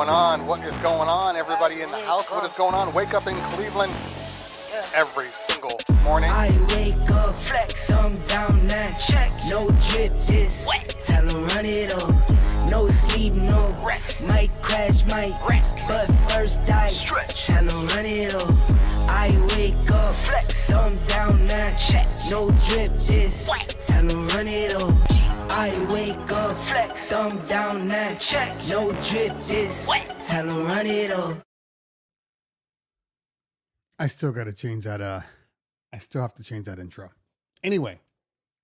going on? What is going on? Everybody in the house, what is going on? Wake up in Cleveland every single morning. I wake up, flex, thumb down, now check. No drip, this wet. Tell 'em run it up. No sleep, no rest. Might crash, might wreck. But first I stretch. Tell 'em run it up. I wake up, flex, thumb down, now check. No drip, this wet. Tell 'em run it up. I wake up, flex, thumb down, now check. No drip, this wet. Tell 'em run it up. I still got to change that. I still have to change that intro. Anyway,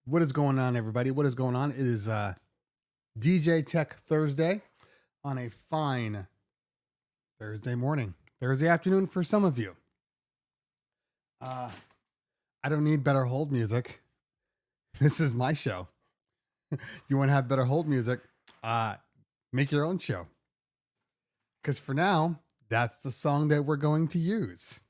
what is going on, everybody? What is going on? It is DJ Tech Thursday on a fine Thursday morning, Thursday afternoon for some of you. I don't need better hold music. This is my show. You want to have better hold music? Make your own show. Because for now, that's the song that we're going to use.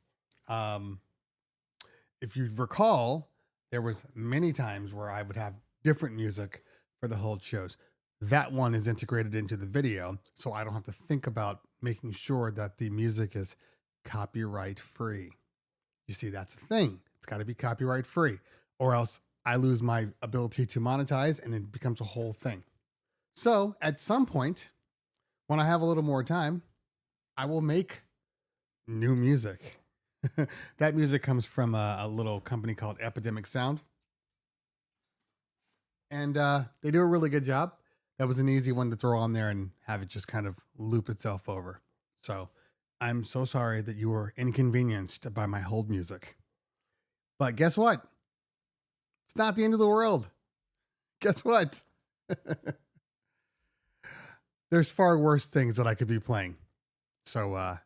If you recall, there was many times where I would have different music for the hold shows. That one is integrated into the video, so I don't have to think about making sure that the music is copyright free. You see, that's the thing. It's got to be copyright free, or else I lose my ability to monetize and it becomes a whole thing. So at some point, when I have a little more time, I will make new music. That music comes from a little company called Epidemic Sound. And they do a really good job. That was an easy one to throw on there and have it just kind of loop itself over. So I'm so sorry that you were inconvenienced by my hold music. But guess what? It's not the end of the world. Guess what? There's far worse things that I could be playing. So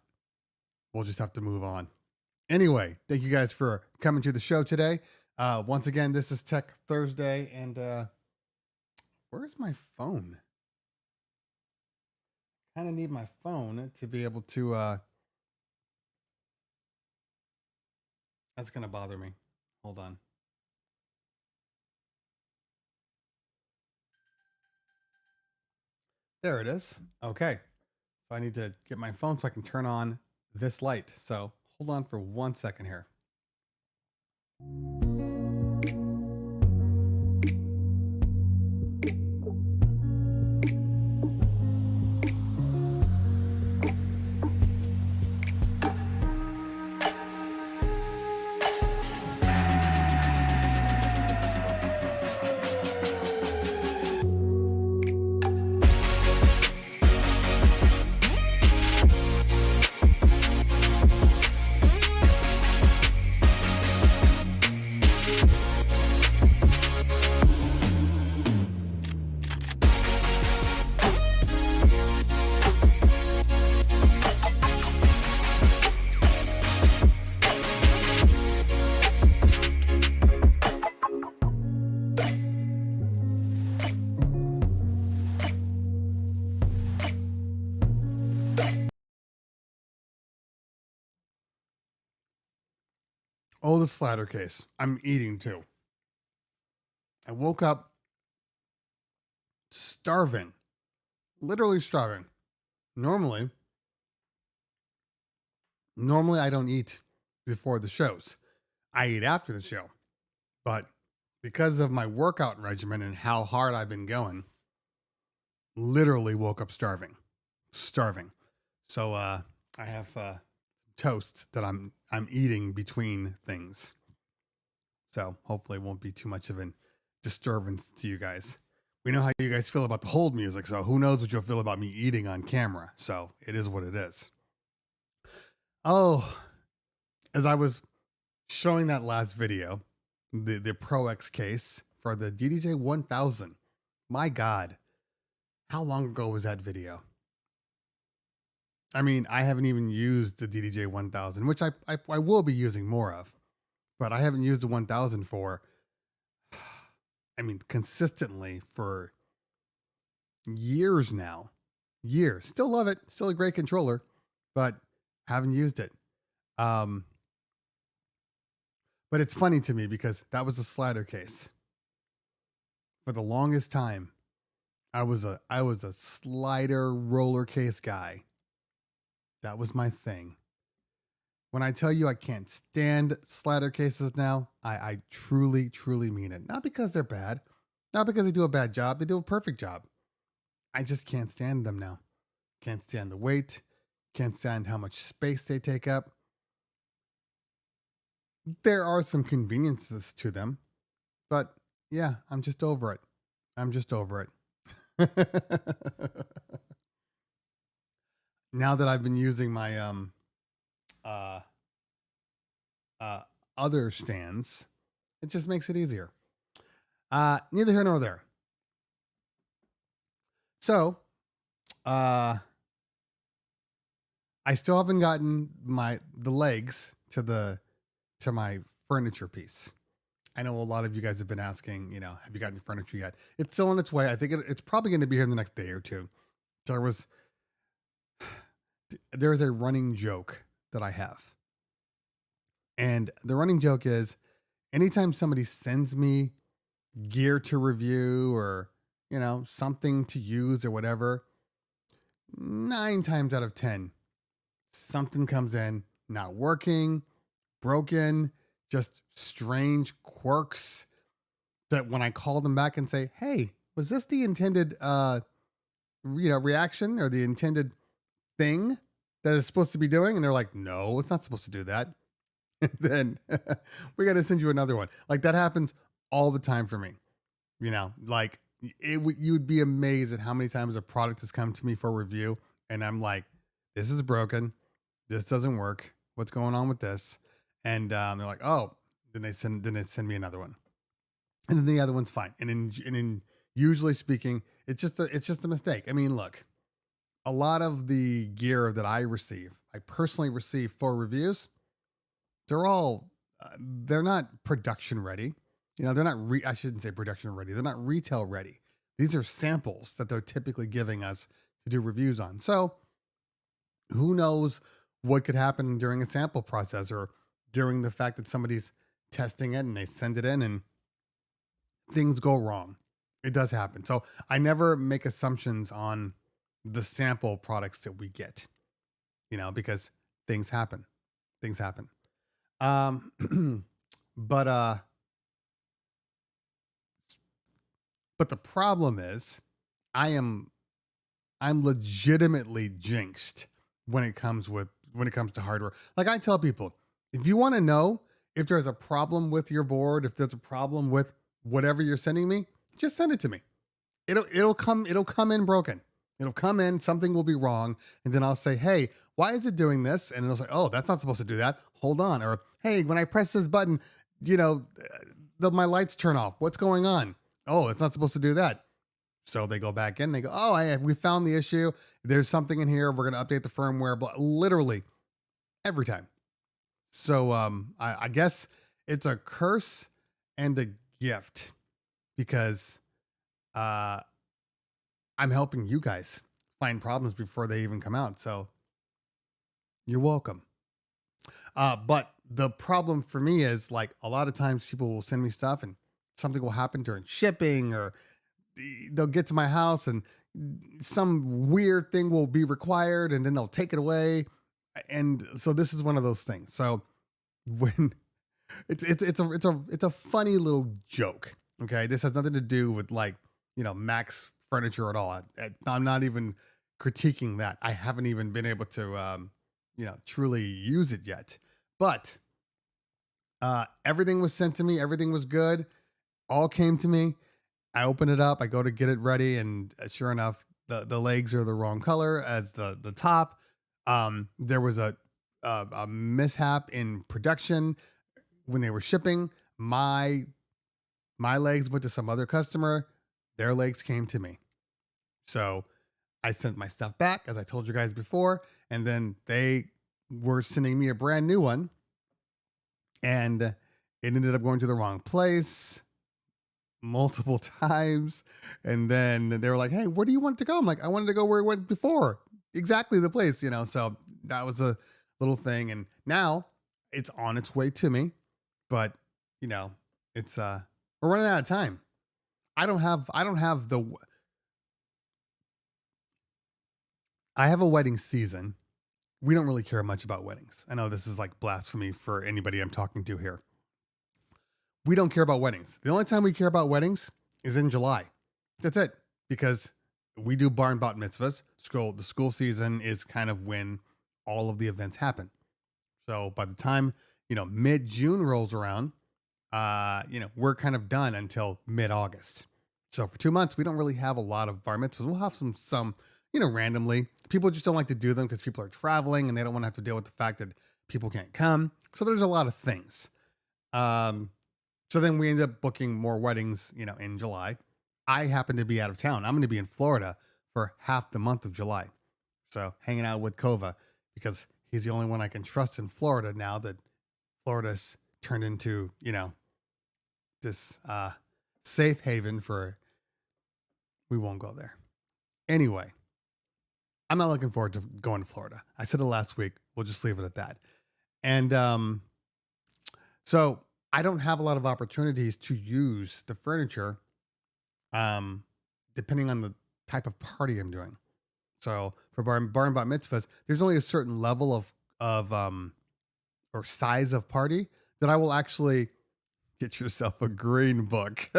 we'll just have to move on. Anyway, thank you guys for coming to the show today. Once again, this is Tech Thursday, and where's my phone? Kind of need my phone to be able to. That's gonna bother me. Hold on. There it is. Okay, so I need to get my phone so I can turn on this light. So hold on for 1 second here. Oh, the slider case. I'm eating too. I woke up starving, literally starving. Normally I don't eat before the shows. I eat after the show. But because of my workout regimen and how hard I've been going, literally woke up starving. So I have toast that I'm eating between things. So hopefully it won't be too much of a disturbance to you guys. We know how you guys feel about the hold music, so who knows what you'll feel about me eating on camera. So it is what it is. Oh, as I was showing that last video, the Pro X case for the DDJ 1000. My God, how long ago was that video? I mean, I haven't even used the DDJ 1000, which I will be using more of, but I haven't used the 1000 for, I mean, consistently for years now. Years. Still love it. Still a great controller, but haven't used it. But it's funny to me because that was a slider case. For the longest time, I was a slider roller case guy. That was my thing. When I tell you I can't stand slider cases now, I truly, truly mean it. Not because they're bad, not because they do a bad job, they do a perfect job. I just can't stand them now. Can't stand the weight, can't stand how much space they take up. There are some conveniences to them, but yeah, I'm just over it. I'm just over it. Now that I've been using my uh uh other stands, it just makes it easier. Neither here nor there. So, uh I still haven't gotten the legs to my furniture piece. I know a lot of you guys have been asking, have you gotten your furniture yet? It's still on its way. I think it's probably going to be here in the next day or two. There is a running joke that I have. And the running joke is anytime somebody sends me gear to review or, something to use or whatever, 9 times out of 10, something comes in not working, broken, just strange quirks that when I call them back and say, "Hey, was this the intended reaction or the intended thing that it's supposed to be doing?" And they're like, "No, it's not supposed to do that." And then we got to send you another one. Like that happens all the time for me. Like you'd be amazed at how many times a product has come to me for review and I'm like, "This is broken. This doesn't work. What's going on with this?" And they're like, "Oh," then they send me another one. And then the other one's fine. And in usually speaking, it's just a mistake. I mean, look, a lot of the gear that I personally receive for reviews, they're not production ready. They're not, I shouldn't say production ready. They're not retail ready. These are samples that they're typically giving us to do reviews on. So who knows what could happen during a sample process or during the fact that somebody's testing it and they send it in and things go wrong. It does happen. So I never make assumptions on the sample products that we get, because things happen. Things happen. But the problem is I'm legitimately jinxed when it comes to hardware. Like I tell people, if you want to know if there's a problem with your board, if there's a problem with whatever you're sending me, just send it to me. It'll come in broken. It'll come in, something will be wrong, and then I'll say, "Hey, why is it doing this?" And it'll say, "Oh, that's not supposed to do that. Hold on." Or, "Hey, when I press this button, my lights turn off. What's going on?" "Oh, it's not supposed to do that." So they go back in, they go, "Oh, we found the issue. There's something in here. We're going to update the firmware." But literally every time. So I guess it's a curse and a gift because I'm helping you guys find problems before they even come out. So you're welcome. But the problem for me is like a lot of times people will send me stuff and something will happen during shipping or they'll get to my house and some weird thing will be required and then they'll take it away. And so this is one of those things. So when it's a funny little joke. Okay. This has nothing to do with like, Max furniture at all. I'm not even critiquing that. I haven't even been able to, truly use it yet, but, everything was sent to me. Everything was good. All came to me. I open it up. I go to get it ready. And sure enough, the legs are the wrong color as the top. There was a mishap in production when they were shipping. My legs went to some other customer. Their legs came to me. So I sent my stuff back, as I told you guys before, and then they were sending me a brand new one. And it ended up going to the wrong place multiple times. And then they were like, "Hey, where do you want it to go?" I'm like, "I wanted to go where it went before." Exactly the place, So that was a little thing. And now it's on its way to me. But, it's we're running out of time. I have a wedding season we don't really care much about weddings. I know this is like blasphemy for anybody I'm talking to here. We don't care about weddings. The only time we care about weddings is in July. That's it. Because we do bar and bat mitzvahs. The school season is kind of when all of the events happen. So by the time, mid-June rolls around, we're kind of done until mid-August. So for 2 months, we don't really have a lot of bar mitzvahs. We'll have some, randomly. People just don't like to do them because people are traveling and they don't want to have to deal with the fact that people can't come. So there's a lot of things. So then we end up booking more weddings, in July. I happen to be out of town. I'm going to be in Florida for half the month of July. So hanging out with Kova because he's the only one I can trust in Florida now that Florida's turned into, this safe haven we won't go there. Anyway, I'm not looking forward to going to Florida. I said it last week. We'll just leave it at that. And so I don't have a lot of opportunities to use the furniture depending on the type of party I'm doing. So for bar and bat mitzvahs, there's only a certain level of or size of party that I will actually get yourself a green book.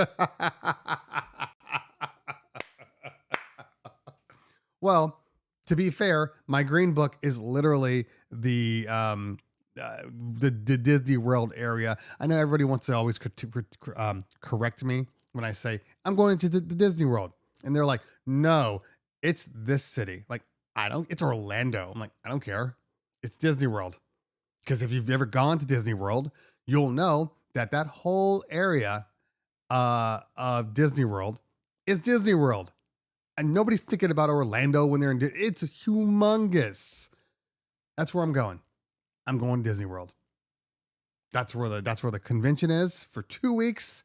Well, to be fair, my green book is literally the Disney World area. I know everybody wants to always correct me when I say I'm going to the Disney World, and they're like, "No, it's this city." Like, it's Orlando. I'm like, I don't care. It's Disney World. Because if you've ever gone to Disney World, you'll know that whole area of Disney World is Disney World. And nobody's thinking about Orlando when they're in it's humongous. That's where I'm going. I'm going to Disney World. That's where the convention is for 2 weeks.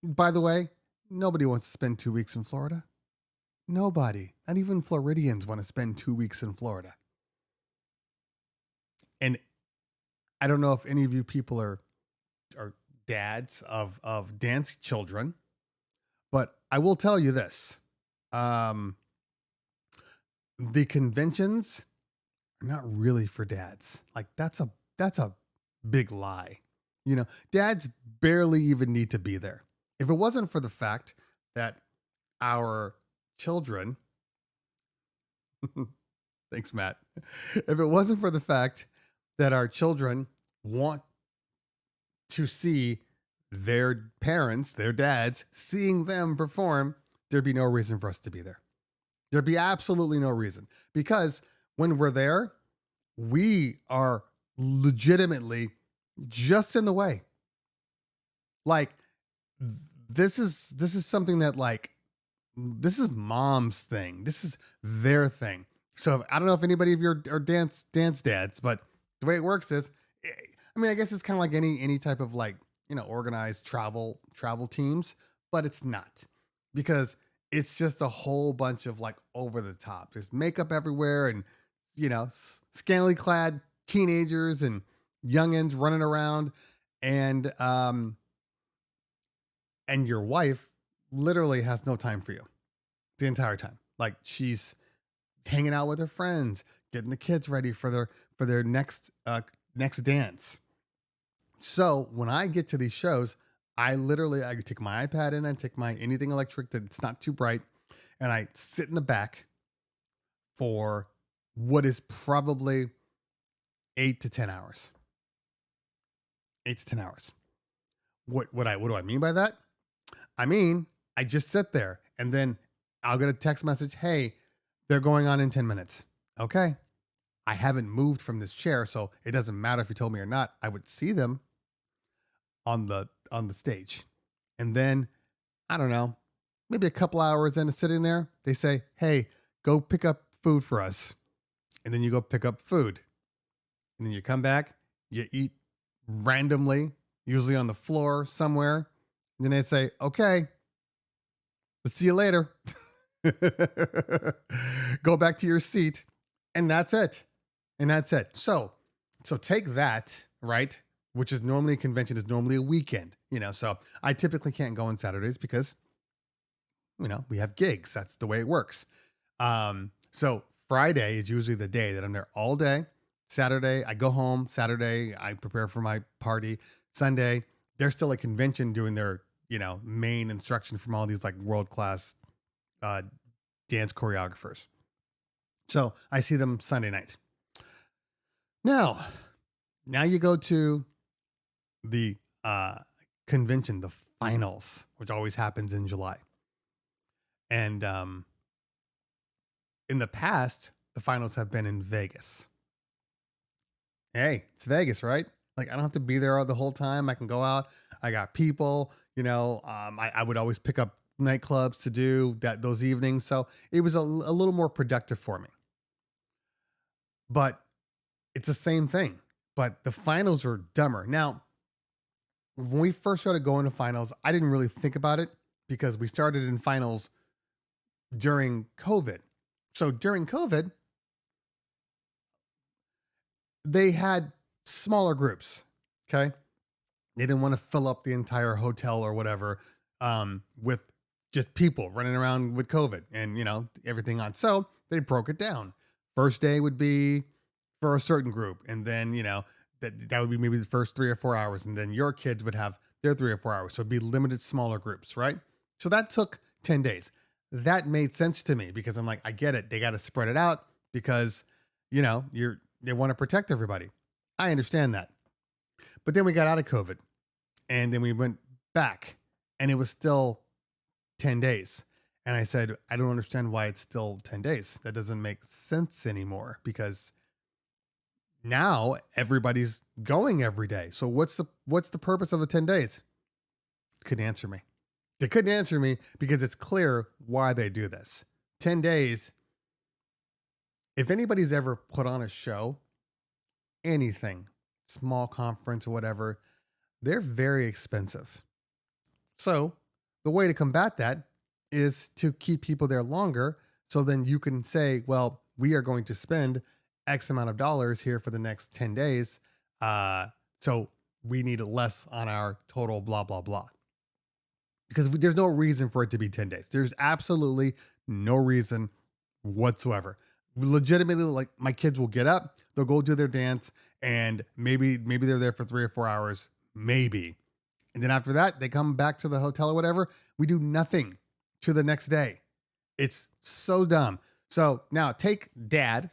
By the way, nobody wants to spend 2 weeks in Florida. Nobody. Not even Floridians want to spend 2 weeks in Florida. And I don't know if any of you people are dads of dance children, but I will tell you this. The conventions are not really for dads. Like that's a big lie. Dads barely even need to be there. If it wasn't for the fact that our children, thanks, Matt. If it wasn't for the fact that our children want to see their parents, their dads, seeing them perform, there'd be no reason for us to be there. There'd be absolutely no reason. Because when we're there, we are legitimately just in the way. Like, this is something that, like, this is mom's thing. This is their thing. So I don't know if anybody of your are dance dads, but the way it works is, I guess it's kind of like any type of, like, organized travel teams, but it's not, because it's just a whole bunch of, like, over the top. There's makeup everywhere and, scantily clad teenagers and youngins running around, and your wife literally has no time for you the entire time. Like, she's hanging out with her friends, getting the kids ready for their next dance. So when I get to these shows, I take my iPad in, I take my anything electric that's not too bright, and I sit in the back for what is probably 8 to 10 hours. 8 to 10 hours. What do I mean by that? I mean, I just sit there and then I'll get a text message. Hey, they're going on in 10 minutes. Okay. I haven't moved from this chair, so it doesn't matter if you told me or not. I would see them on the stage. And then, I don't know, maybe a couple hours into sitting there, they say, hey, go pick up food for us. And then you go pick up food. And then you come back, you eat randomly, usually on the floor somewhere. And then they say, okay, we'll see you later. Go back to your seat. And that's it. So take that, right? Which is normally a convention, is normally a weekend, so I typically can't go on Saturdays because, we have gigs. That's the way it works. So Friday is usually the day that I'm there all day. Saturday, I go home. Saturday, I prepare for my party. Sunday, they're still at convention doing their, main instruction from all these like world class uh, dance choreographers. So I see them Sunday night. Now you go to the convention, the finals, which always happens in July. And in the past, the finals have been in Vegas. Hey, it's Vegas, right? Like I don't have to be there the whole time. I can go out. I got people, I would always pick up nightclubs to do those evenings. So it was a little more productive for me. But it's the same thing. But the finals are dumber. Now, when we first started going to finals, I didn't really think about it because we started in finals during COVID. So during COVID, they had smaller groups. Okay. They didn't want to fill up the entire hotel or whatever with just people running around with COVID and, everything on. So they broke it down. First day would be for a certain group. And then, that would be maybe the first 3 or 4 hours. And then your kids would have their 3 or 4 hours. So it'd be limited smaller groups, right? So that took 10 days. That made sense to me because I'm like, I get it. They got to spread it out because, they want to protect everybody. I understand that. But then we got out of COVID and then we went back and it was still 10 days. And I said, I don't understand why it's still 10 days. That doesn't make sense anymore because now everybody's going every day. So what's the purpose of the 10 days? Couldn't answer me. They couldn't answer me because it's clear why they do this. 10 days. If anybody's ever put on a show, anything, small conference or whatever, they're very expensive. So the way to combat that is to keep people there longer. So then you can say, well, we are going to spend X amount of dollars here for the next 10 days. So we need less on our total blah, blah, blah. Because there's no reason for it to be 10 days. There's absolutely no reason whatsoever. Legitimately, like my kids will get up, they'll go do their dance, and maybe they're there for 3 or 4 hours, maybe. And then after that, they come back to the hotel or whatever. We do nothing to the next day. It's so dumb. So now take dad,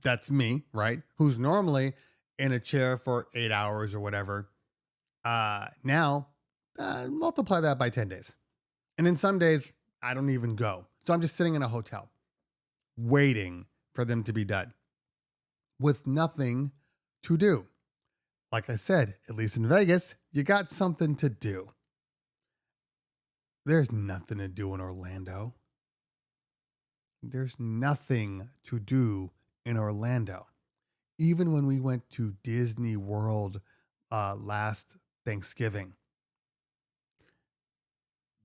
that's me, right? Who's normally in a chair for 8 hours or whatever. Now, multiply that by 10 days. And then some days, I don't even go. So I'm just sitting in a hotel waiting for them to be done with nothing to do. Like I said, at least in Vegas, you got something to do. There's nothing to do in Orlando. There's nothing to do in Orlando. Even when we went to Disney World last Thanksgiving,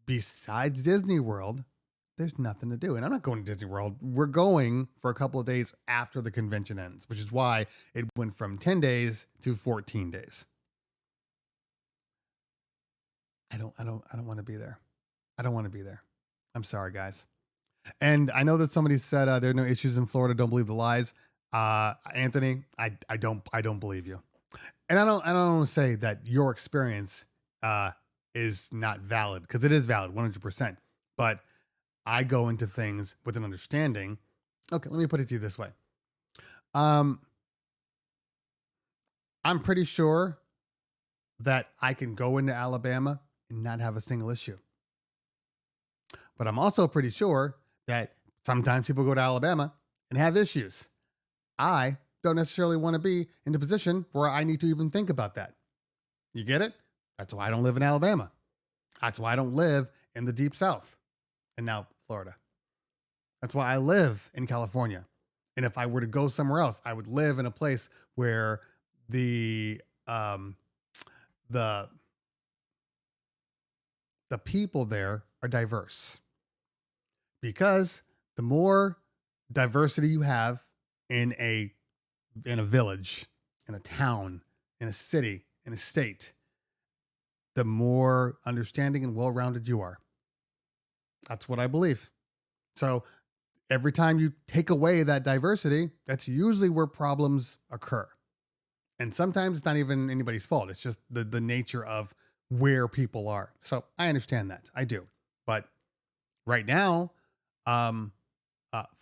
besides Disney World, there's nothing to do. And I'm not going to Disney World. We're going for a couple of days after the convention ends, which is why it went from 10 days to 14 days. I don't want to be there. I don't want to be there. I'm sorry, guys. And I know that somebody said there are no issues in Florida. Don't believe the lies. Anthony, I don't believe you. And I don't want to say that your experience is not valid, because it is valid 100%. But I go into things with an understanding. Okay, let me put it to you this way. I'm pretty sure that I can go into Alabama and not have a single issue. But I'm also pretty sure that sometimes people go to Alabama and have issues. I don't necessarily want to be in the position where I need to even think about that. You get it? That's why I don't live in Alabama. That's why I don't live in the deep South. And now Florida. That's why I live in California. And if I were to go somewhere else, I would live in a place where the people there are diverse. Because the more diversity you have in a village, in a town, in a city, in a state, the more understanding and well-rounded you are. That's what I believe. So every time you take away that diversity, that's usually where problems occur. And sometimes it's not even anybody's fault. It's just the nature of where people are. So I understand that. I do. But right now, um,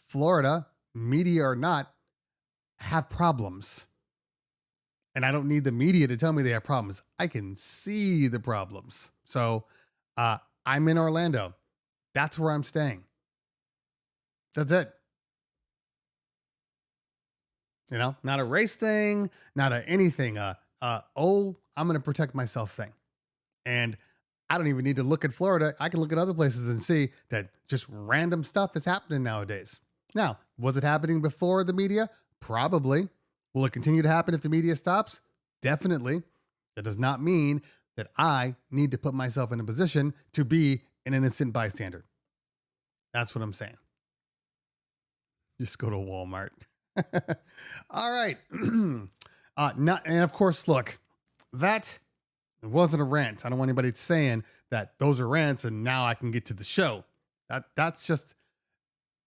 Florida, media or not, have problems. And I don't need the media to tell me they have problems. I can see the problems. So I'm in Orlando. That's where I'm staying. That's it. You know, not a race thing, not a anything. I'm going to protect myself thing. And I don't even need to look at Florida. I can look at other places and see that just random stuff is happening nowadays. Now, was it happening before the media? Probably. Will it continue to happen if the media stops? Definitely. That does not mean that I need to put myself in a position to be an innocent bystander. That's what I'm saying. Just go to Walmart. All right. And of course, look, that wasn't a rant. I don't want anybody saying that those are rants and now I can get to the show. That's just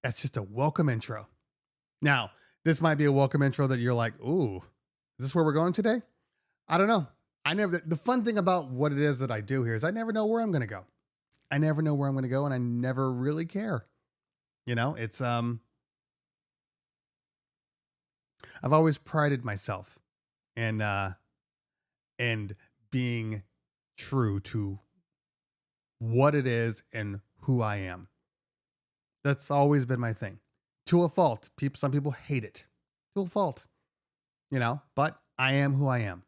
a welcome intro. Now, this might be a welcome intro that you're like, ooh, is this where we're going today? I don't know. The fun thing about what it is that I do here is I never know where I'm going to go. I never know where I'm going to go, and I never really care. You know, it's, I've always prided myself in, and being true to what it is and who I am. That's always been my thing. To a fault. Some people hate it. To a fault. You know, but I am who I am.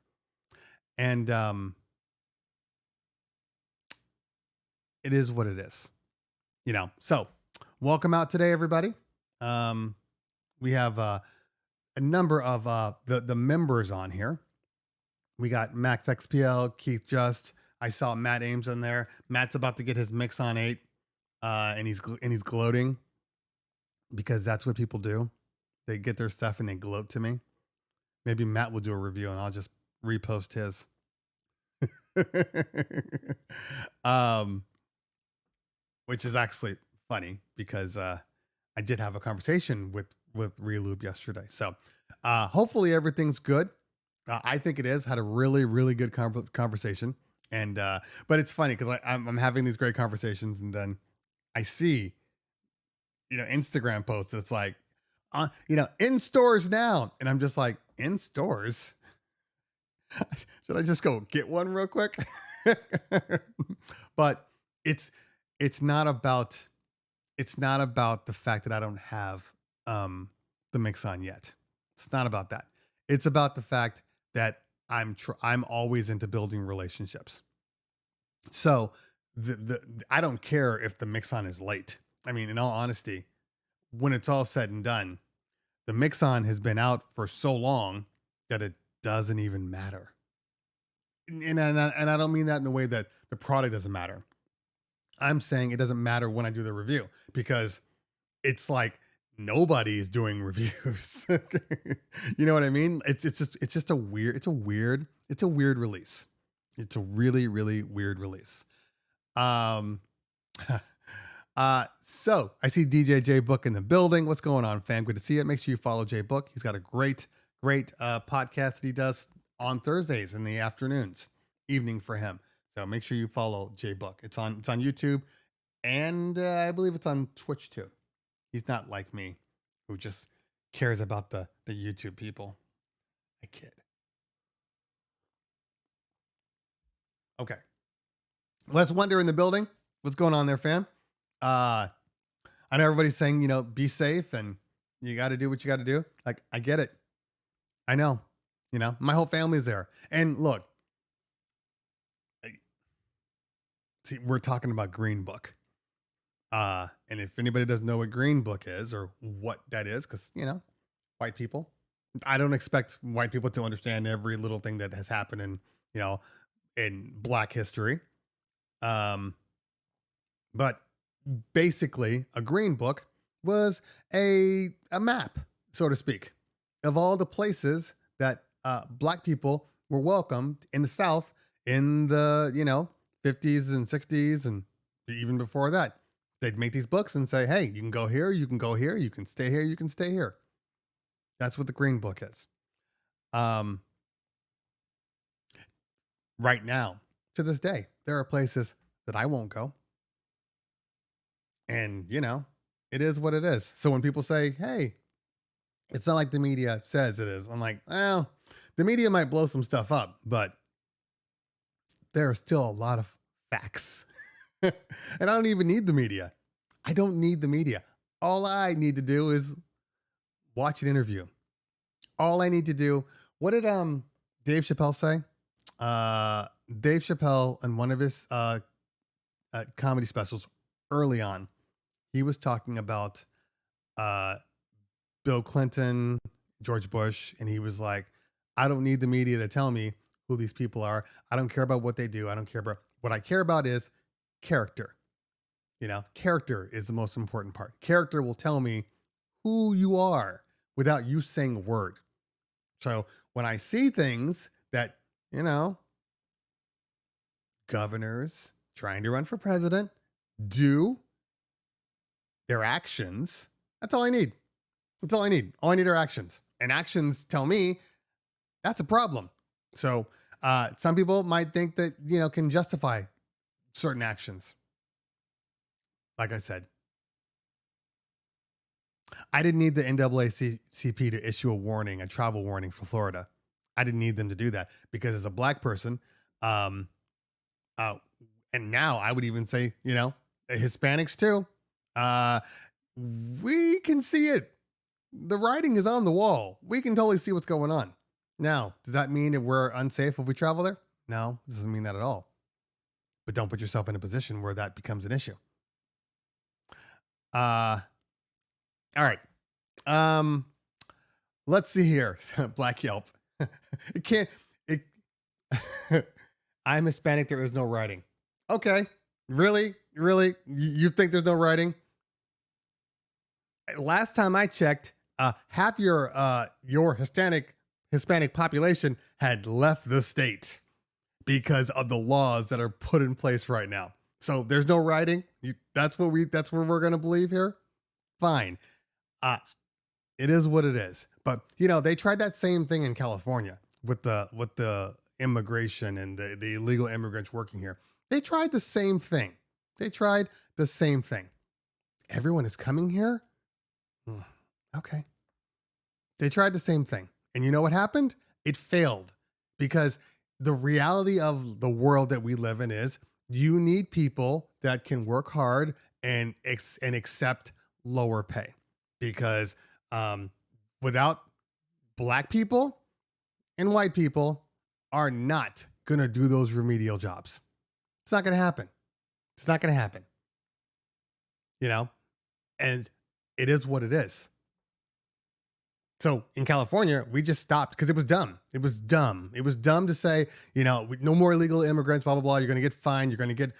And it is what it is. You know, so welcome out today, everybody. We have a number of the members on here. We got Max XPL, Keith Just. I saw Matt Ames in there. Matt's about to get his mix on 8, and he's gloating because that's what people do. They get their stuff and they gloat to me. Maybe Matt will do a review and I'll just repost his. Which is actually funny because I did have a conversation with Relube yesterday. So hopefully everything's good. I think it is. Had a really, really good conversation. And but it's funny because I'm having these great conversations and then I see, you know, Instagram posts. It's like, you know, in stores now. And I'm just like, in stores? Should I just go get one real quick? But it's not about the fact that I don't have the mix on yet. It's not about that. It's about the fact that I'm always into building relationships. So I don't care if the mix on is late. I mean, in all honesty, when it's all said and done, the mix on has been out for so long that it doesn't even matter. And I don't mean that in a way that the product doesn't matter. I'm saying it doesn't matter when I do the review because it's like nobody's doing reviews. You know what I mean? It's just a weird release. It's a really, really weird release. So I see DJ J Book in the building. What's going on, fam? Good to see you. Make sure you follow J Book. He's got a great podcast that he does on Thursdays in the afternoons, evening for him. So make sure you follow J Book. It's on YouTube, and I believe it's on Twitch too. He's not like me, who just cares about the YouTube people. I kid. Okay. Les Wonder in the building. What's going on there, fam? I know everybody's saying, you know, be safe and you got to do what you got to do. Like, I get it. I know, you know, my whole family's there. And look, see, we're talking about Green Book. And if anybody doesn't know what Green Book is or what that is, because, you know, white people, I don't expect white people to understand every little thing that has happened in, you know, in Black history. But basically a Green Book was a map, so to speak, of all the places that Black people were welcomed in the South in the, you know, 50s and 60s and even before that. They'd make these books and say, hey, you can go here, you can go here, you can stay here, you can stay here. That's what the Green Book is. Right now, to this day, there are places that I won't go. And, it is what it is. So when people say, hey, it's not like the media says it is, I'm like, well, the media might blow some stuff up, but there are still a lot of facts. And I don't even need the media. I don't need the media. All I need to do is watch an interview. All I need to do. What did Dave Chappelle say? Dave Chappelle, in one of his comedy specials early on, he was talking about Bill Clinton, George Bush, and he was like, I don't need the media to tell me who these people are. I don't care about what they do. I don't care about what I care about is character. Character is the most important part. Character will tell me who you are without you saying a word. So when I see things that, governors trying to run for president do, their actions, that's all I need. That's all I need. All I need are actions. And actions tell me that's a problem. So some people might think that, can justify certain actions. Like I said, I didn't need the NAACP to issue a travel warning for Florida. I didn't need them to do that because as a black person, and now I would even say, Hispanics too, we can see it. The writing is on the wall. We can totally see what's going on. Now, does that mean that we're unsafe if we travel there? No, it doesn't mean that at all. But don't put yourself in a position where that becomes an issue. All right. Let's see here. Black Yelp. I'm Hispanic. There is no writing. Okay. Really? You think there's no writing? Last time I checked, half your Hispanic population had left the state because of the laws that are put in place right now. So there's no writing. That's what we're going to believe here. Fine. It is what it is. But they tried that same thing in California with the immigration and the illegal immigrants working here. They tried the same thing. Everyone is coming here. Okay. They tried the same thing. And you know what happened? It failed because the reality of the world that we live in is you need people that can work hard and accept lower pay because without black people and white people are not going to do those remedial jobs. It's not going to happen. And it is what it is. So in California, we just stopped because it was dumb. It was dumb to say, no more illegal immigrants, blah, blah, blah. You're going to get fined. You're going to get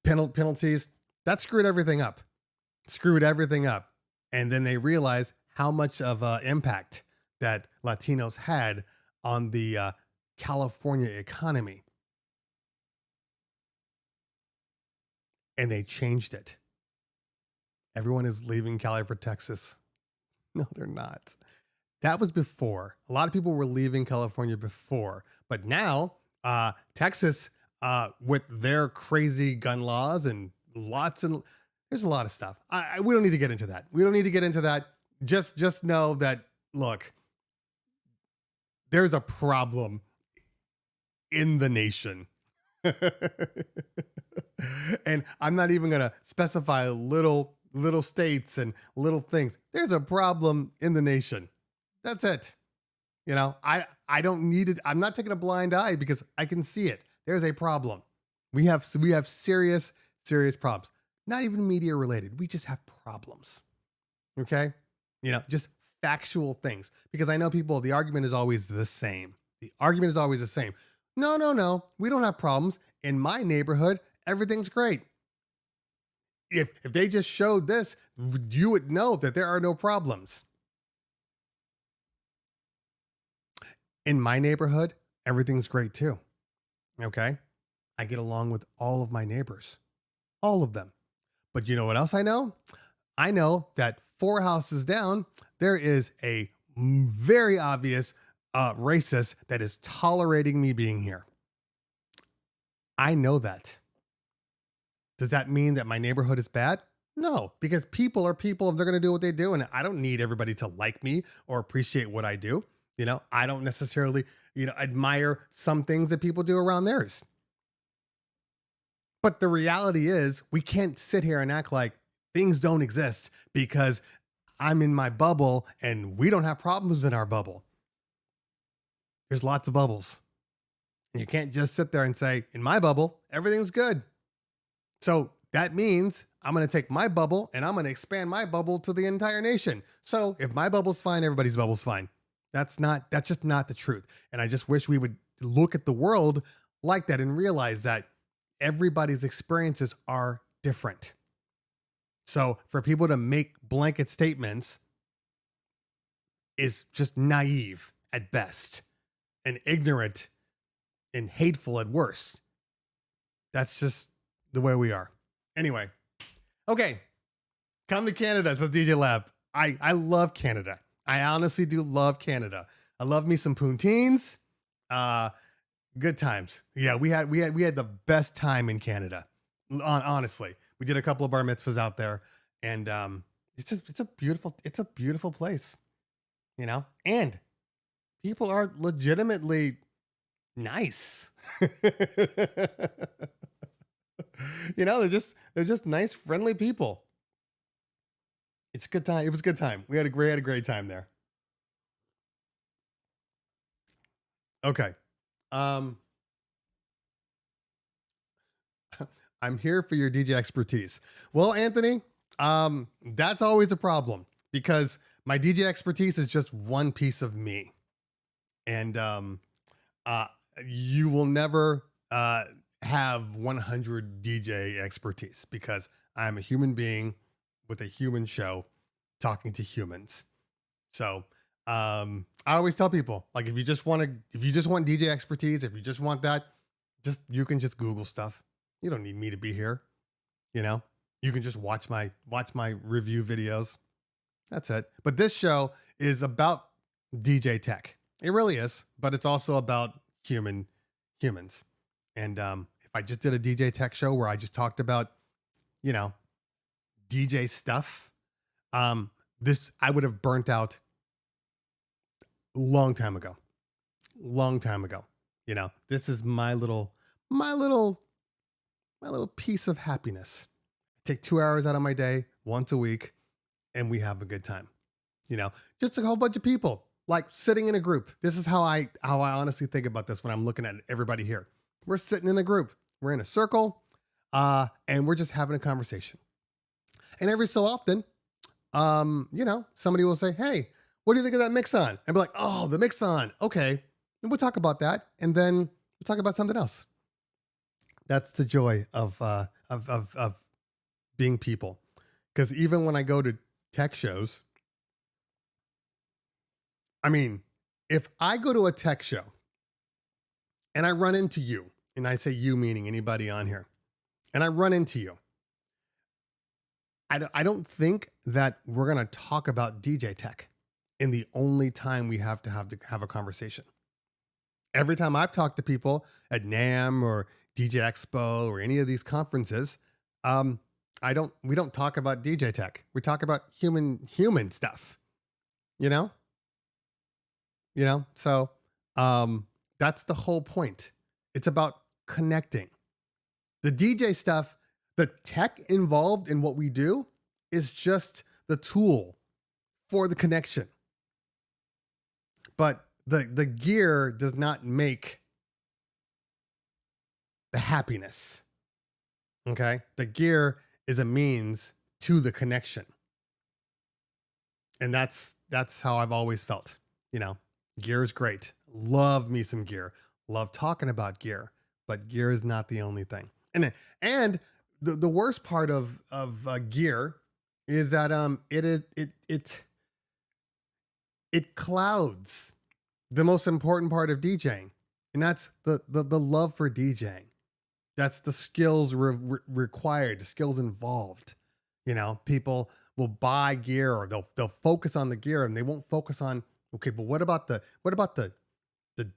penalties. That screwed everything up. And then they realized how much of an impact that Latinos had on the California economy. And they changed it. Everyone is leaving Cali for Texas. No, they're not. That was before. A lot of people were leaving California before. But now, Texas, with their crazy gun laws and there's a lot of stuff. We don't need to get into that. Just know that, look, there's a problem in the nation. And I'm not even going to specify little states and little things. There's a problem in the nation. That's it. I don't need it. I'm not taking a blind eye because I can see it. There's a problem. We have serious problems. Not even media related. We just have problems. Okay? Just factual things. Because I know the argument is always the same. No. We don't have problems. In my neighborhood, everything's great. If they just showed this, you would know that there are no problems. In my neighborhood, everything's great too. Okay? I get along with all of my neighbors. All of them. But you know what else I know? I know that 4 houses down, there is a very obvious racist that is tolerating me being here. I know that. Does that mean that my neighborhood is bad? No, because people are people and they're going to do what they do. And I don't need everybody to like me or appreciate what I do. I don't necessarily, admire some things that people do around theirs. But the reality is we can't sit here and act like things don't exist because I'm in my bubble and we don't have problems in our bubble. There's lots of bubbles. And you can't just sit there and say, in my bubble, everything's good. So that means I'm going to take my bubble and I'm going to expand my bubble to the entire nation. So if my bubble's fine, everybody's bubble's fine. That's just not the truth. And I just wish we would look at the world like that and realize that everybody's experiences are different. So for people to make blanket statements is just naive at best and ignorant and hateful at worst. That's just the way we are. Anyway, okay. Come to Canada, says DJ Lab. I love Canada. I honestly do love Canada. I love me some poutines. Good times. Yeah, we had the best time in Canada. Honestly, we did a couple of bar mitzvahs out there, and it's a beautiful place, And people are legitimately nice. They're just nice, friendly people. It's a good time. It was a good time. We had a great time there. Okay. I'm here for your DJ expertise. Well, Anthony, that's always a problem because my DJ expertise is just one piece of me. And you will never have 100 DJ expertise because I'm a human being with a human show talking to humans. So I always tell people, like, if you just want DJ expertise, if you just want that, you can just Google stuff. You don't need me to be here. You can just watch my review videos. That's it. But this show is about DJ tech. It really is, but it's also about humans. And if I just did a DJ tech show where I just talked about, DJ stuff, this I would have burnt out long time ago. This is my little piece of happiness. I take 2 hours out of my day once a week and we have a good time. Just a whole bunch of people like sitting in a group. This is how I honestly think about this when I'm looking at everybody here. We're sitting in a group. We're in a circle and we're just having a conversation. And every so often, somebody will say, "Hey, what do you think of that mix-on?" And be like, "Oh, the mix-on. Okay." And we'll talk about that. And then we'll talk about something else. That's the joy of being people. Because even when I go to tech shows, if I go to a tech show and I run into you, and I say you meaning anybody on here, and I run into you, I don't think that we're going to talk about DJ tech in the only time we have a conversation. Every time I've talked to people at NAMM or DJ Expo or any of these conferences, we don't talk about DJ tech. We talk about human stuff, So that's the whole point. It's about connecting. The DJ stuff, the tech involved in what we do is just the tool for the connection. But the gear does not make the happiness. Okay? The gear is a means to the connection. And that's how I've always felt. Gear is great. Love me some gear. Love talking about gear. But gear is not the only thing. And the worst part of gear is that it clouds the most important part of DJing, and that's the love for DJing. That's the skills required, the skills involved. People will buy gear, or they'll focus on the gear, and they won't focus on, okay, but what about the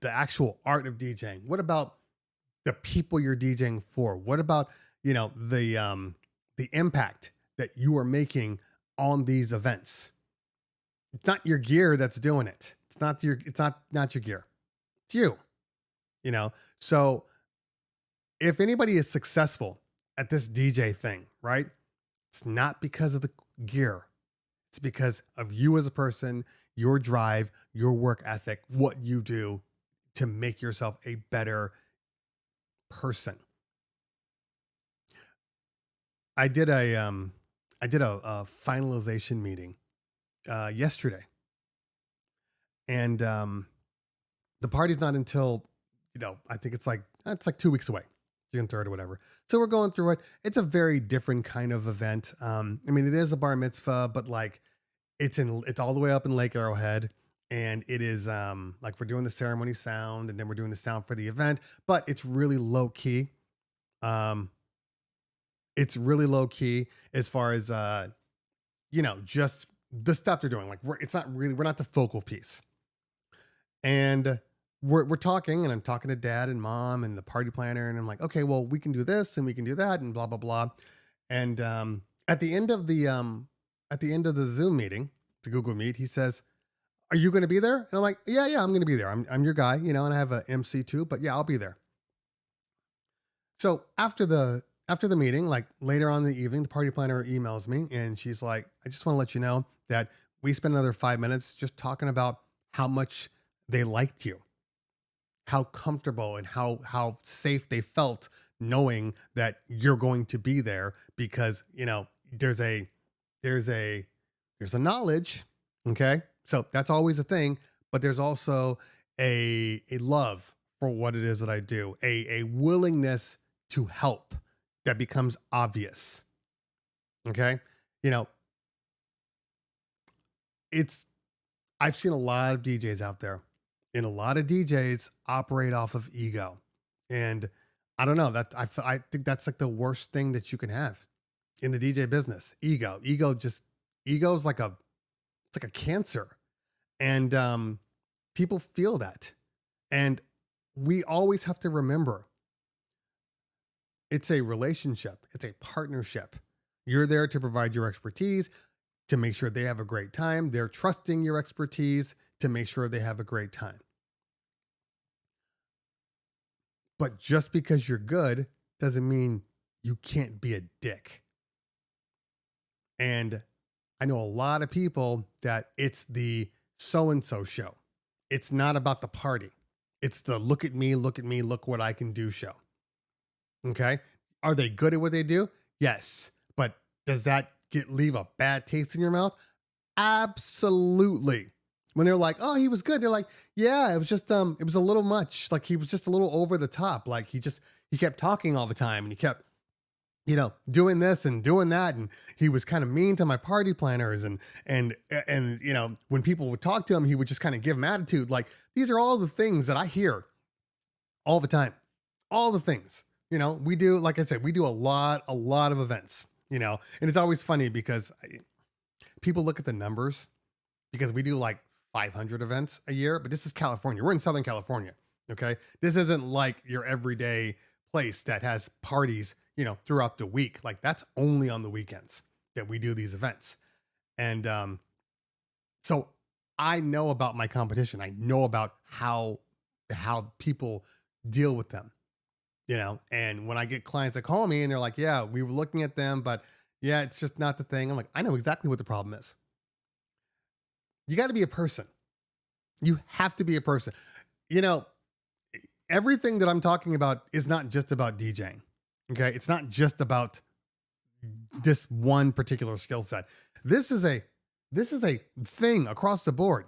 actual art of DJing? What about the people you're DJing for? What about, the impact that you are making on these events? It's not your gear that's doing it. It's not your gear. It's you, you know? So if anybody is successful at this DJ thing, right? It's not because of the gear. It's because of you as a person, your drive, your work ethic, what you do to make yourself a better person. I did a finalization meeting yesterday, and the party's not until, I think it's like 2 weeks away, June 3rd or whatever. So we're going through it. It's a very different kind of event. It is a bar mitzvah, but like it's all the way up in Lake Arrowhead. And it is like we're doing the ceremony sound, and then we're doing the sound for the event, but it's really low key. It's really low key as far as just the stuff they're doing. Like we're not the focal piece. And we're talking, and I'm talking to dad and mom and the party planner, and I'm like, okay, well, we can do this and we can do that and blah blah blah. And at the end of the Zoom meeting, the Google Meet, he says, "Are you going to be there?" And I'm like, yeah, I'm going to be there. I'm your guy, and I have a MC too, but yeah, I'll be there. So after the meeting, like later on in the evening, the party planner emails me, and she's like, "I just want to let you know that we spent another 5 minutes just talking about how much they liked you, how comfortable and how safe they felt knowing that you're going to be there, because, there's a knowledge, okay? So that's always a thing, but there's also a love for what it is that I do, a willingness to help that becomes obvious. Okay. I've seen a lot of DJs out there, and a lot of DJs operate off of ego. And I don't know, that I think that's like the worst thing that you can have in the DJ business. Ego is like it's like a cancer. And people feel that. And we always have to remember, it's a relationship. It's a partnership. You're there to provide your expertise, to make sure they have a great time. They're trusting your expertise to make sure they have a great time. But just because you're good doesn't mean you can't be a dick. And I know a lot of people that it's the so-and-so show. It's not about the party. It's the look at me, look what I can do show. Okay. Are they good at what they do? Yes. But does that leave a bad taste in your mouth? Absolutely. When they're like, "Oh, he was good," they're like, "Yeah, it was just, it was a little much. Like he was just a little over the top. Like he kept talking all the time, and he kept, doing this and doing that. And he was kind of mean to my party planners. And, when people would talk to him, he would just kind of give them attitude." Like, these are all the things that I hear all the time, all the things, we do, like I said, we do a lot of events, and it's always funny because people look at the numbers, because we do like 500 events a year, but this is California. We're in Southern California. Okay. This isn't like your everyday place that has parties, throughout the week. Like, that's only on the weekends that we do these events. And so I know about my competition. I know about how people deal with them, and when I get clients that call me and they're like, "Yeah, we were looking at them, but yeah, it's just not the thing." I'm like, I know exactly what the problem is. You got to be a person. You have to be a person. Everything that I'm talking about is not just about DJing. Okay. It's not just about this one particular skill set. This is a thing across the board.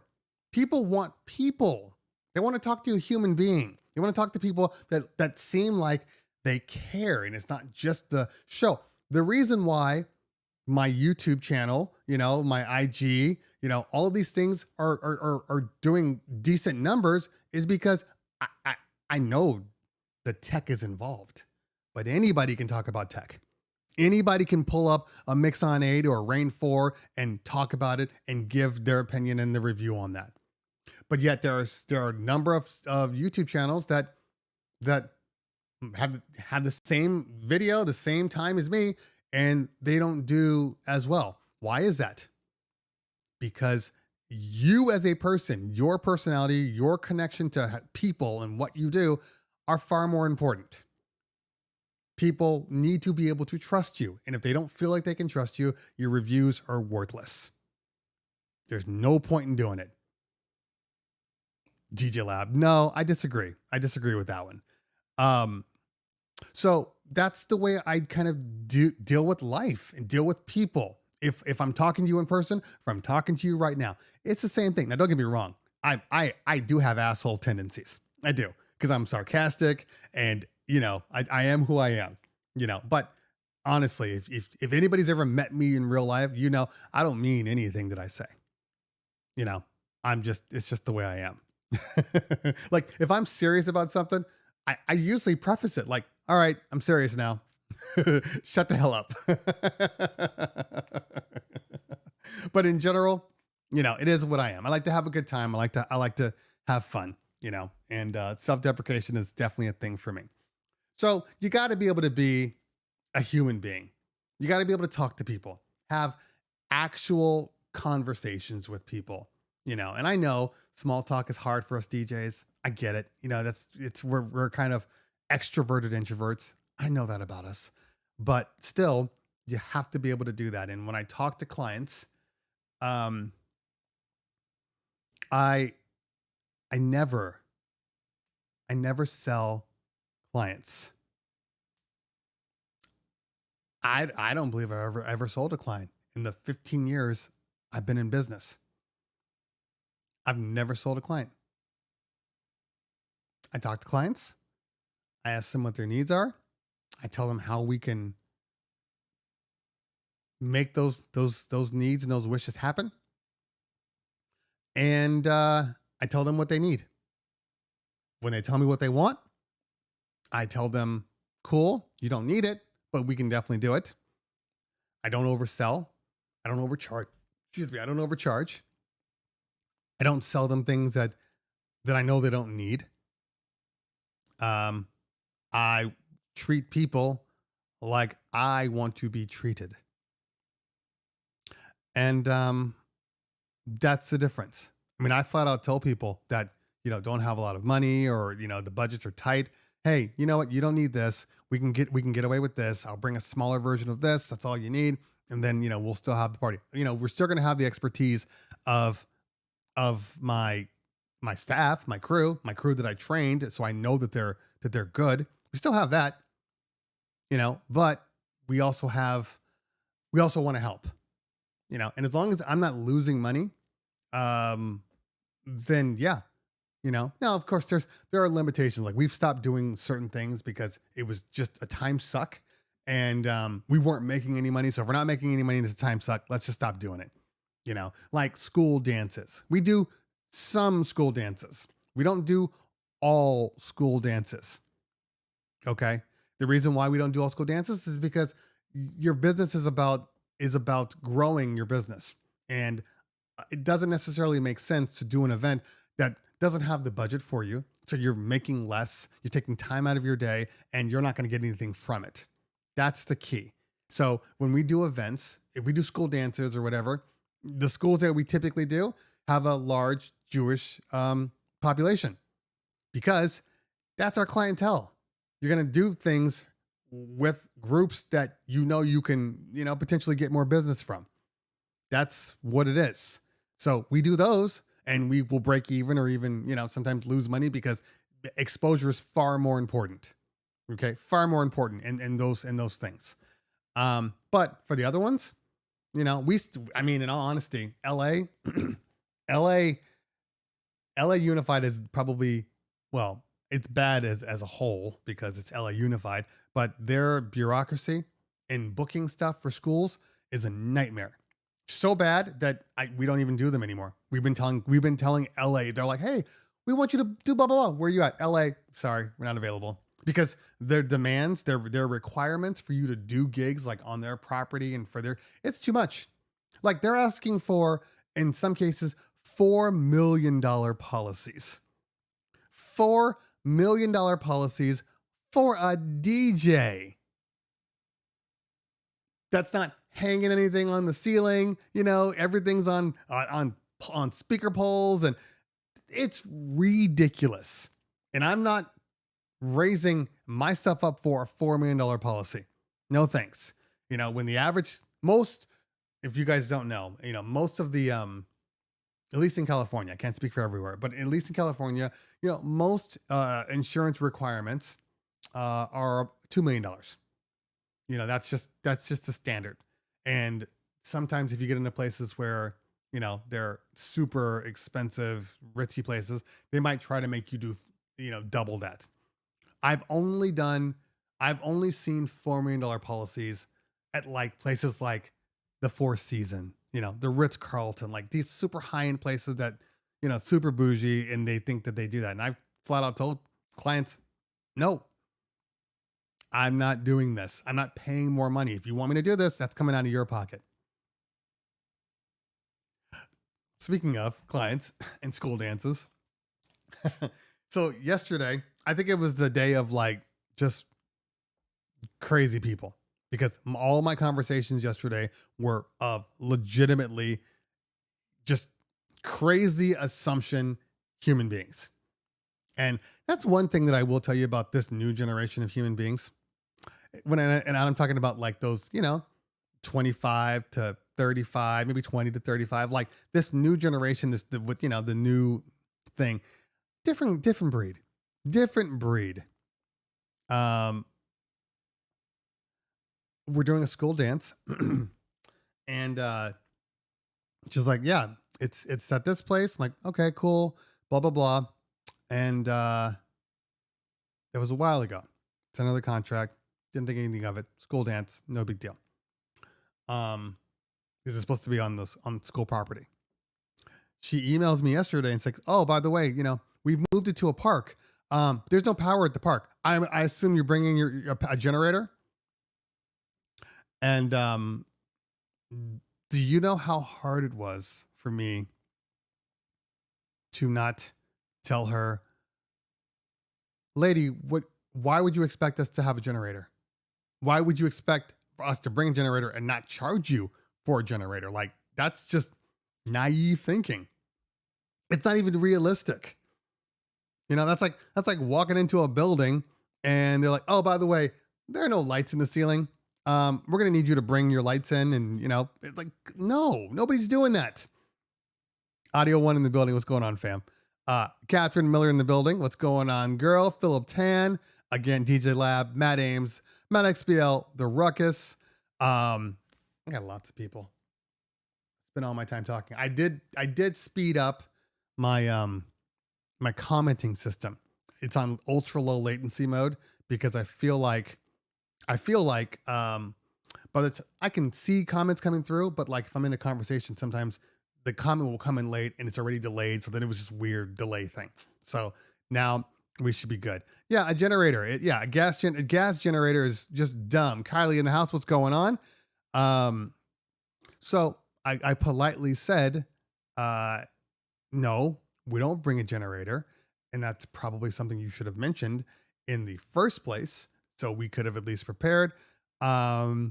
People want people. They want to talk to a human being. They want to talk to people that seem like they care. And it's not just the show. The reason why my YouTube channel, my IG, all of these things are doing decent numbers is because I know the tech is involved, but anybody can talk about tech. Anybody can pull up a Mix on 8 or a Rain 4 and talk about it and give their opinion and the review on that. But yet there are a number of YouTube channels that have the same video, the same time as me, and they don't do as well. Why is that? Because you as a person, your personality, your connection to people and what you do are far more important. People need to be able to trust you. And if they don't feel like they can trust you, your reviews are worthless. There's no point in doing it. DJ Lab. No, I disagree. I disagree with that one. So that's the way I kind of deal with life and deal with people. If I'm talking to you in person, if I'm talking to you right now, it's the same thing. Now, don't get me wrong. I do have asshole tendencies. I do, because I'm sarcastic and, I am who I am, but honestly, if anybody's ever met me in real life, I don't mean anything that I say, it's just the way I am. Like if I'm serious about something, I usually preface it like, all right, I'm serious now. Shut the hell up. But in general, it is what I am. I like to have a good time. I like to have fun, and self-deprecation is definitely a thing for me. So you got to be able to be a human being. You got to be able to talk to people, have actual conversations with people, and I know small talk is hard for us DJs. I get it. We're kind of extroverted introverts. I know that about us, but still you have to be able to do that. And when I talk to clients, I never sell clients. I don't believe I ever sold a client in the 15 years I've been in business. I've never sold a client. I talk to clients. I ask them what their needs are. I tell them how we can make those needs and those wishes happen. And I tell them what they need. When they tell me what they want, I tell them, cool, you don't need it, but we can definitely do it. I don't oversell. I don't overcharge. I don't overcharge. I don't sell them things that I know they don't need. I treat people like I want to be treated. And that's the difference. I mean, I flat out tell people that, don't have a lot of money or, the budgets are tight. Hey, you know what? You don't need this. We can get away with this. I'll bring a smaller version of this. That's all you need. And then, we'll still have the party. We're still going to have the expertise of my staff, my crew that I trained. So I know that they're good. We still have that, but we also want to help, and as long as I'm not losing money, then yeah, now of course there are limitations. Like we've stopped doing certain things because it was just a time suck and, we weren't making any money. So if we're not making any money, it's a time suck. Let's just stop doing it. Like school dances. We do some school dances. We don't do all school dances. Okay. The reason why we don't do all school dances is because your business is about growing your business. And it doesn't necessarily make sense to do an event that doesn't have the budget for you. So you're making less, you're taking time out of your day, and you're not going to get anything from it. That's the key. So when we do events, if we do school dances or whatever, the schools that we typically do have a large Jewish population because that's our clientele. You're going to do things with groups that you can, potentially get more business from. That's what it is. So we do those and we will break even or even, sometimes lose money because exposure is far more important. Okay. Far more important in those things. But for the other ones, in all honesty, LA Unified is probably, well, it's bad as a whole because it's LA Unified, but their bureaucracy in booking stuff for schools is a nightmare. So bad that we don't even do them anymore. We've been telling LA, they're like, hey, we want you to do blah, blah, blah. Where are you at? LA. Sorry, we're not available. because their demands, their requirements for you to do gigs like on their property and for their, it's too much. Like they're asking for, in some cases, $4 million policies. $4 million policies for a DJ. That's not hanging anything on the ceiling. You know, everything's on speaker poles, and it's ridiculous. And I'm not raising myself up for a $4 million policy. No thanks. You know, when the average, most, if you guys don't know, you know, most of the, at least in California, I can't speak for everywhere, but at least in California, you know, most insurance requirements are $2 million. You know, that's just the standard. And sometimes if you get into places where, you know, they're super expensive, ritzy places, they might try to make you do, you know, double that. I've only seen $4 million policies at like places like the Four Seasons, you know, the Ritz-Carlton, like these super high-end places that, you know, super bougie, and they think that they do that. And I've flat out told clients, no, I'm not doing this. I'm not paying more money. If you want me to do this, that's coming out of your pocket. Speaking of clients and school dances. So yesterday, I think it was the day of like just crazy people, because all my conversations yesterday were of legitimately just crazy assumption human beings. And that's one thing that I will tell you about this new generation of human beings. And I'm talking about like those, you know, 25 to 35, maybe 20 to 35, like this new generation, with, you know, the new thing, different breed. We're doing a school dance and she's like, yeah, it's at this place. I'm like, okay, cool, blah, blah, blah. And it was a while ago. It's another contract. Didn't think anything of it. School dance, no big deal. This is supposed to be on school property. She emails me yesterday and says, oh, by the way, you know, we've moved it to a park. There's no power at the park. I assume you're bringing a generator. And do you know how hard it was for me to not tell her, lady, why would you expect us to have a generator? Why would you expect for us to bring a generator and not charge you for a generator? Like, that's just naive thinking. It's not even realistic. You know, that's like walking into a building and they're like, oh, by the way, there are no lights in the ceiling. We're going to need you to bring your lights in. And, you know, it's like, no, nobody's doing that. Audio One in the building. What's going on, fam? Catherine Miller in the building. What's going on, girl? Philip Tan. Again, DJ Lab, Matt Ames, Matt XBL, The Ruckus. I got lots of people. Spend all my time talking. I did speed up my my commenting system. It's on ultra low latency mode because I feel like but I can see comments coming through, but like if I'm in a conversation, sometimes the comment will come in late and it's already delayed. So then it was just weird delay thing. So now we should be good. Yeah, a generator. A gas generator is just dumb. Kylie in the house, what's going on? So I politely said, no, we don't bring a generator. And that's probably something you should have mentioned in the first place. So we could have at least prepared. They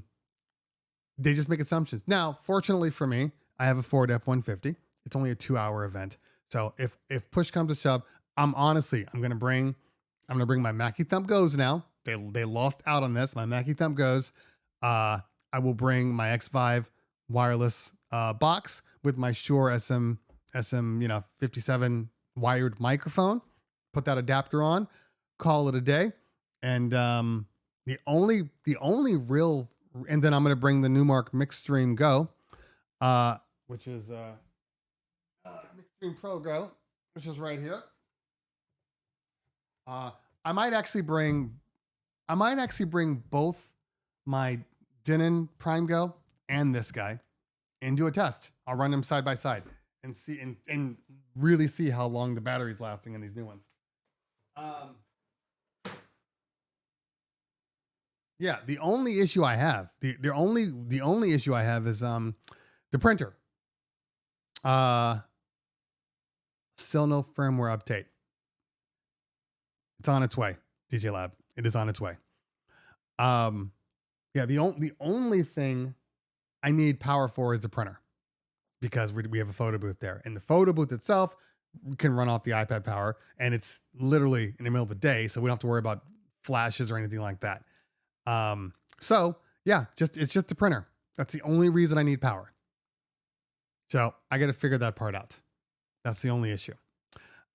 just make assumptions. Now, fortunately for me, I have a Ford F-150. It's only a 2-hour event. So if push comes to shove, I'm gonna bring my Mackie Thump Goes now. They lost out on this. My Mackie Thump Goes. I will bring my X5 wireless box with my Shure SM 57 wired microphone. Put that adapter on. Call it a day. And the only real, and then I'm gonna bring the Newmark Mixstream Go, which is Mixstream Pro Go, which is right here. I might actually bring both my Denon Prime Go and this guy and do a test. I'll run them side by side and see and really see how long the battery's lasting in these new ones. Yeah, the only issue I have, the only issue I have is the printer. Uh Still no firmware update. It's on its way, DJ Lab. It is on its way. Um yeah, the only thing I need power for is the printer because we have a photo booth there. And the photo booth itself can run off the iPad power, and it's literally in the middle of the day, so we don't have to worry about flashes or anything like that. So yeah, it's just the printer. That's the only reason I need power. So I got to figure that part out. That's the only issue.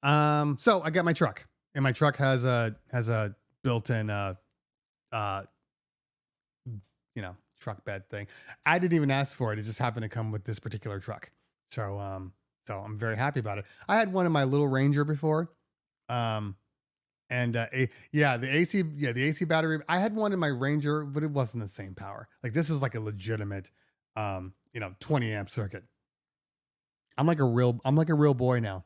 So I got my truck, and my truck has a built-in truck bed thing. I didn't even ask for it. It just happened to come with this particular truck. So I'm very happy about it. I had one in my little Ranger before. The AC battery. I had one in my Ranger, but it wasn't the same power. Like this is like a legitimate 20 amp circuit. I'm like a real boy now.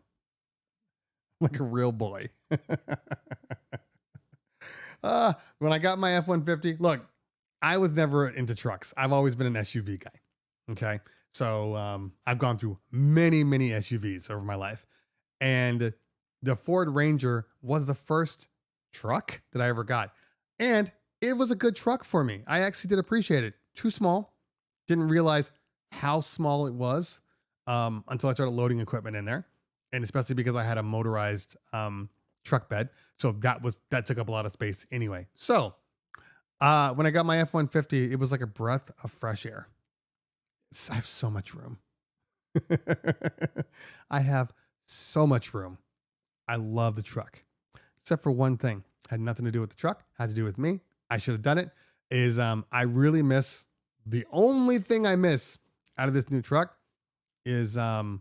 Like a real boy. When I got my F-150, look, I was never into trucks. I've always been an SUV guy. Okay. So I've gone through many, many SUVs over my life. And the Ford Ranger was the first truck that I ever got. And it was a good truck for me. I actually did appreciate it. Too small. Didn't realize how small it was until I started loading equipment in there. And especially because I had a motorized truck bed. So that took up a lot of space anyway. So when I got my F-150, it was like a breath of fresh air. I have so much room. I have so much room. I love the truck, except for one thing. Had nothing to do with the truck. Had to do with me. I should have done it. Is I really miss the only thing I miss out of this new truck is what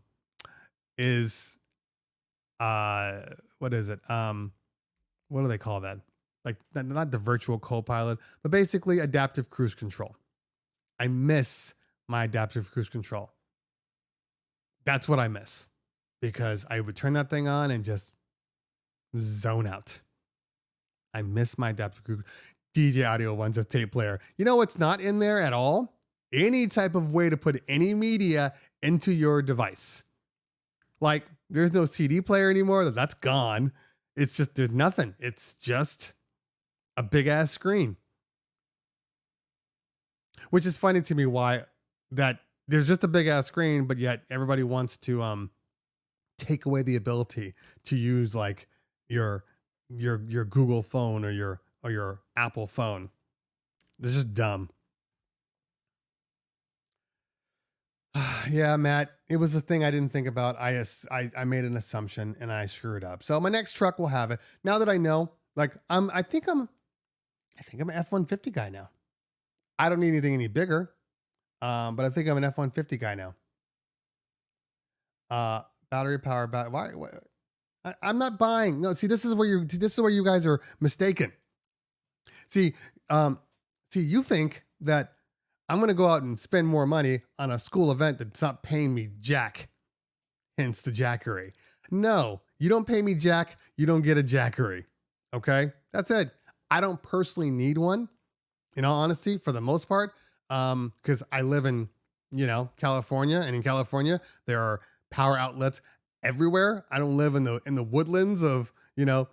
is it? What do they call that? Like not the virtual co-pilot, but basically adaptive cruise control. I miss my adaptive cruise control. That's what I miss because I would turn that thing on and just zone out. I miss my adaptive cruise. DJ Audio One's a tape player. You know what's not in there at all? Any type of way to put any media into your device. Like there's no CD player anymore. That's gone. It's just, there's nothing. It's just a big ass screen. Which is funny to me why that there's just a big ass screen, but yet everybody wants to take away the ability to use like your Google phone or your Apple phone. This is dumb. Yeah, Matt, it was a thing I didn't think about. I made an assumption and I screwed up. So my next truck will have it. Now that I know, like I think I'm an F-150 guy now. I don't need anything any bigger. But I think I'm an F-150 guy now. Battery power, why I'm not buying. No, see, this is where you guys are mistaken. See, you think that I'm going to go out and spend more money on a school event that's not paying me jack. Hence the jackery. No, you don't pay me jack. You don't get a jackery. Okay. That's it. I don't personally need one, in all honesty, for the most part. Cause I live in, California, and in California, there are power outlets everywhere. I don't live in the woodlands of,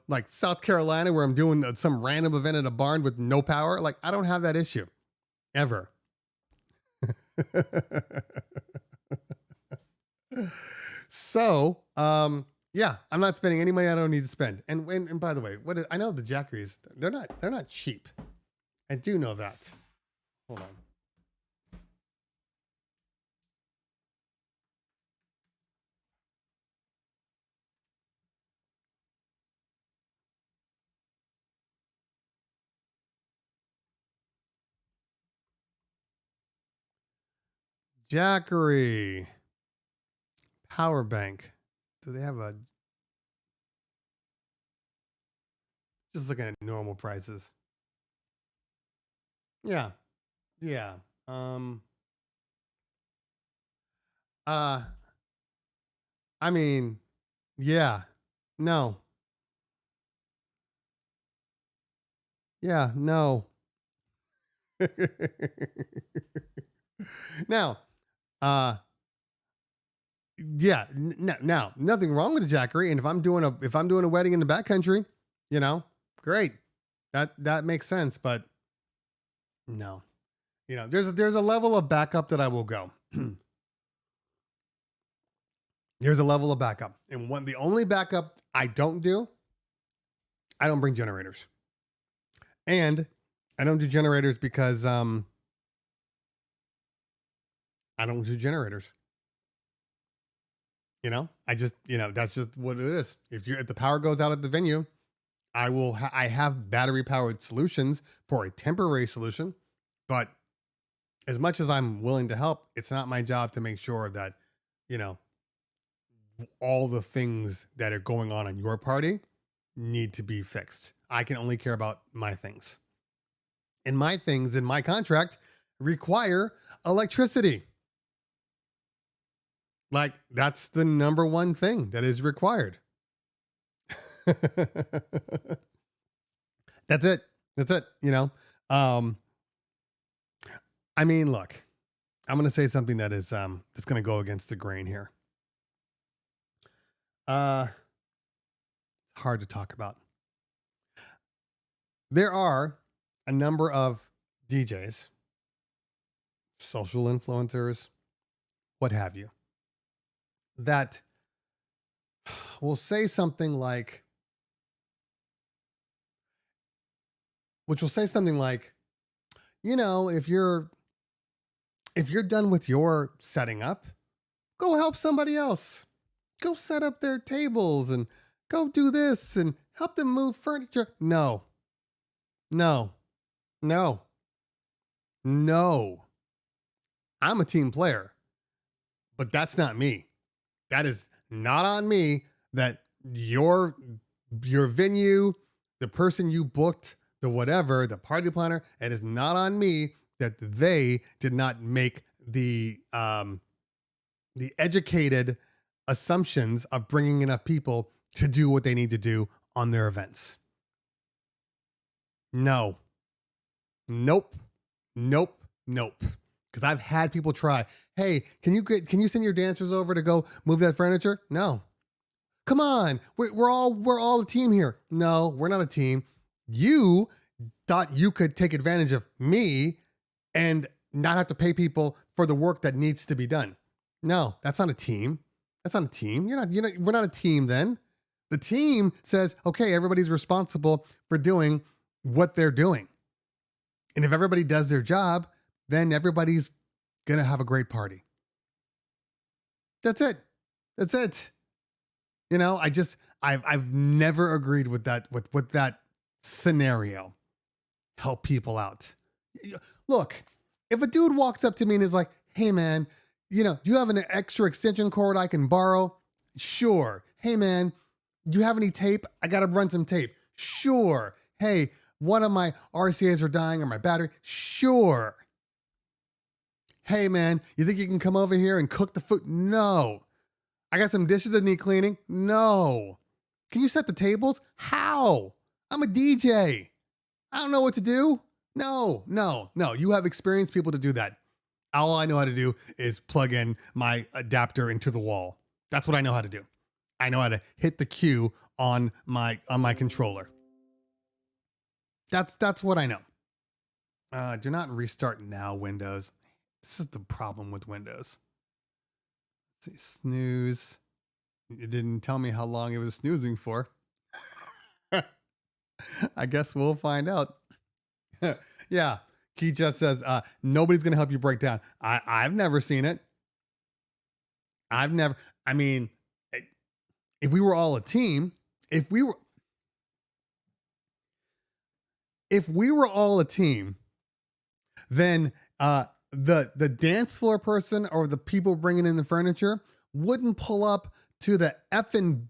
like South Carolina, where I'm doing some random event in a barn with no power. Like I don't have that issue ever. So, yeah, I'm not spending any money I don't need to spend. And by the way, I know the jackeries, they're not cheap. I do know that. Hold on. Jackery power bank. Do they have just looking at normal prices? Yeah. Yeah. I mean, yeah. No. Yeah, no. Now, yeah, now nothing wrong with the Jackery. And if I'm doing a wedding in the backcountry, great. That makes sense. But no, there's a level of backup that I will go. There's a level of backup. And the only backup I don't bring generators. And I don't do generators because I don't do generators. I just, that's just what it is. If the power goes out at the venue, I have battery powered solutions for a temporary solution, but as much as I'm willing to help, it's not my job to make sure that, all the things that are going on in your party need to be fixed. I can only care about my things. And my things in my contract require electricity. Like, that's the number one thing that is required. That's it. I mean, look, I'm going to say something that is that's going to go against the grain here. Hard to talk about. There are a number of DJs, social influencers, what have you, that will say something like, if you're done with your setting up, go help somebody else. Go set up their tables and go do this and help them move furniture. No. I'm a team player, but that's not me. That is not on me that your venue, the person you booked, the whatever, the party planner, it is not on me that they did not make the educated assumptions of bringing enough people to do what they need to do on their events. No. Nope. Because I've had people try, hey, can you send your dancers over to go move that furniture? No. Come on, we're all a team here. No, we're not a team. You thought you could take advantage of me and not have to pay people for the work that needs to be done. No, that's not a team. We're not a team then. The team says, okay, everybody's responsible for doing what they're doing. And if everybody does their job, then everybody's going to have a great party. That's it. I've never agreed with that, with that scenario. Help people out. Look, if a dude walks up to me and is like, hey man, do you have an extra extension cord I can borrow? Sure. Hey man, do you have any tape? I got to run some tape. Sure. Hey, one of my RCAs are dying or my battery. Sure. Hey man, you think you can come over here and cook the food? No. I got some dishes that need cleaning. No. Can you set the tables? How? I'm a DJ. I don't know what to do. No. You have experienced people to do that. All I know how to do is plug in my adapter into the wall. That's what I know how to do. I know how to hit the cue on my controller. That's what I know. Do not restart now, Windows. This is the problem with Windows. Let's see, snooze. It didn't tell me how long it was snoozing for. I guess we'll find out. Yeah. Key just says, nobody's going to help you break down. I've never seen it. I mean, if we were all a team, if we were all a team, then the dance floor person or the people bringing in the furniture wouldn't pull up to the effing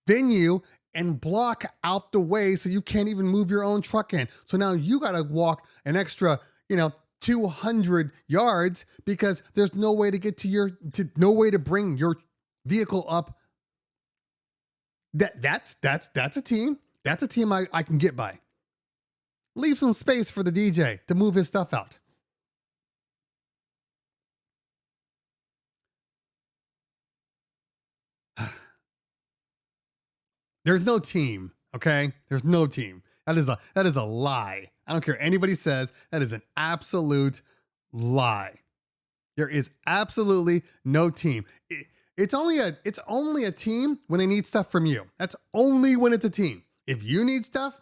venue and block out the way so you can't even move your own truck in. So now you got to walk an extra, 200 yards because there's no way to get to no way to bring your vehicle up. That's a team. That's a team I can get by. Leave some space for the DJ to move his stuff out. There's no team, okay? There's no team. That is a lie. I don't care anybody says, that is an absolute lie. There is absolutely no team. It's only a team when they need stuff from you. That's only when it's a team. If you need stuff,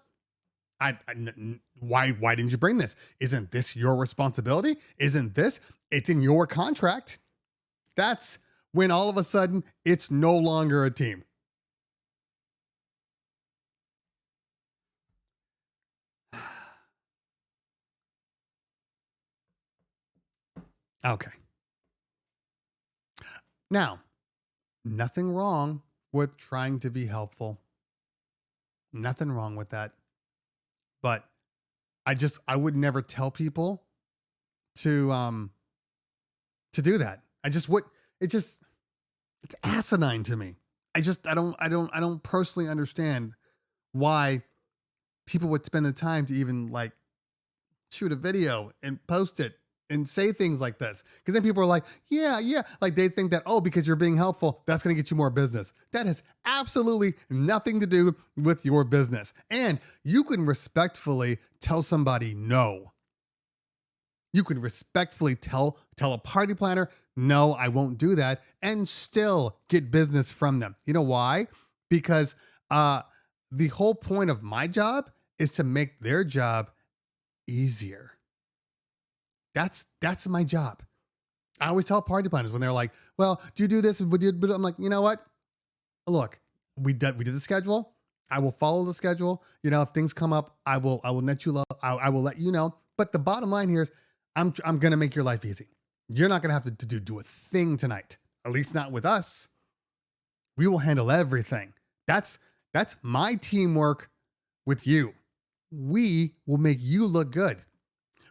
why didn't you bring this? Isn't this your responsibility? Isn't this? It's in your contract. That's when all of a sudden it's no longer a team. Okay. Now, nothing wrong with trying to be helpful. Nothing wrong with that. But I would never tell people to do that. It's asinine to me. I don't personally understand why people would spend the time to even like shoot a video and post it and say things like this. Because then people are like, yeah. Like they think that, oh, because you're being helpful, that's going to get you more business. That has absolutely nothing to do with your business. And you can respectfully tell somebody no. You can respectfully tell a party planner, no, I won't do that, and still get business from them. You know why? Because the whole point of my job is to make their job easier. That's my job. I always tell party planners when they're like, well, do you do this? But I'm like, you know what? Look, we did the schedule. I will follow the schedule. You know, if things come up, I will let you know. I will let you know. But the bottom line here is I'm going to make your life easy. You're not going to have to do a thing tonight, at least not with us. We will handle everything. That's my teamwork with you. We will make you look good.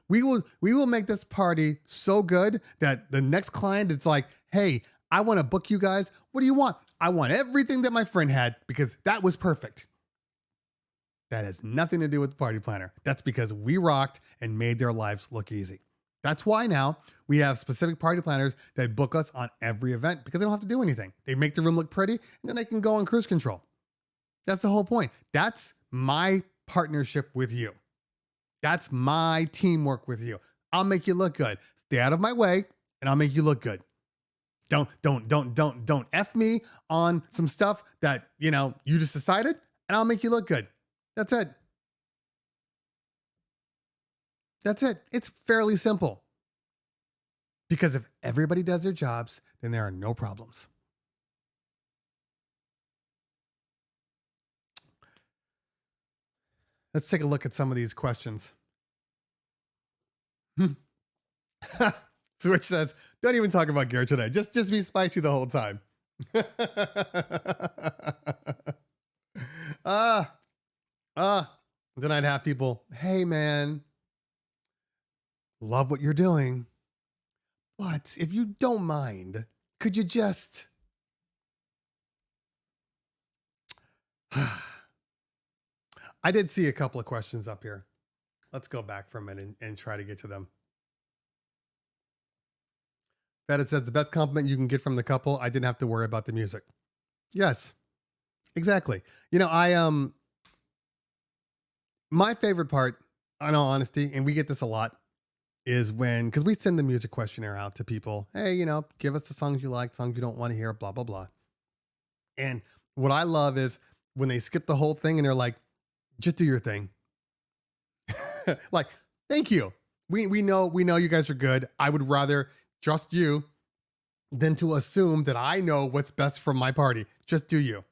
We will make this party so good that the next client, it's like, hey, I want to book you guys. What do you want? I want everything that my friend had because that was perfect. That has nothing to do with the party planner. That's because we rocked and made their lives look easy. That's why now we have specific party planners that book us on every event because they don't have to do anything. They make the room look pretty and then they can go on cruise control. That's the whole point. That's my partnership with you. That's my teamwork with you. I'll make you look good. Stay out of my way and I'll make you look good. Don't F me on some stuff that, you know, you just decided and I'll make you look good. That's it. That's it. It's fairly simple. Because if everybody does their jobs, then there are no problems. Let's take a look at some of these questions. Switch says, don't even talk about Garrett today. Just be spicy the whole time. Then I'd have people, hey man, love what you're doing. But if you don't mind, could you just... I did see a couple of questions up here. Let's go back for a minute and try to get to them. Feta says the best compliment you can get from the couple, I didn't have to worry about the music. Yes, exactly. You know, my favorite part, in all honesty, and we get this a lot, is when, because we send the music questionnaire out to people. Hey, you know, give us the songs you like, songs you don't want to hear, blah, blah, blah. And what I love is when they skip the whole thing and they're like, just do your thing. Like, thank you. We know you guys are good. I would rather trust you than to assume that I know what's best for my party. Just do you.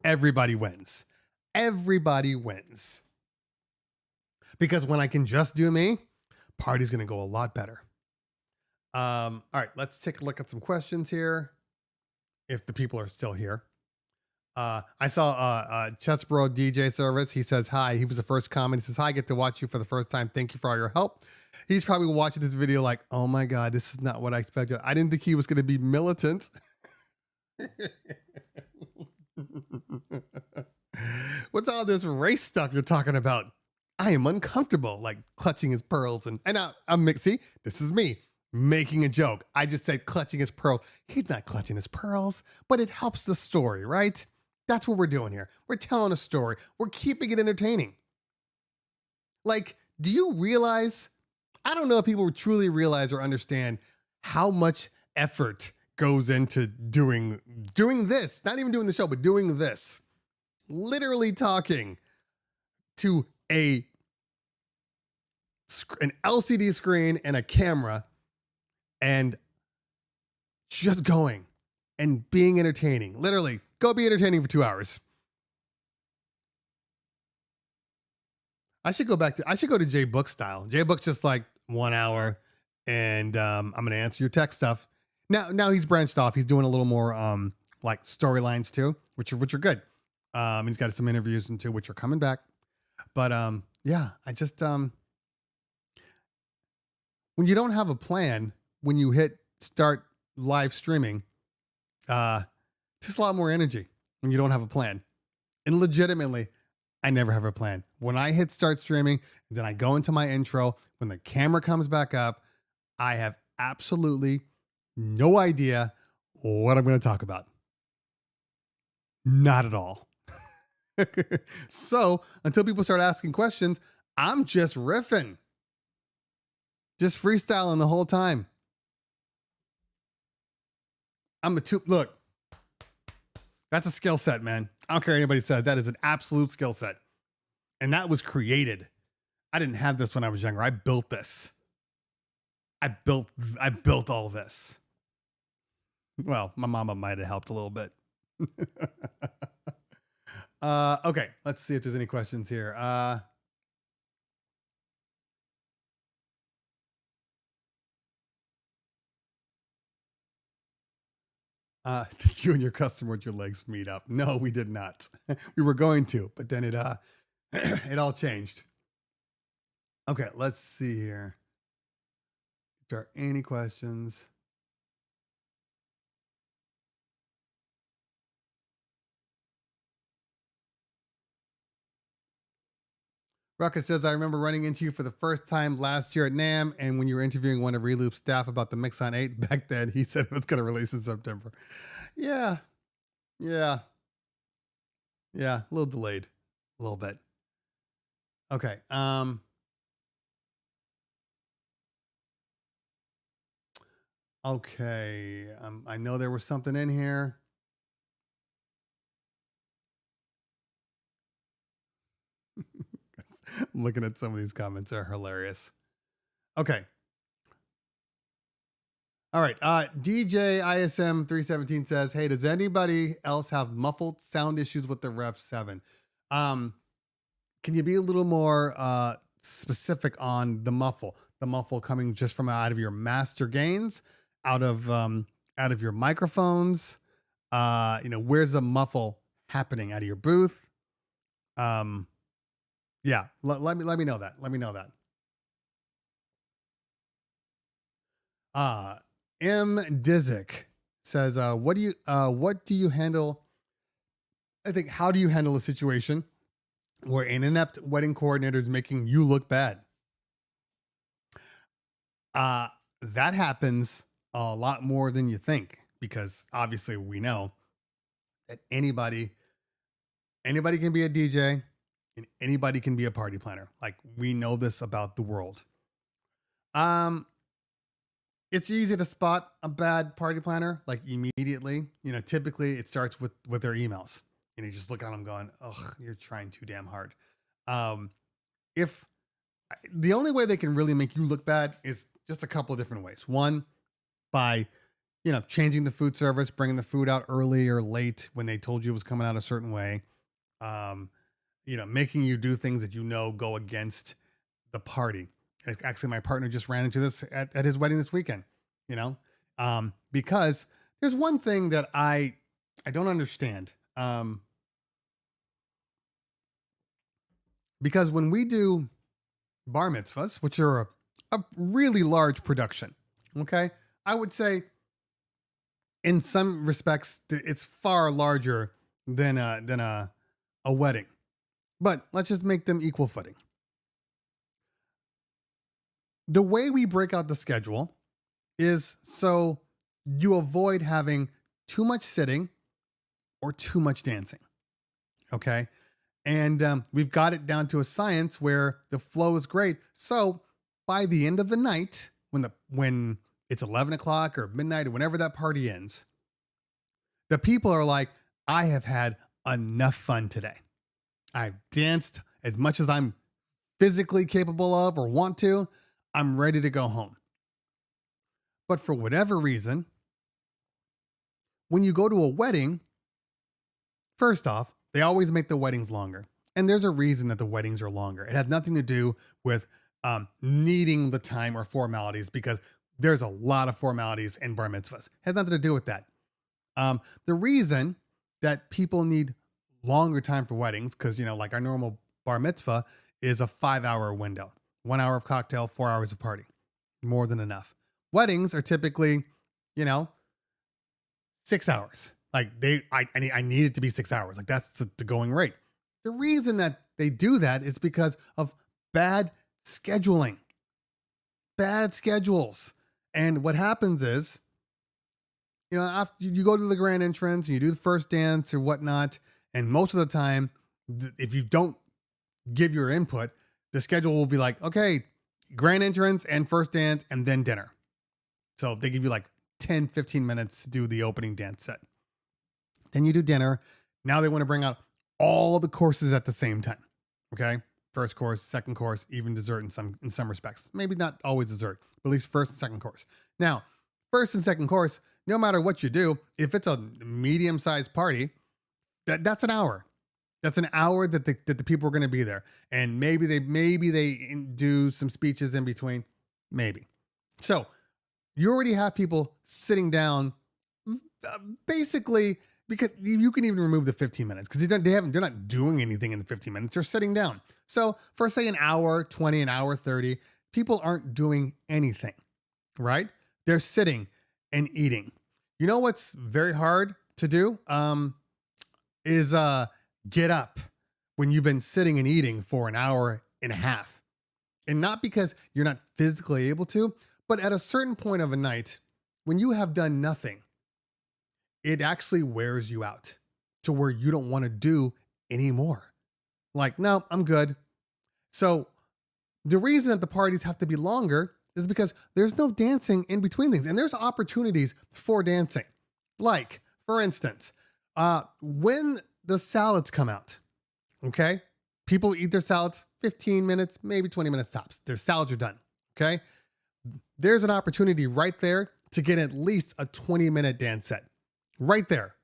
Everybody wins. Everybody wins. Because when I can just do me, party's going to go a lot better. All right, let's take a look at some questions here. If the people are still here. I saw Chessbro DJ Service. He says, hi. He was the first comment. He says, hi, I get to watch you for the first time. Thank you for all your help. He's probably watching this video like, oh my God, this is not what I expected. I didn't think he was going to be militant. What's all this race stuff you're talking about? I am uncomfortable, like clutching his pearls. And see, this is me making a joke. I just said clutching his pearls. He's not clutching his pearls, but it helps the story, right? That's what we're doing here. We're telling a story. We're keeping it entertaining. Like, do you realize? I don't know if people truly realize or understand how much effort goes into doing this. Not even doing the show, but doing this. Literally talking to an LCD screen and a camera and just going and being entertaining. Literally, go be entertaining for 2 hours. I should go to Jay Book style. Jay Book's just like 1 hour, and I'm gonna answer your tech stuff. Now he's branched off. He's doing a little more like storylines too, which are good. He's got some interviews into which are coming back. But yeah, I just when you don't have a plan, when you hit start live streaming, just a lot more energy when you don't have a plan. And legitimately, I never have a plan. When I hit start streaming, then I go into my intro. When the camera comes back up, I have absolutely no idea what I'm going to talk about. Not at all. So until people start asking questions, I'm just riffing. Just freestyling the whole time. Look, that's a skill set, man. I don't care what anybody says. That is an absolute skill set. And that was created. I didn't have this when I was younger. I built this. I built all this. Well, my mama might have helped a little bit. Okay, let's see if there's any questions here. Did you and your customer at your legs meet up? No, we did not. We were going to, but then it it all changed. Okay, let's see here. If there are any questions. Ruckus says, I remember running into you for the first time last year at NAMM, and when you were interviewing one of Reloop's staff about the Mixon 8 back then, he said it was going to release in September. Yeah. A little delayed. A little bit. Okay. Okay. I know there was something in here. I'm looking at some of these comments. They're hilarious. Okay. All right. DJ ISM 317 says, hey, does anybody else have muffled sound issues with the Rev 7? Can you be a little more specific on the muffle? The muffle coming just from out of your master gains, out of your microphones. Where's the muffle happening? Out of your booth? Yeah, let me know that. Let me know that. M Dizik says, what do you handle? I think, how do you handle a situation where an inept wedding coordinator is making you look bad? That happens a lot more than you think, because obviously we know that anybody can be a DJ and anybody can be a party planner. Like, we know this about the world. It's easy to spot a bad party planner, like, immediately. Typically it starts with their emails. You just look at them going, ugh, you're trying too damn hard. If the only way they can really make you look bad is just a couple of different ways. One, by, changing the food service, bringing the food out early or late when they told you it was coming out a certain way. Making you do things that go against the party. Actually, my partner just ran into this at his wedding this weekend, because there's one thing that I don't understand. Because when we do bar mitzvahs, which are a really large production, okay, I would say in some respects it's far larger than a wedding, but let's just make them equal footing. The way we break out the schedule is so you avoid having too much sitting or too much dancing. Okay. And we've got it down to a science where the flow is great. So by the end of the night, when it's 11 o'clock or midnight or whenever that party ends, the people are like, I have had enough fun today. I've danced as much as I'm physically capable of or want to. I'm ready to go home. But for whatever reason, when you go to a wedding, first off, they always make the weddings longer. And there's a reason that the weddings are longer. It has nothing to do with needing the time or formalities, because there's a lot of formalities in bar mitzvahs. It has nothing to do with that. The reason that people need longer time for weddings, because, like our normal bar mitzvah is a 5-hour window, 1 hour of cocktail, 4 hours of party, more than enough. Weddings are typically, 6 hours. Like I need it to be 6 hours. Like that's the going rate. The reason that they do that is because of bad scheduling, bad schedules. And what happens is, after you go to the grand entrance and you do the first dance or whatnot, and most of the time, if you don't give your input, the schedule will be like, okay, grand entrance and first dance and then dinner. So they give you like 10, 15 minutes to do the opening dance set. Then you do dinner. Now they want to bring out all the courses at the same time. Okay. First course, second course, even dessert in some respects. Maybe not always dessert, but at least first and second course. Now, first and second course, no matter what you do, if it's a medium-sized party, that's an hour. That's an hour that the people are going to be there. And maybe they do some speeches in between. Maybe. So you already have people sitting down basically, because you can even remove the 15 minutes because they're not doing anything in the 15 minutes. They're sitting down. So for say an hour 20, an hour 30, people aren't doing anything, right? They're sitting and eating. You know what's very hard to do is get up when you've been sitting and eating for an hour and a half. And not because you're not physically able to, but at a certain point of a night, when you have done nothing, it actually wears you out to where you don't want to do anymore. Like, no, I'm good. So the reason that the parties have to be longer is because there's no dancing in between things. And there's opportunities for dancing. Like, for instance, when the salads come out, okay? People eat their salads 15 minutes, maybe 20 minutes tops. Their salads are done, okay? There's an opportunity right there to get at least a 20-minute dance set. Right there.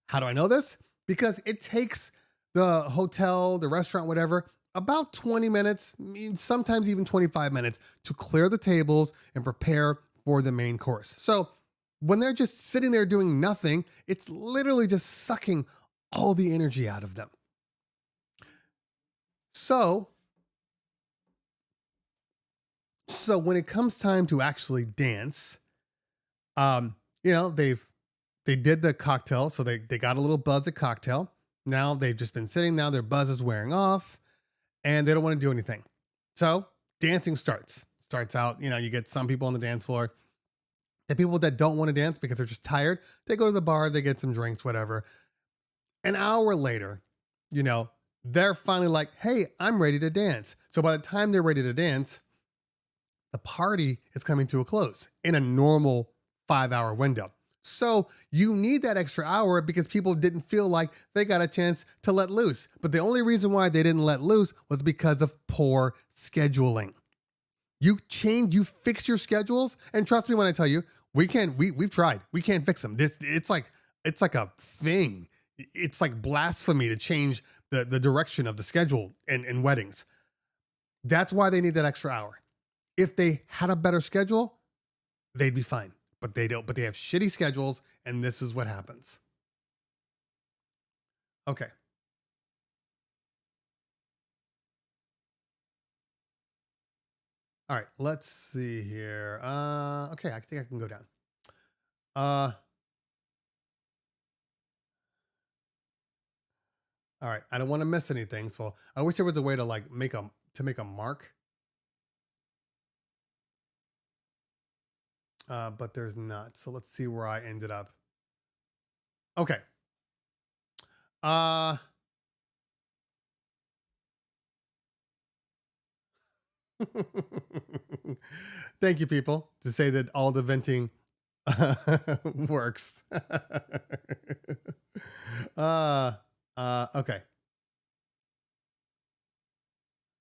How do I know this? Because it takes the hotel, the restaurant, whatever, about 20 minutes, sometimes even 25 minutes to clear the tables and prepare for the main course. So when they're just sitting there doing nothing, it's literally just sucking all the energy out of them. So when it comes time to actually dance, they did the cocktail, so they got a little buzz at cocktail. Now they've just been sitting. Now their buzz is wearing off, and they don't want to do anything. So dancing starts out. You get some people on the dance floor. The people that don't want to dance because they're just tired, they go to the bar, they get some drinks, whatever. An hour later, they're finally like, hey, I'm ready to dance. So by the time they're ready to dance, the party is coming to a close in a normal 5-hour window. So you need that extra hour because people didn't feel like they got a chance to let loose. But the only reason why they didn't let loose was because of poor scheduling. You fix your schedules, and trust me when I tell you, we've tried. We can't fix them. It's like a thing. It's like blasphemy to change the direction of the schedule in weddings. That's why they need that extra hour. If they had a better schedule, they'd be fine. But they don't. But they have shitty schedules, and this is what happens. Okay. All right. Let's see here. Okay. I think I can go down. All right. I don't want to miss anything, so I wish there was a way to make a mark. but there's not. So let's see where I ended up. Okay. Uh, Thank you, people, to say that all the venting works. uh, okay.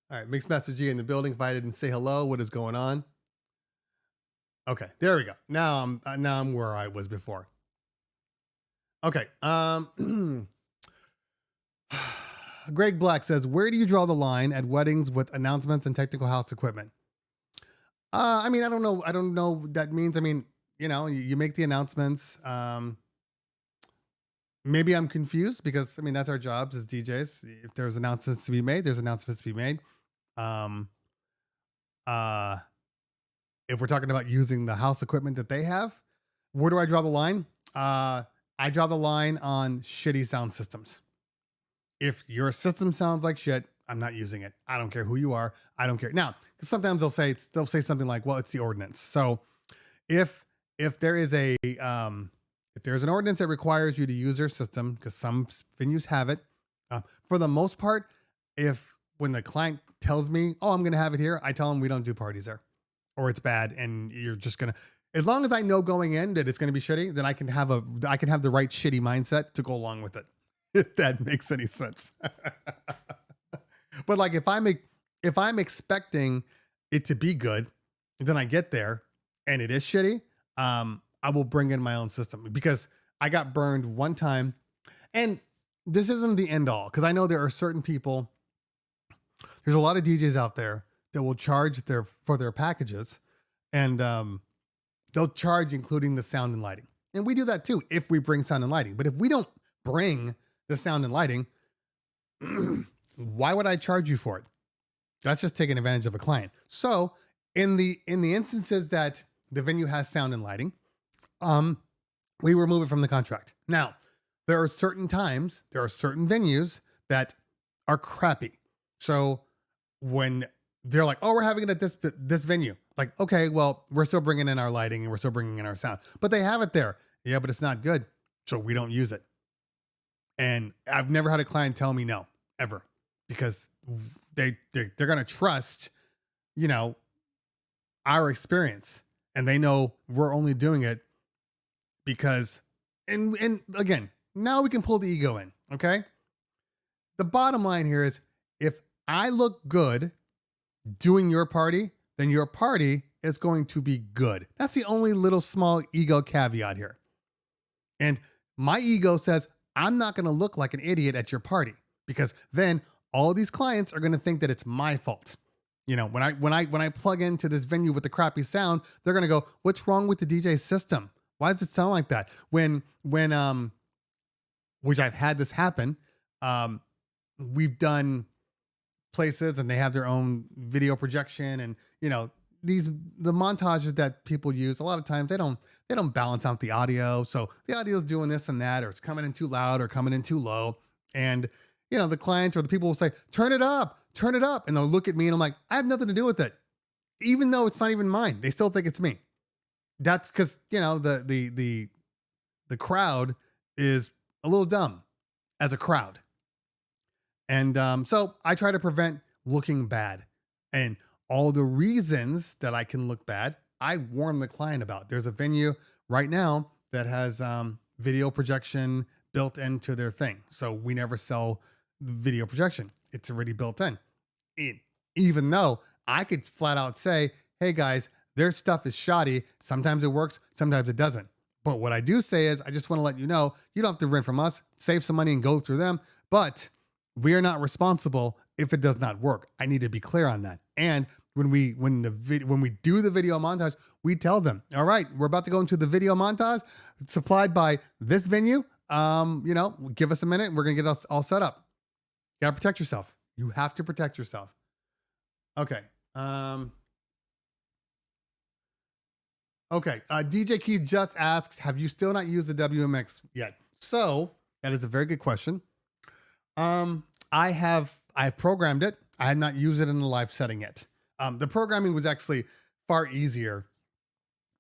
All right. Mixed Master G in the building. If I didn't say hello, what is going on? Okay, there we go. Now I'm where I was before. Okay. Greg Black says, "Where do you draw the line at weddings with announcements and technical house equipment?" I mean, I don't know. I don't know what that means. I mean, you make the announcements. Maybe I'm confused because I mean that's our jobs as DJs. If there's announcements to be made, there's announcements to be made. Um, uh, if we're talking about using the house equipment that they have, where do I draw the line? I draw the line on shitty sound systems. If your system sounds like shit, I'm not using it. I don't care who you are. I don't care. Now, because sometimes they'll say something like, "Well, it's the ordinance." So, if there is if there's an ordinance that requires you to use their system, because some venues have it, for the most part, when the client tells me, "Oh, I'm going to have it here," I tell them we don't do parties there, or it's bad, and you're just gonna. As long as I know going in that it's going to be shitty, then I can have the right shitty mindset to go along with it. If that makes any sense. But like if I'm expecting it to be good, then I get there and it is shitty, I will bring in my own system because I got burned one time. And this isn't the end all, because I know there are certain people, there's a lot of DJs out there that will charge for their packages, and they'll charge including the sound and lighting. And we do that too if we bring sound and lighting. But if we don't bring the sound and lighting, why would I charge you for it? That's just taking advantage of a client. So in the instances that the venue has sound and lighting, we remove it from the contract. Now, there are certain venues that are crappy. So when they're like, "Oh, we're having it at this venue," like, okay, well, we're still bringing in our lighting and we're still bringing in our sound, but they have it there. Yeah, but it's not good, so we don't use it. And I've never had a client tell me no, ever, because they're gonna trust, our experience, and they know we're only doing it because, and again, now we can pull the ego in. Okay, the bottom line here is, if I look good doing your party, then your party is going to be good. That's the only little small ego caveat here. And my ego says, I'm not going to look like an idiot at your party, because then all these clients are going to think that it's my fault. When I plug into this venue with the crappy sound, they're going to go, "What's wrong with the DJ system? Why does it sound like that?" When which I've had this happen. We've done places and they have their own video projection, and the montages that people use, a lot of times they don't balance out the audio. So the audio is doing this and that, or it's coming in too loud or coming in too low. And, the clients or the people will say, turn it up. And they'll look at me and I'm like, I have nothing to do with it. Even though it's not even mine, they still think it's me. That's because, the crowd is a little dumb as a crowd. And so I try to prevent looking bad. And all the reasons that I can look bad, I warn the client about. There's a venue right now that has video projection built into their thing. So we never sell the video projection. It's already built in. Even though I could flat out say, "Hey guys, their stuff is shoddy. Sometimes it works, sometimes it doesn't." But what I do say is, I just want to let you know, you don't have to rent from us, save some money and go through them. But we are not responsible if it does not work. I need to be clear on that. And when we do the video montage, we tell them, "All right, we're about to go into the video montage supplied by this venue. Give us a minute and we're going to get us all set up." You got to protect yourself. You have to protect yourself. Okay. Okay. DJ Keith just asks, have you still not used the WMX yet? So that is a very good question. I've programmed it. I had not used it in a live setting yet. The programming was actually far easier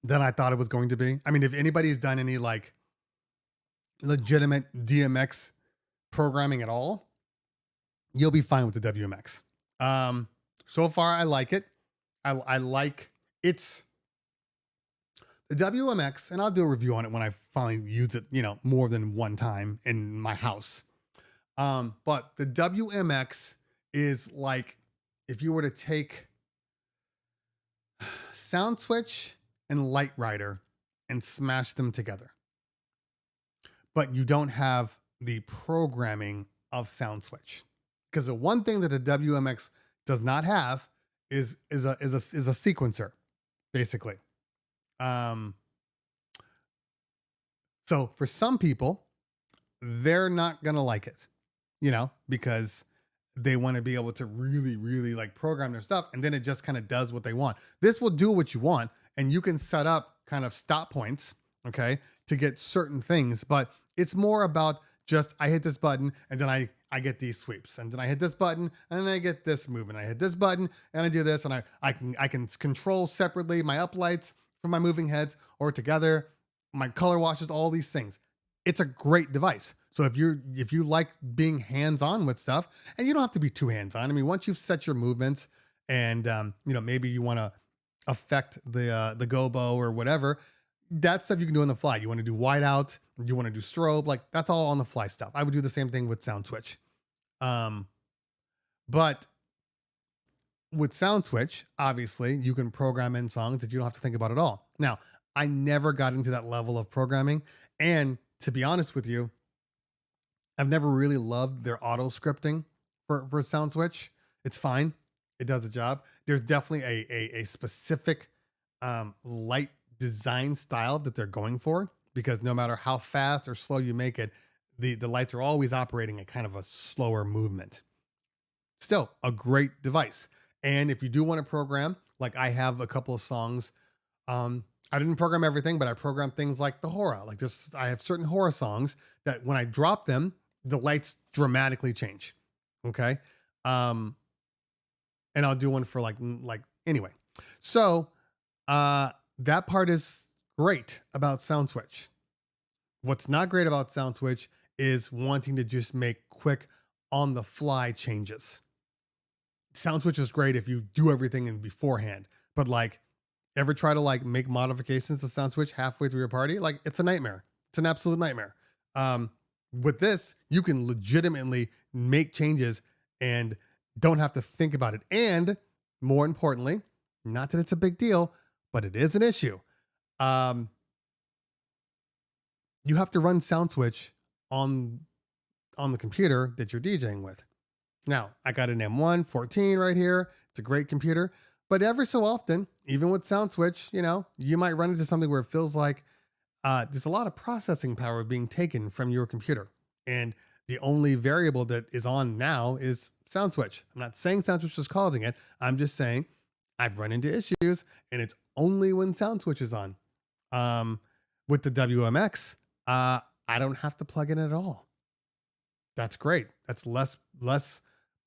than I thought it was going to be. I mean, if anybody's done any like legitimate DMX programming at all, you'll be fine with the WMX. So far, I like it. I like it's the WMX, and I'll do a review on it when I finally use it, more than one time in my house. But the WMX is like if you were to take Sound Switch and Light Rider and smash them together, but you don't have the programming of Sound Switch. Because the one thing that the WMX does not have is a sequencer, basically. So for some people, they're not gonna like it, because they want to be able to really, really like program their stuff, and then it just kind of does what they want. This will do what you want, and you can set up kind of stop points, okay, to get certain things, but it's more about just I hit this button and then I get these sweeps, and then I hit this button and then I get this movement. I hit this button and I do this, and I can control separately my uplights from my moving heads or together, my color washes, all these things. It's a great device. So if you like being hands-on with stuff, and you don't have to be too hands-on. I mean, once you've set your movements and maybe you want to affect the gobo or whatever, that stuff you can do on the fly. You want to do whiteout, you want to do strobe, like that's all on the fly stuff. I would do the same thing with Sound Switch. But with Sound Switch, obviously you can program in songs that you don't have to think about at all. Now, I never got into that level of programming. And to be honest with you, I've never really loved their auto scripting for Sound Switch. It's fine. It does the job. There's definitely a specific light design style that they're going for, because no matter how fast or slow you make it, the lights are always operating at kind of a slower movement. Still a great device. And if you do want to program, like I have a couple of songs, I didn't program everything, but I programmed things like the horror. Like I have certain horror songs that when I drop them, the lights dramatically change. Okay. And I'll do one for like anyway. So, that part is great about Sound Switch. What's not great about Sound Switch is wanting to just make quick on the fly changes. Sound Switch is great if you do everything in beforehand, but like ever try to like make modifications to Sound Switch halfway through your party? Like it's a nightmare. It's an absolute nightmare. With this, you can legitimately make changes and don't have to think about it. And more importantly, not that it's a big deal, but it is an issue. You have to run Sound Switch on the computer that you're DJing with. Now, I got an M1 14 right here. It's a great computer. But every so often, even with Sound Switch, you might run into something where it feels like there's a lot of processing power being taken from your computer. And the only variable that is on now is Sound Switch. I'm not saying Sound Switch is causing it. I'm just saying I've run into issues, and it's only when Sound Switch is on. With the WMX, I don't have to plug in at all. That's great. That's less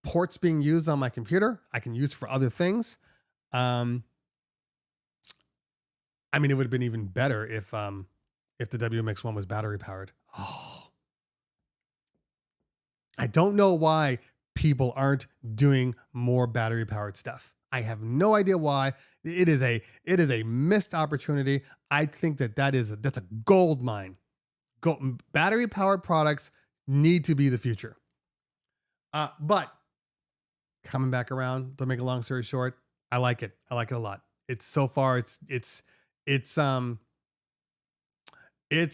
ports being used on my computer. I can use for other things. I mean, it would have been even better if the WMX one was battery powered. Oh, I don't know why people aren't doing more battery powered stuff. I have no idea why. It is a missed opportunity. I think that's a gold mine. Battery powered products need to be the future. But coming back around to make a long story short, I like it. I like it a lot. It's so far. It's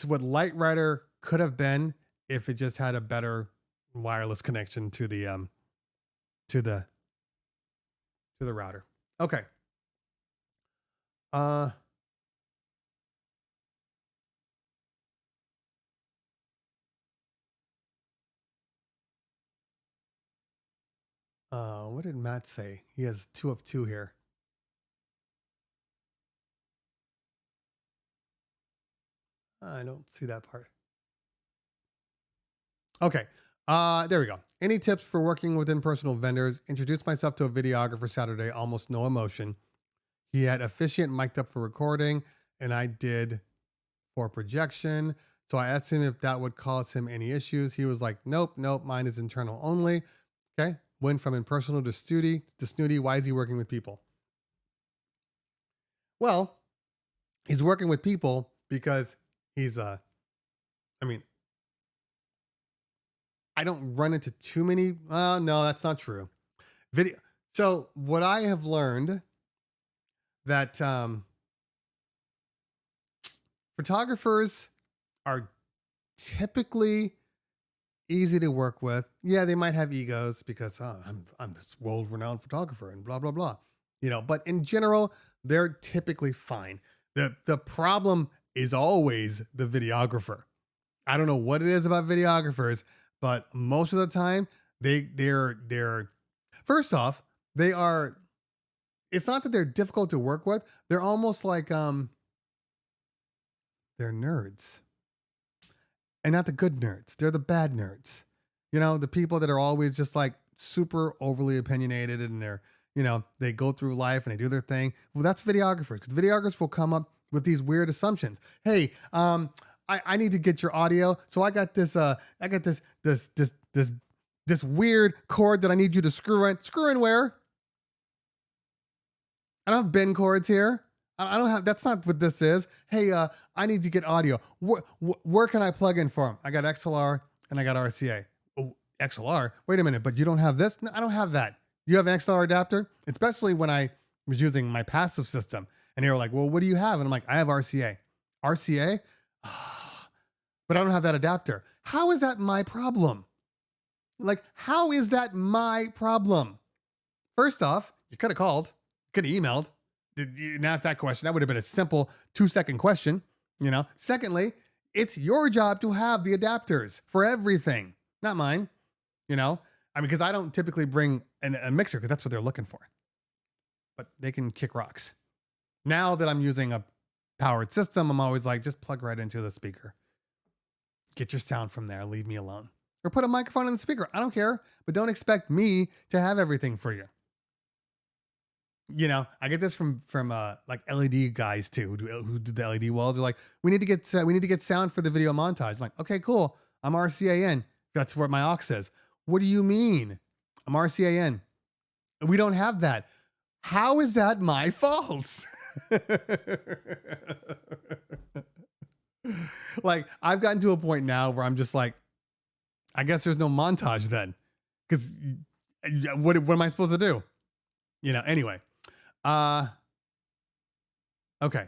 what Light Rider could have been if it just had a better wireless connection to the router. Okay. What did Matt say? He has 2 of 2 here. I don't see that part. Okay. There we go. Any tips for working with impersonal vendors? Introduced myself to a videographer Saturday, almost no emotion. He had officiant mic'd up for recording. and I did for projection. So I asked him if that would cause him any issues. He was like, nope, mine is internal only. Okay. Went from impersonal to snooty. Why is he working with people? Well, he's working with people because he's I mean, I don't run into too many. No, that's not true. Video. So what I have learned that photographers are typically easy to work with. Yeah, they might have egos because I'm this world-renowned photographer and blah blah blah. But in general, they're typically fine. The problem is always the videographer. I don't know what it is about videographers, but most of the time they're first off, they are, it's not that they're difficult to work with. They're almost like they're nerds. And not the good nerds. They're the bad nerds. The people that are always just like super overly opinionated and they go through life and they do their thing. Well, that's videographers, because videographers will come up with these weird assumptions. Hey, I need to get your audio. So I got this weird cord that I need you to screw in. Screw in where? I don't have bin cords here. I don't have, that's not what this is. Hey, I need to get audio. Where can I plug in for them? I got XLR and I got RCA. Oh, XLR? Wait a minute, but you don't have this? No, I don't have that. You have an XLR adapter? Especially when I was using my passive system. And they were like, well, what do you have? And I'm like, I have RCA. RCA? But I don't have that adapter. How is that my problem? Like, how is that my problem? First off, you could have called, could have emailed. And ask that question. That would have been a simple 2-second question, Secondly, it's your job to have the adapters for everything, not mine, because I don't typically bring a mixer because that's what they're looking for. But they can kick rocks. Now that I'm using a powered system, I'm always like, just plug right into the speaker. Get your sound from there. Leave me alone. Or put a microphone in the speaker. I don't care. But don't expect me to have everything for you. I get this from like LED guys too, who do the LED walls. They're like, we need to get sound for the video montage. I'm like, okay, cool. I'm RCAN. That's what my aux says. What do you mean? I'm RCAN. We don't have that. How is that my fault? Like, I've gotten to a point now where I'm just like, I guess there's no montage then, because what am I supposed to do? Anyway. Okay.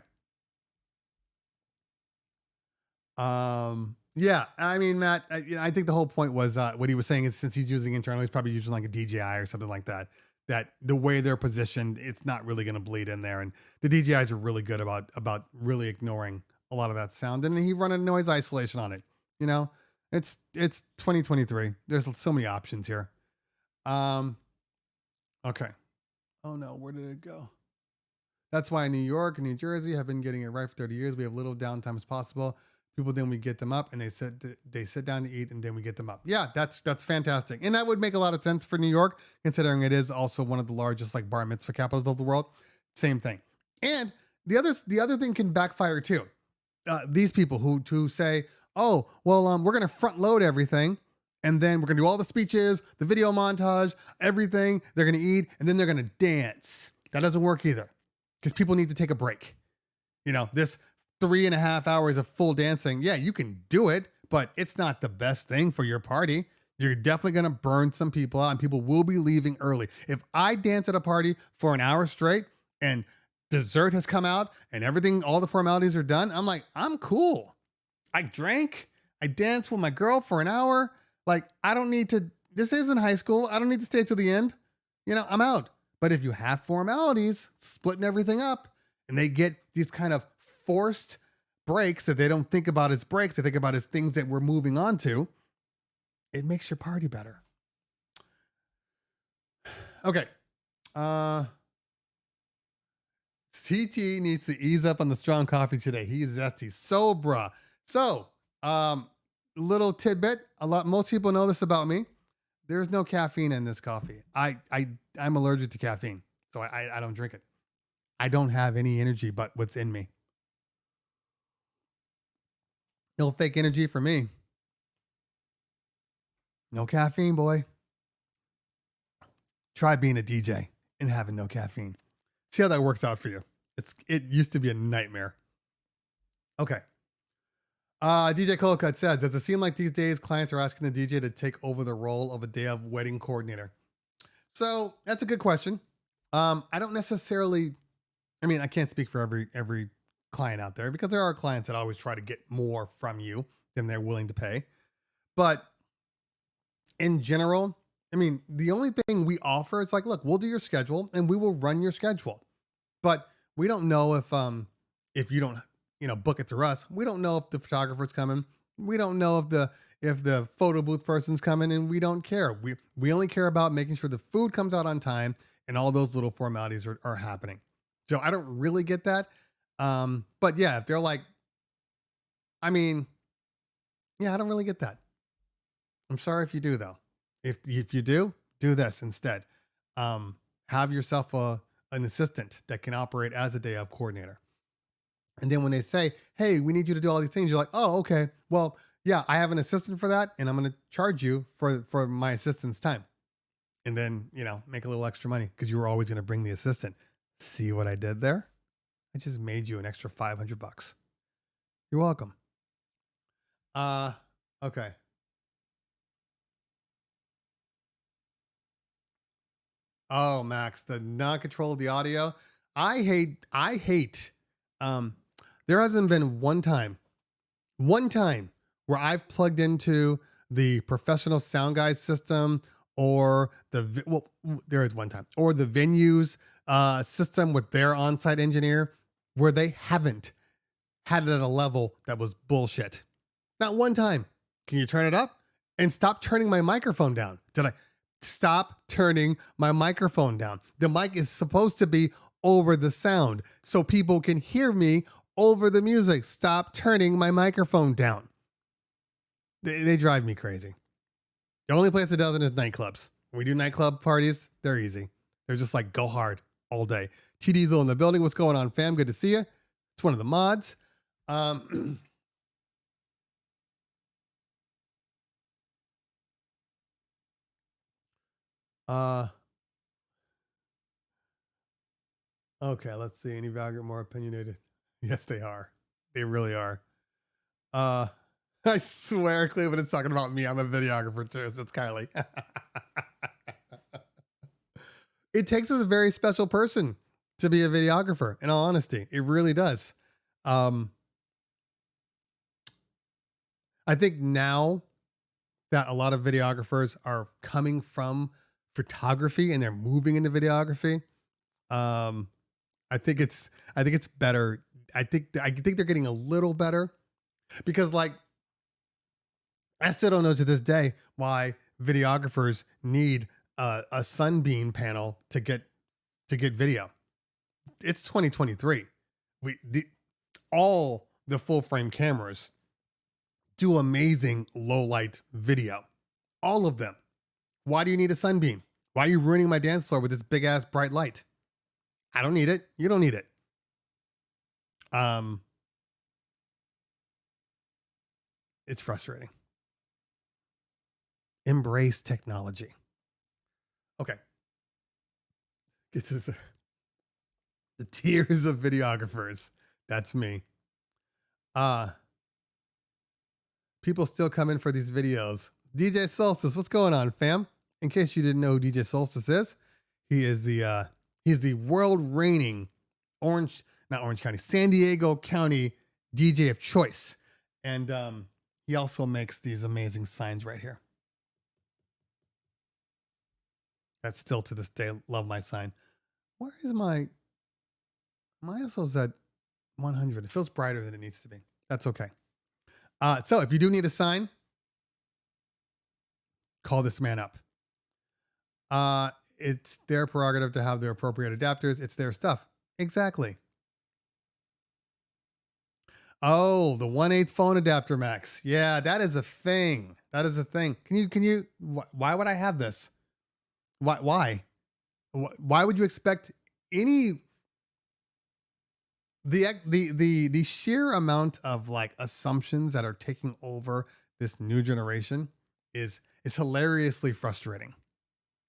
Yeah, I mean, Matt, I think the whole point was, what he was saying is, since he's using internal, he's probably using like a DJI or something like that, that the way they're positioned, it's not really going to bleed in there. And the DJIs are really good about really ignoring a lot of that sound. And he run a noise isolation on it. It's 2023. There's so many options here. Okay. Oh no, where did it go? That's why New York and New Jersey have been getting it right for 30 years. We have little downtime as possible. People, then we get them up and they sit down to eat and then we get them up. Yeah, that's fantastic. And that would make a lot of sense for New York, considering it is also one of the largest like bar mitzvah capitals of the world. Same thing. And the other thing can backfire too. These people who say, oh, well, we're going to front load everything. And then we're going to do all the speeches, the video montage, everything. They're going to eat, and then they're going to dance. That doesn't work either, because people need to take a break. This 3.5 hours of full dancing, yeah, you can do it, but it's not the best thing for your party. You're definitely going to burn some people out, and people will be leaving early. If I dance at a party for an hour straight and dessert has come out and everything, all the formalities are done, I'm like, I'm cool. I drank, I danced with my girl for an hour. Like, I don't need to, this isn't high school. I don't need to stay till the end. I'm out. But if you have formalities, splitting everything up, and they get these kind of forced breaks that they don't think about as breaks, they think about as things that we're moving on to, it makes your party better. Okay. CT needs to ease up on the strong coffee today. He's zesty. So, bruh. So, little tidbit. Most people know this about me. There's no caffeine in this coffee. I'm allergic to caffeine, so I don't drink it. I don't have any energy but what's in me. No fake energy for me. No caffeine, boy. Try being a DJ and having no caffeine. See how that works out for you. It used to be a nightmare. Okay. DJ Coldcut says, does it seem like these days clients are asking the DJ to take over the role of a day of wedding coordinator? So that's a good question. I don't necessarily, I mean, I can't speak for every client out there because there are clients that always try to get more from you than they're willing to pay. But in general, I mean, the only thing we offer is like, look, we'll do your schedule and we will run your schedule. But we don't know if you don't, book it through us. We don't know if the photographer's coming. We don't know if the photo booth person's coming, and we don't care. We only care about making sure the food comes out on time and all those little formalities are happening. So I don't really get that. But yeah, if they're like, I mean, yeah, I don't really get that. I'm sorry if you do though. If you do this instead. Have yourself an assistant that can operate as a day of coordinator. And then when they say, hey, we need you to do all these things, you're like, oh, okay. Well, yeah, I have an assistant for that, and I'm going to charge you for my assistant's time. And then, make a little extra money because you were always going to bring the assistant. See what I did there? I just made you an extra $500. You're welcome. Okay. Oh, Max, the non-control of the audio. I hate, there hasn't been one time where I've plugged into the professional sound guide system or there is one time, or the venues system with their on-site engineer where they haven't had it at a level that was bullshit. Not one time. Can you turn it up? And stop turning my microphone down. Did I stop turning my microphone down? The mic is supposed to be over the sound so people can hear me over the music. Stop turning my microphone down. They drive me crazy. The only place that doesn't is nightclubs. When we do nightclub parties, they're easy. They're just like, go hard all day. T Diesel in the building. What's going on, fam? Good to see you. It's one of the mods. Okay, let's see. Any value more opinionated? Yes, they are. They really are. I swear Cleveland is talking about me. I'm a videographer too, so it's Kylie. It takes us a very special person to be a videographer, in all honesty. It really does. I think now that a lot of videographers are coming from photography and they're moving into videography, I think it's better. I think they're getting a little better because, like, I still don't know to this day why videographers need a sunbeam panel to get video. It's 2023. All the full frame cameras do amazing low light video. All of them. Why do you need a sunbeam? Why are you ruining my dance floor with this big ass bright light? I don't need it. You don't need it. It's frustrating. Embrace technology. Okay. This is the tears of videographers. That's me. People still come in for these videos. DJ Solstice, what's going on, fam? In case you didn't know who DJ Solstice is, he's the world reigning San Diego County DJ of choice. And he also makes these amazing signs right here. That's still to this day, love my sign. Where is my ISO's at 100. It feels brighter than it needs to be. That's okay. So if you do need a sign, call this man up. It's their prerogative to have their appropriate adapters. It's their stuff. Exactly. Oh, the 1/8 phone adapter, Max. Yeah, that is a thing. That is a thing. Can you, why would I have this? Why would you expect any The sheer amount of like assumptions that are taking over this new generation is hilariously frustrating.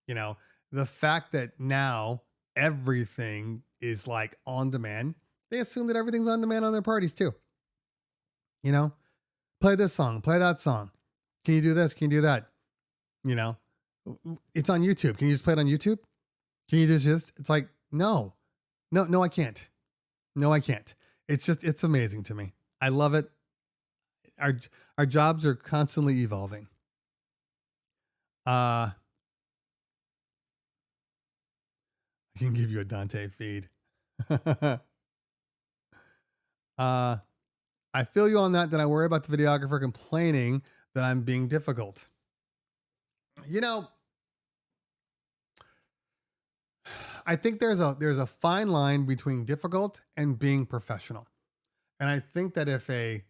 You know, the fact that now everything is like on demand. They assume that everything's on demand on their parties too. You know, play this song, play that song. Can you do this? Can you do that? You know, it's on YouTube. Can you just play it on YouTube? Can you just, it's like, no, no, I can't. No, I can't. It's just, it's amazing to me. I love it. Our, our jobs are constantly evolving. I can give you a Dante feed. I feel you on that. Then I worry about the videographer complaining that I'm being difficult. You know, I think there's a fine line between difficult and being professional. And I think that if a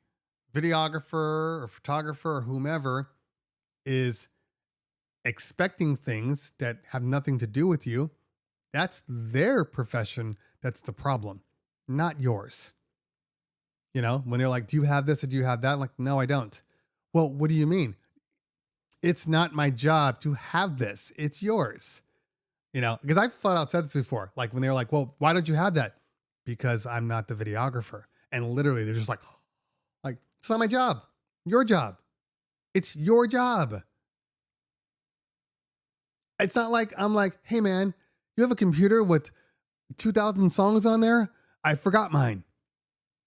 videographer or photographer or whomever is expecting things that have nothing to do with you, that's their profession. That's the problem, not yours. You know, when they're like, do you have this or do you have that? I'm like, no, I don't. Well, what do you mean? It's not my job to have this. It's yours. You know, because I've flat out said this before. Like when they were like, well, why don't you have that? Because I'm not the videographer. And literally they're just like, it's not my job. Your job. It's your job. It's not like I'm like, hey man, you have a computer with 2,000 songs on there? I forgot mine.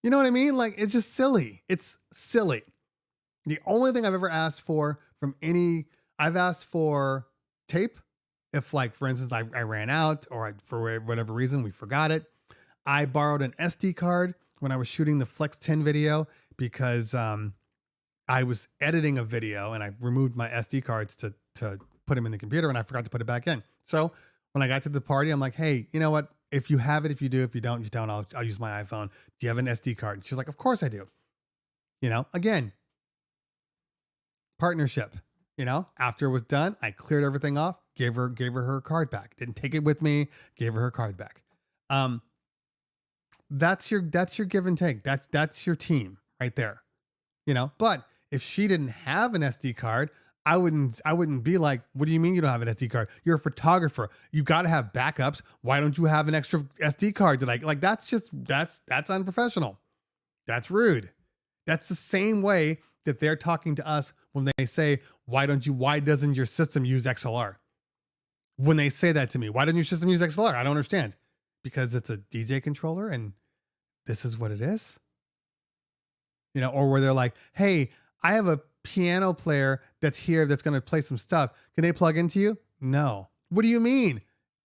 You know what I mean? Like, it's just silly. It's silly. The only thing I've ever asked for from I've asked for tape. If like, for instance, I ran out or for whatever reason, we forgot it. I borrowed an SD card when I was shooting the Flex 10 video because I was editing a video and I removed my SD cards to put them in the computer and I forgot to put it back in. So when I got to the party, I'm like, hey, you know what? If you have it, if you do, if you don't, I'll use my iPhone. Do you have an SD card? And she was like, of course I do. You know, again, partnership. You know, after it was done, I cleared everything off, gave her her card back. Didn't take it with me, gave her card back. That's your give and take. That's your team right there. You know, but if she didn't have an SD card, I wouldn't be like, what do you mean you don't have an SD card? You're a photographer. You got to have backups. Why don't you have an extra SD card? Like that's unprofessional. That's rude. That's the same way that they're talking to us when they say, why doesn't your system use XLR? When they say that to me, why doesn't your system use XLR? I don't understand. Because it's a DJ controller and this is what it is. You know, or where they're like, hey, I have a piano player that's here that's going to play some stuff. Can they plug into you? No. What do you mean?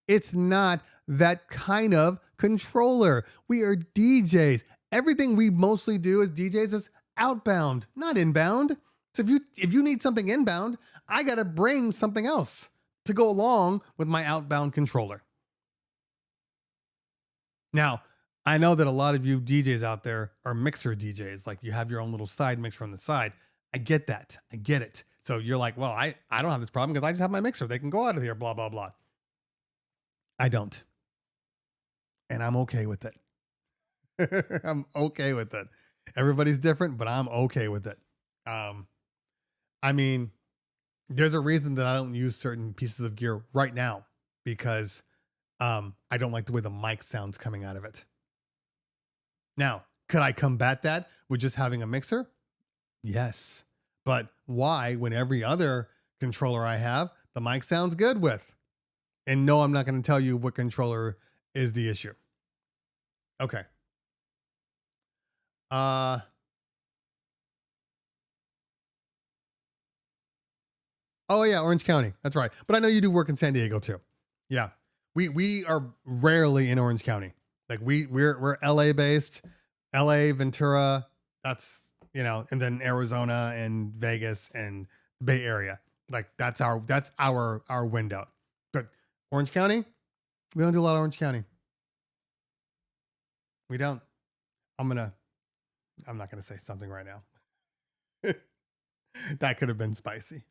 It's not that kind of controller. We are DJs. Everything we mostly do as DJs is outbound, not inbound. So if you need something inbound, I got to bring something else to go along with my outbound controller. Now, I know that a lot of you DJs out there are mixer DJs. Like you have your own little side mixer on the side. I get that. I get it. So you're like, well, I don't have this problem because I just have my mixer. They can go out of here, blah, blah, blah. I don't. And I'm okay with it. I'm okay with it. Everybody's different, but I'm okay with it. I mean, there's a reason that I don't use certain pieces of gear right now because I don't like the way the mic sounds coming out of it. Now, could I combat that with just having a mixer? Yes. But why, when every other controller I have, the mic sounds good with? And no, I'm not going to tell you what controller is the issue. Okay. Oh yeah, Orange County. That's right. But I know you do work in San Diego too. Yeah. We are rarely in Orange County. Like we're LA based, LA, Ventura, that's, you know, and then Arizona and Vegas and Bay Area. Like that's our window. But Orange County, we don't do a lot of Orange County. We don't. I'm not gonna say something right now. That could have been spicy.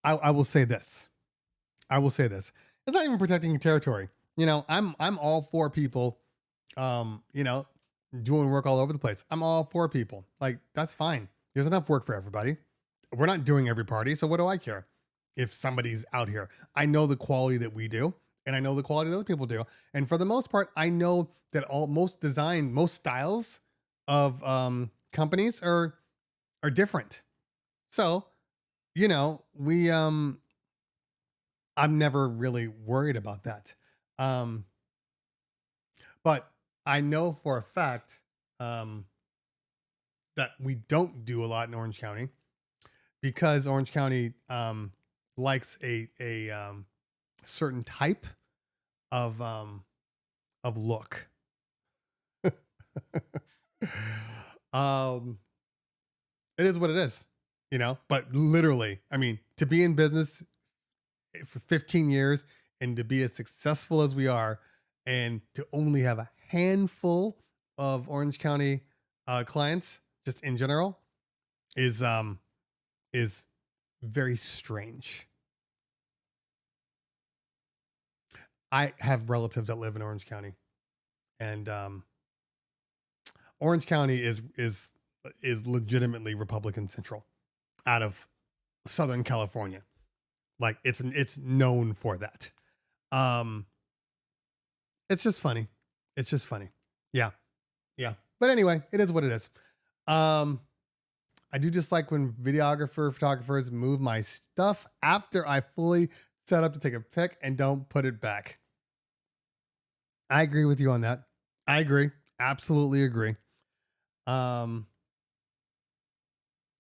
I will say this. It's not even protecting your territory. I'm all for people, you know, doing work all over the place. I'm all for people. Like, that's fine. There's enough work for everybody. We're not doing every party, so what do I care if somebody's out here? I know the quality that we do, and I know the quality that other people do. And for the most part, I know that most styles of companies are different. So, I'm never really worried about that. Um, but I know for a fact that we don't do a lot in Orange County because Orange County likes a certain type of look. It is what it is, but literally, I mean, to be in business for 15 years and to be as successful as we are and to only have a handful of Orange County clients just in general is very strange. I have relatives that live in Orange County, and Orange County is legitimately Republican Central out of Southern California. Like it's known for that. It's just funny. It's just funny. Yeah. Yeah. But anyway, it is what it is. I do just like when photographers move my stuff after I fully set up to take a pic and don't put it back. I agree with you on that. I agree. Absolutely agree. Or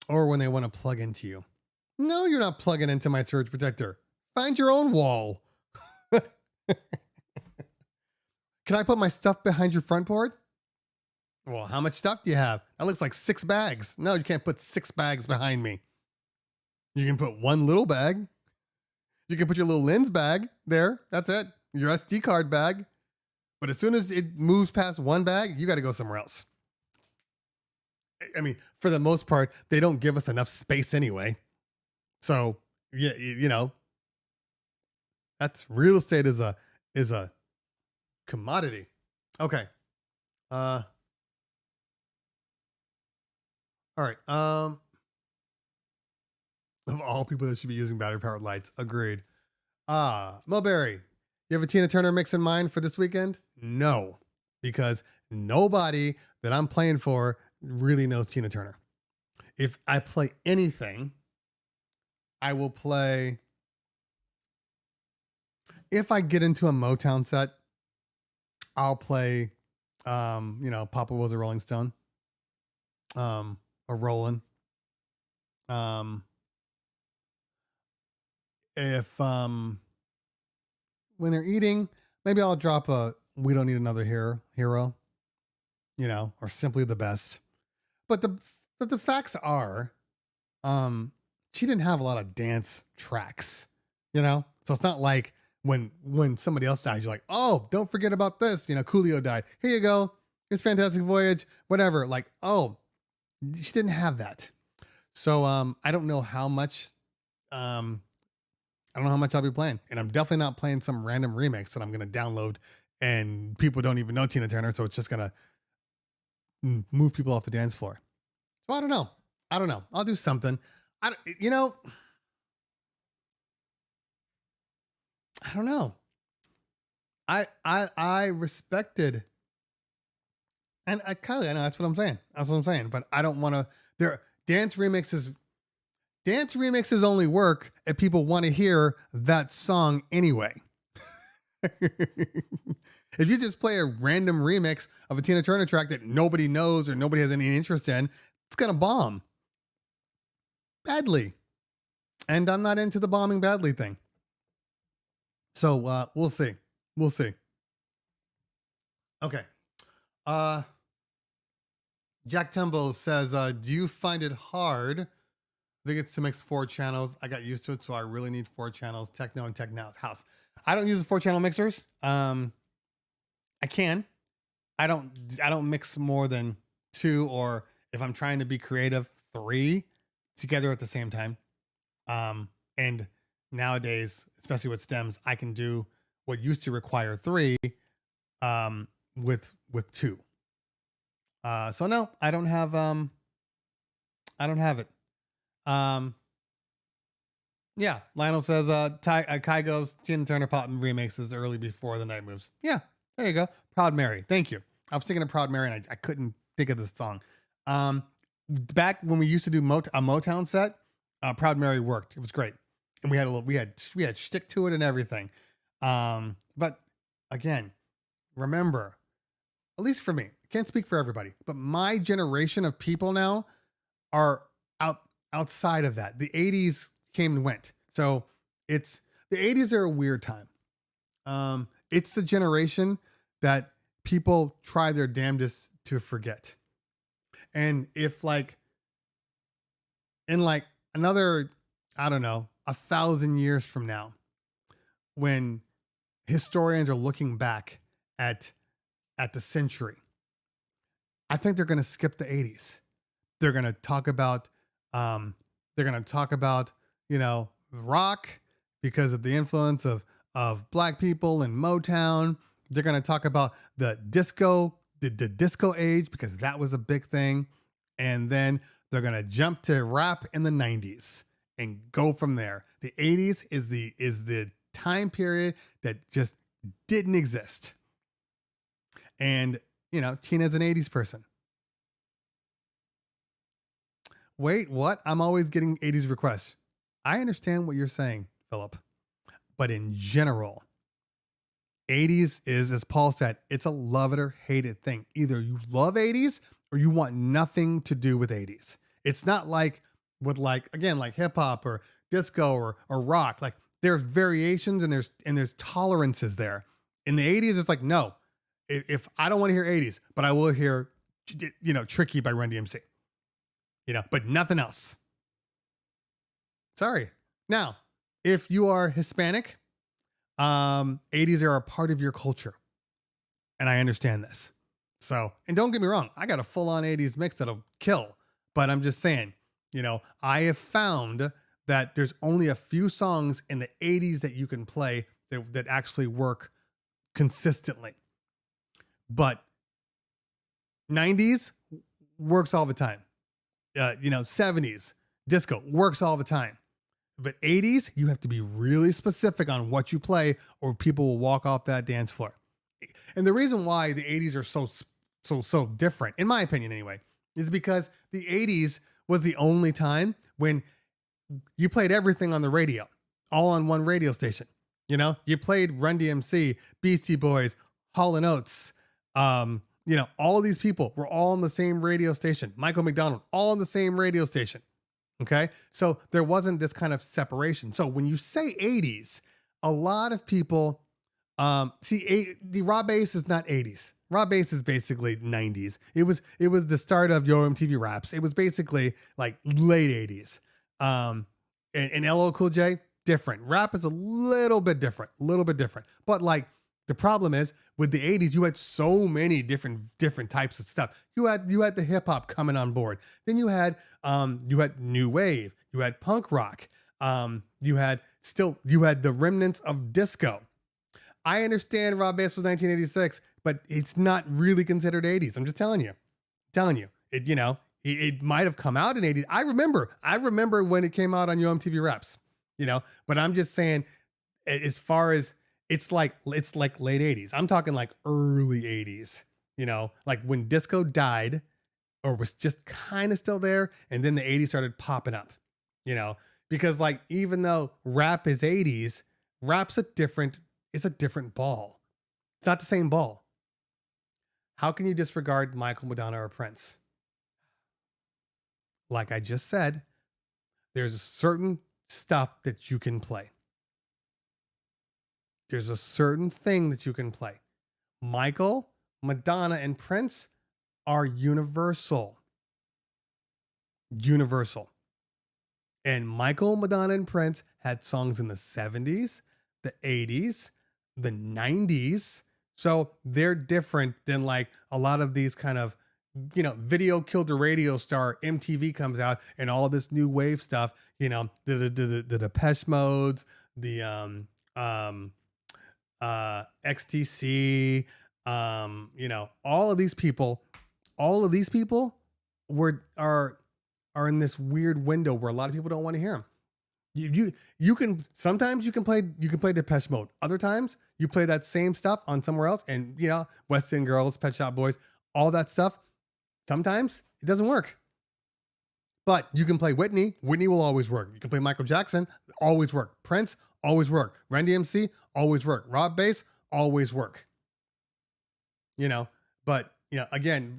when they want to plug into you. No, you're not plugging into my surge protector. Find your own wall. Can I put my stuff behind your front board? Well, how much stuff do you have? That looks like 6 bags. No, you can't put 6 bags behind me. You can put one little bag. You can put your little lens bag there. That's it. Your SD card bag. But as soon as it moves past one bag, you got to go somewhere else. I mean, for the most part, they don't give us enough space anyway. So, yeah, that's real estate is a commodity. Okay. All right. Of all people that should be using battery powered lights, agreed. Mulberry, you have a Tina Turner mix in mind for this weekend? No, because nobody that I'm playing for really knows Tina Turner. If I play anything, I will play. If I get into a Motown set, I'll play, Papa Was a Rolling Stone, a Rollin'. If when they're eating, maybe I'll drop a We Don't Need Another Hero, or Simply the Best. But the facts are, she didn't have a lot of dance tracks, so it's not like when somebody else dies, you're like, oh, don't forget about this. Coolio died. Here you go. It's Fantastic Voyage, whatever. Like, oh, she didn't have that. So I don't know how much I'll be playing. And I'm definitely not playing some random remix that I'm going to download and people don't even know Tina Turner. So it's just going to move people off the dance floor. So I don't know. I'll do something. I don't know. I respected, and Kylie, I know that's what I'm saying. But I don't want to. Dance remixes only work if people want to hear that song anyway. If you just play a random remix of a Tina Turner track that nobody knows or nobody has any interest in, it's gonna bomb badly. And I'm not into the bombing badly thing. So we'll see. Okay. Jack Tembo says, do you find it hard? I think it's to mix 4 channels. I got used to it, so I really need 4 channels, techno and techno house. I don't use the 4-channel mixers. I can. I don't mix more than 2, or if I'm trying to be creative, 3 together at the same time. And nowadays, especially with stems, I can do what used to require 3 with 2. So no, I don't have it. Yeah, Lionel says Kygo's Tina Turner pop remixes early before the night moves. Yeah, there you go. Proud Mary. Thank you. I was thinking of Proud Mary and I couldn't think of this song. Back when we used to do a Motown set, Proud Mary worked. It was great. And we had shtick to it and everything. But again, remember, at least for me, I can't speak for everybody, but my generation of people now are outside of that. The 80s came and went. So the 80s are a weird time. It's the generation that people try their damnedest to forget. And if in another, I don't know, 1,000 years from now, when historians are looking back at the century, I think they're going to skip the 80s. They're going to talk about, rock because of the influence of black people and Motown. They're going to talk about the disco age because that was a big thing. And then they're going to jump to rap in the 90s and go from there. The 80s is the time period that just didn't exist. And, Tina's an 80s person. Wait, what? I'm always getting 80s requests. I understand what you're saying, Philip. But in general, 80s is, as Paul said, it's a love it or hate it thing. Either you love 80s or you want nothing to do with 80s. It's not like with again, like hip hop or disco or rock. Like there's variations and there's tolerances there. In the 80s, it's like, no, if I don't want to hear 80s, but I will hear, Tricky by Run DMC, but nothing else. Sorry. Now, if you are Hispanic, 80s are a part of your culture. And I understand this. So, and don't get me wrong, I got a full on 80s mix that'll kill, but I'm just saying, I have found that there's only a few songs in the 80s that you can play that actually work consistently. But 90s works all the time. 70s disco works all the time. But 80s, you have to be really specific on what you play or people will walk off that dance floor. And the reason why the 80s are so different, in my opinion anyway, is because the 80s was the only time when you played everything on the radio, all on one radio station. You played Run DMC, Beastie Boys, Hall & Oates, all these people were all on the same radio station. Michael McDonald, all on the same radio station. Okay. So there wasn't this kind of separation. So when you say 80s, a lot of people, the raw bass is not 80s. Raw bass is basically 90s. It was the start of Yo MTV Raps. It was basically like late 80s. And LL Cool J, different. Rap is a little bit different. But the problem is with the 80s, you had so many different types of stuff. You had the hip hop coming on board. Then you had new wave. You had punk rock. You had the remnants of disco. I understand raw bass was 1986, but it's not really considered 80s. I'm just telling you. It might have come out in 80s. I remember when it came out on Yo MTV Raps. But I'm just saying, as far as it's like late 80s. I'm talking like early 80s, like when disco died or was just kind of still there. And then the 80s started popping up, because even though rap is 80s, rap's it's a different ball. It's not the same ball. How can you disregard Michael, Madonna, or Prince? Like I just said, there's a certain stuff that you can play. There's a certain thing that you can play. Michael, Madonna, and Prince are universal. And Michael, Madonna, and Prince had songs in the 70s, the 80s, the 90s. So they're different than a lot of these kind of, video killed a radio star. MTV comes out and all this new wave stuff, the Depeche Modes, the XTC, all of these people, were are in this weird window where a lot of people don't want to hear them. You can sometimes you can play Depeche Mode. Other times you play that same stuff on somewhere else, and West End Girls, Pet Shop Boys, all that stuff. Sometimes it doesn't work. But you can play Whitney. Whitney will always work. You can play Michael Jackson, always work. Prince, always work. Run DMC, always work. Rob Bass, always work. But again,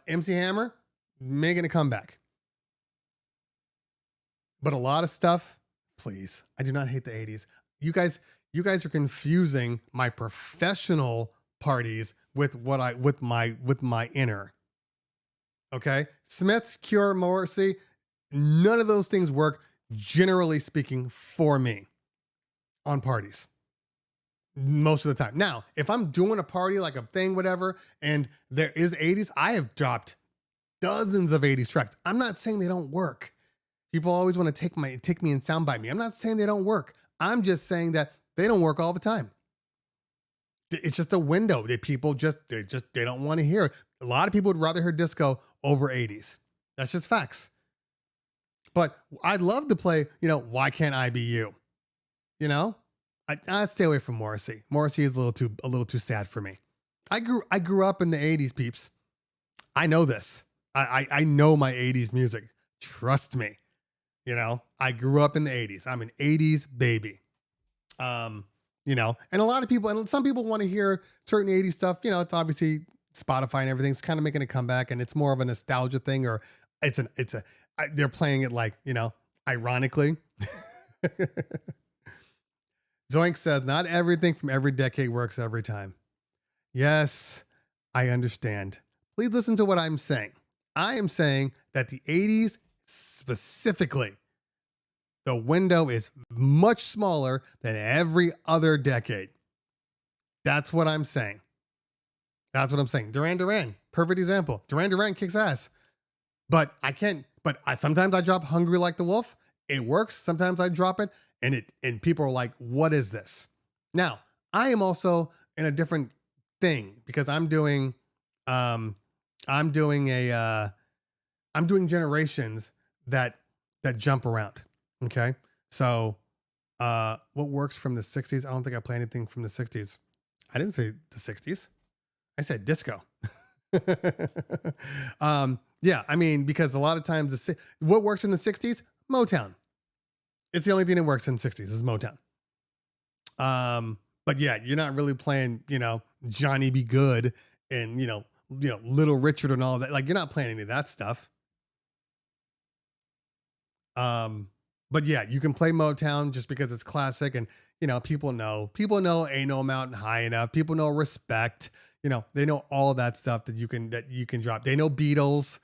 MC Hammer, making a comeback. But a lot of stuff, please. I do not hate the 80s. You guys are confusing my professional parties with my inner. Okay? Smiths, Cure, Morrissey, none of those things work, generally speaking, for me on parties. Most of the time. Now, if I'm doing a party, like a thing, whatever, and there is 80s, I have dropped dozens of 80s tracks. I'm not saying they don't work. People always want to take me and soundbite me. I'm not saying they don't work. I'm just saying that they don't work all the time. It's just a window that people they don't want to hear. A lot of people would rather hear disco over 80s. That's just facts. But I'd love to play, Why Can't I Be You? I stay away from Morrissey. Morrissey is a little too sad for me. I grew up in the 80s, peeps. I know this. I know my 80s music. Trust me. I grew up in the 80s. I'm an 80s baby. And a lot of people, and some people want to hear certain 80s stuff. It's obviously Spotify and everything's kind of making a comeback, and it's more of a nostalgia thing, or they're playing it like, ironically. Zoink says, not everything from every decade works every time. Yes, I understand. Please listen to what I'm saying. I am saying that the 80s specifically, the window is much smaller than every other decade. That's what I'm saying. Duran Duran, perfect example. Duran Duran kicks ass. But sometimes I drop Hungry Like the Wolf. It works. Sometimes I drop it and people are like, what is this? Now, I am also in a different thing because I'm doing generations that jump around. Okay. So, what works from the 60s? I don't think I play anything from the 60s. I didn't say the 60s. I said disco. Yeah, I mean, because a lot of times what works in the 60s? Motown. It's the only thing that works in the 60s is Motown. But yeah, you're not really playing, Johnny Be Good and, Little Richard and all that. Like, you're not playing any of that stuff. But yeah, you can play Motown just because it's classic and, people know Ain't No Mountain High Enough. People know Respect. They know all that stuff that you can drop. They know Beatles.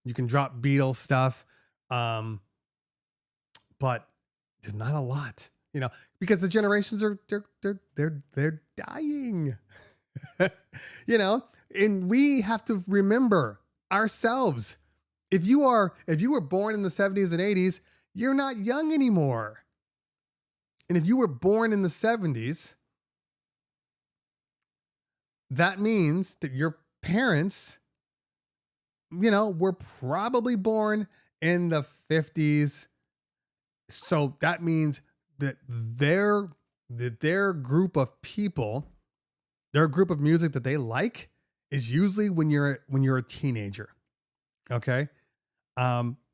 You can drop Beatles stuff. But there's not a lot, because the generations are they're dying. And we have to remember ourselves. If you were born in the 70s and 80s, you're not young anymore. And if you were born in the 70s, that means that your parents, were probably born in the 50s. So that means that their group of people, their group of music that they like is usually when you're a teenager. Okay.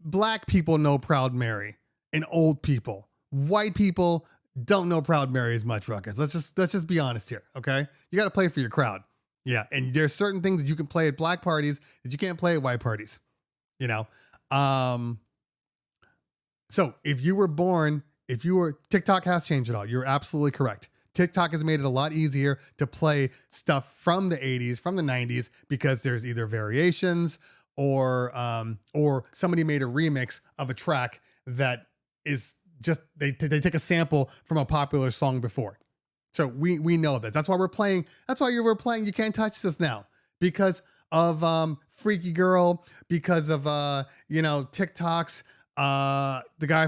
Black people know Proud Mary and old people. White people don't know Proud Mary as much, Ruckus. Let's just be honest here. Okay. You got to play for your crowd. Yeah. And there's certain things that you can play at black parties that you can't play at white parties, So if you were TikTok has changed it all. You're absolutely correct. TikTok has made it a lot easier to play stuff from the 80s, from the 90s, because there's either variations or somebody made a remix of a track that is just, they take a sample from a popular song before. So we know that. That's why we're playing. That's why you were playing You Can't Touch This now, because of Freaky Girl, because of TikToks. The guy,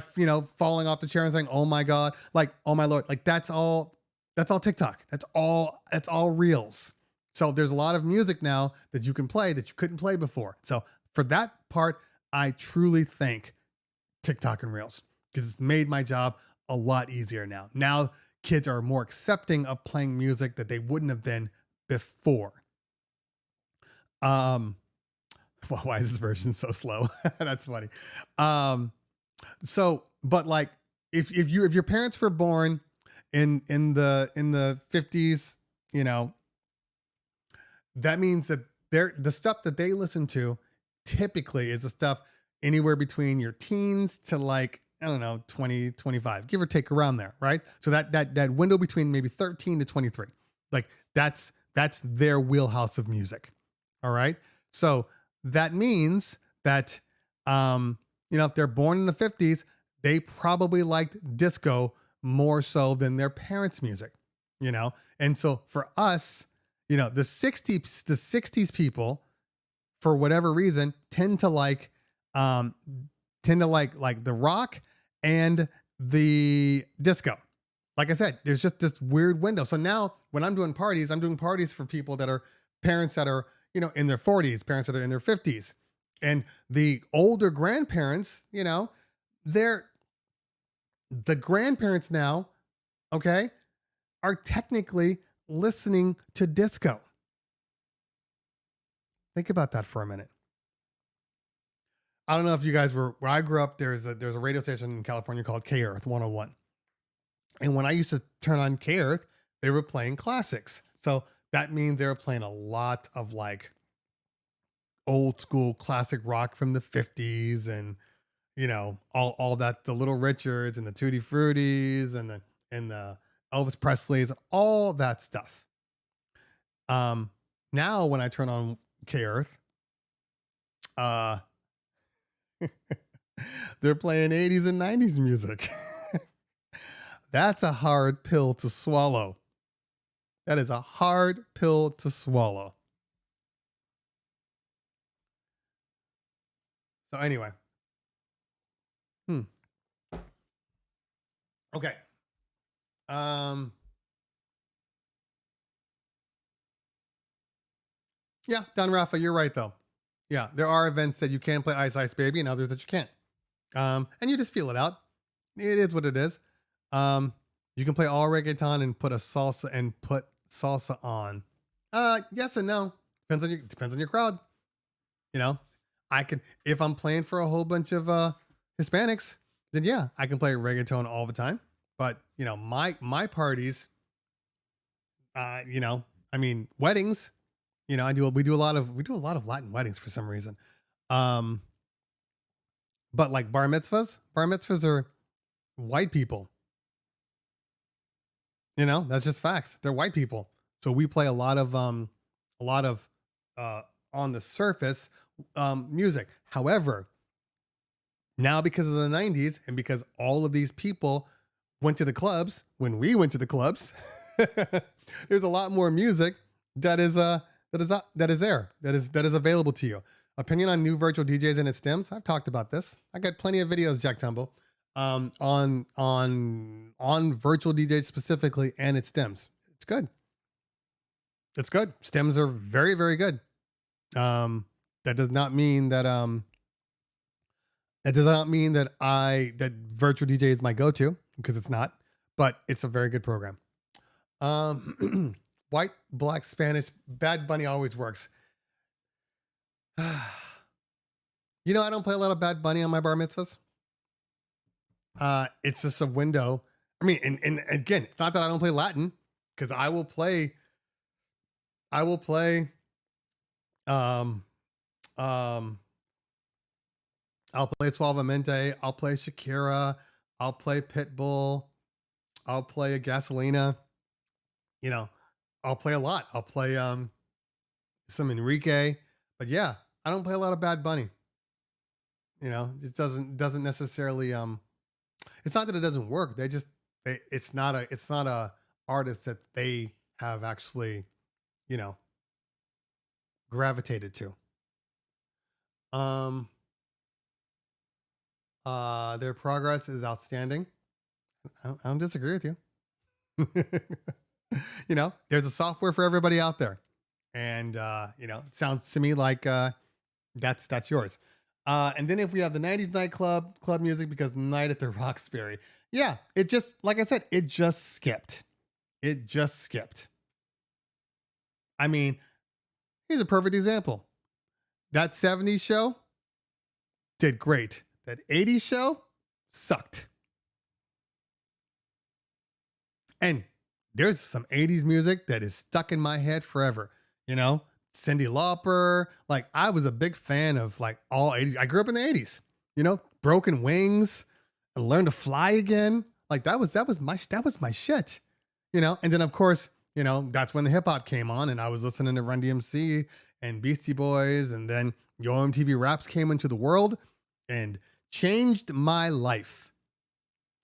falling off the chair and saying, "Oh my God," like, "Oh my Lord," like that's all That's all TikTok. That's all reels. So there's a lot of music now that you can play that you couldn't play before. So for that part, I truly thank TikTok and reels because it's made my job a lot easier now. Now kids are more accepting of playing music that they wouldn't have been before. Um well, why is this version so slow? That's funny. Um but like if your parents were born in the 50s, you know, that means that the stuff that they listen to typically is the stuff anywhere between your teens to like, I don't know, 20, 25, give or take around there, right? So that window between maybe 13 to 23, like that's their wheelhouse of music. All right. So that means that, if they're born in the 50s, they probably liked disco more so than their parents' music, And so for us, the 60s people, for whatever reason, tend to like the rock and the disco. Like I said, there's just this weird window. So now when I'm doing parties for people that are parents that are, in their 40s, parents that are in their 50s. And the older grandparents, they're the grandparents now, okay, are technically listening to disco. Think about that for a minute. I don't know if you guys were where I grew up. There's a radio station in California called K Earth 101. And when I used to turn on K Earth, they were playing classics. So that means they were playing a lot of like old school classic rock from the 50s and all that, the Little Richards and the Tutti Fruttis and the Elvis Presleys and all that stuff. Now when I turn on K Earth, they're playing 80s and 90s music. That's a hard pill to swallow. That is a hard pill to swallow. So anyway. Okay. Yeah, Don Rafa, you're right though. Yeah, there are events that you can play Ice Ice Baby and others that you can't. And you just feel it out. It is what it is. You can play all reggaeton and put salsa on. Yes and no. Depends on your crowd. I can, if I'm playing for a whole bunch of Hispanics, then yeah, I can play reggaeton all the time. But my parties, weddings, we do a lot of Latin weddings for some reason. But like bar mitzvahs are white people. That's just facts. They're white people. So we play a lot of on the surface music. However, now because of the 90s and because all of these people went to the clubs, when we went to the clubs, there's a lot more music that is available to you. Opinion on new virtual DJs and its stems. I've talked about this. I got plenty of videos, Jack Tumble, on virtual DJs specifically and its stems. It's good. It's good. Stems are very, very good. That does not mean that that virtual DJ is my go-to, because it's not, but it's a very good program. White, black, Spanish, Bad Bunny always works. I don't play a lot of Bad Bunny on my bar mitzvahs. It's just a window. I mean, and again, it's not that I don't play Latin, because I will play I'll play Suavemente, I'll play Shakira, I'll play Pitbull, I'll play a Gasolina, I'll play a lot. I'll play some Enrique, but yeah, I don't play a lot of Bad Bunny. It doesn't necessarily it's not that it doesn't work. It's not a artist that they have actually, gravitated to. Their progress is outstanding. I don't disagree with you. There's a software for everybody out there. And, it sounds to me like that's yours. And then if we have the 90s nightclub club music, because Night at the Roxbury, yeah, it just, like I said, it just skipped. It just skipped. I mean, here's a perfect example. That 70s show did great. That 80s show sucked. And there's some 80s music that is stuck in my head forever. Cyndi Lauper. Like, I was a big fan of like all 80s. I grew up in the 80s, Broken Wings and Learn to Fly Again. Like that was my shit, And then of course, that's when the hip hop came on and I was listening to Run DMC and Beastie Boys, and then Yo MTV Raps came into the world and changed my life.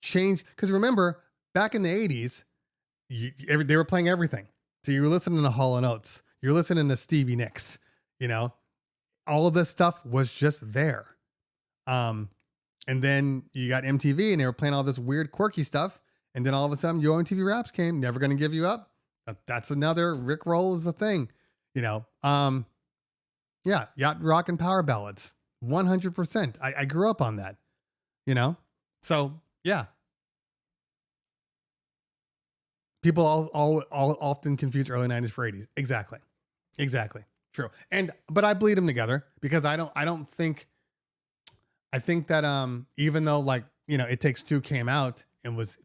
Because remember, back in the 80s, they were playing everything. So you were listening to Hall & Oates. You're listening to Stevie Nicks. All of this stuff was just there. And then you got MTV and they were playing all this weird, quirky stuff. And then all of a sudden, Yo MTV Raps came. Never Gonna Give You Up. That's another Rick Roll is a thing. Yeah, yacht rock and power ballads. 100%. I grew up on that. So yeah. People all often confuse early 90s for 80s. Exactly. True. But I bleed them together because I think that even though like, It Takes Two came out and was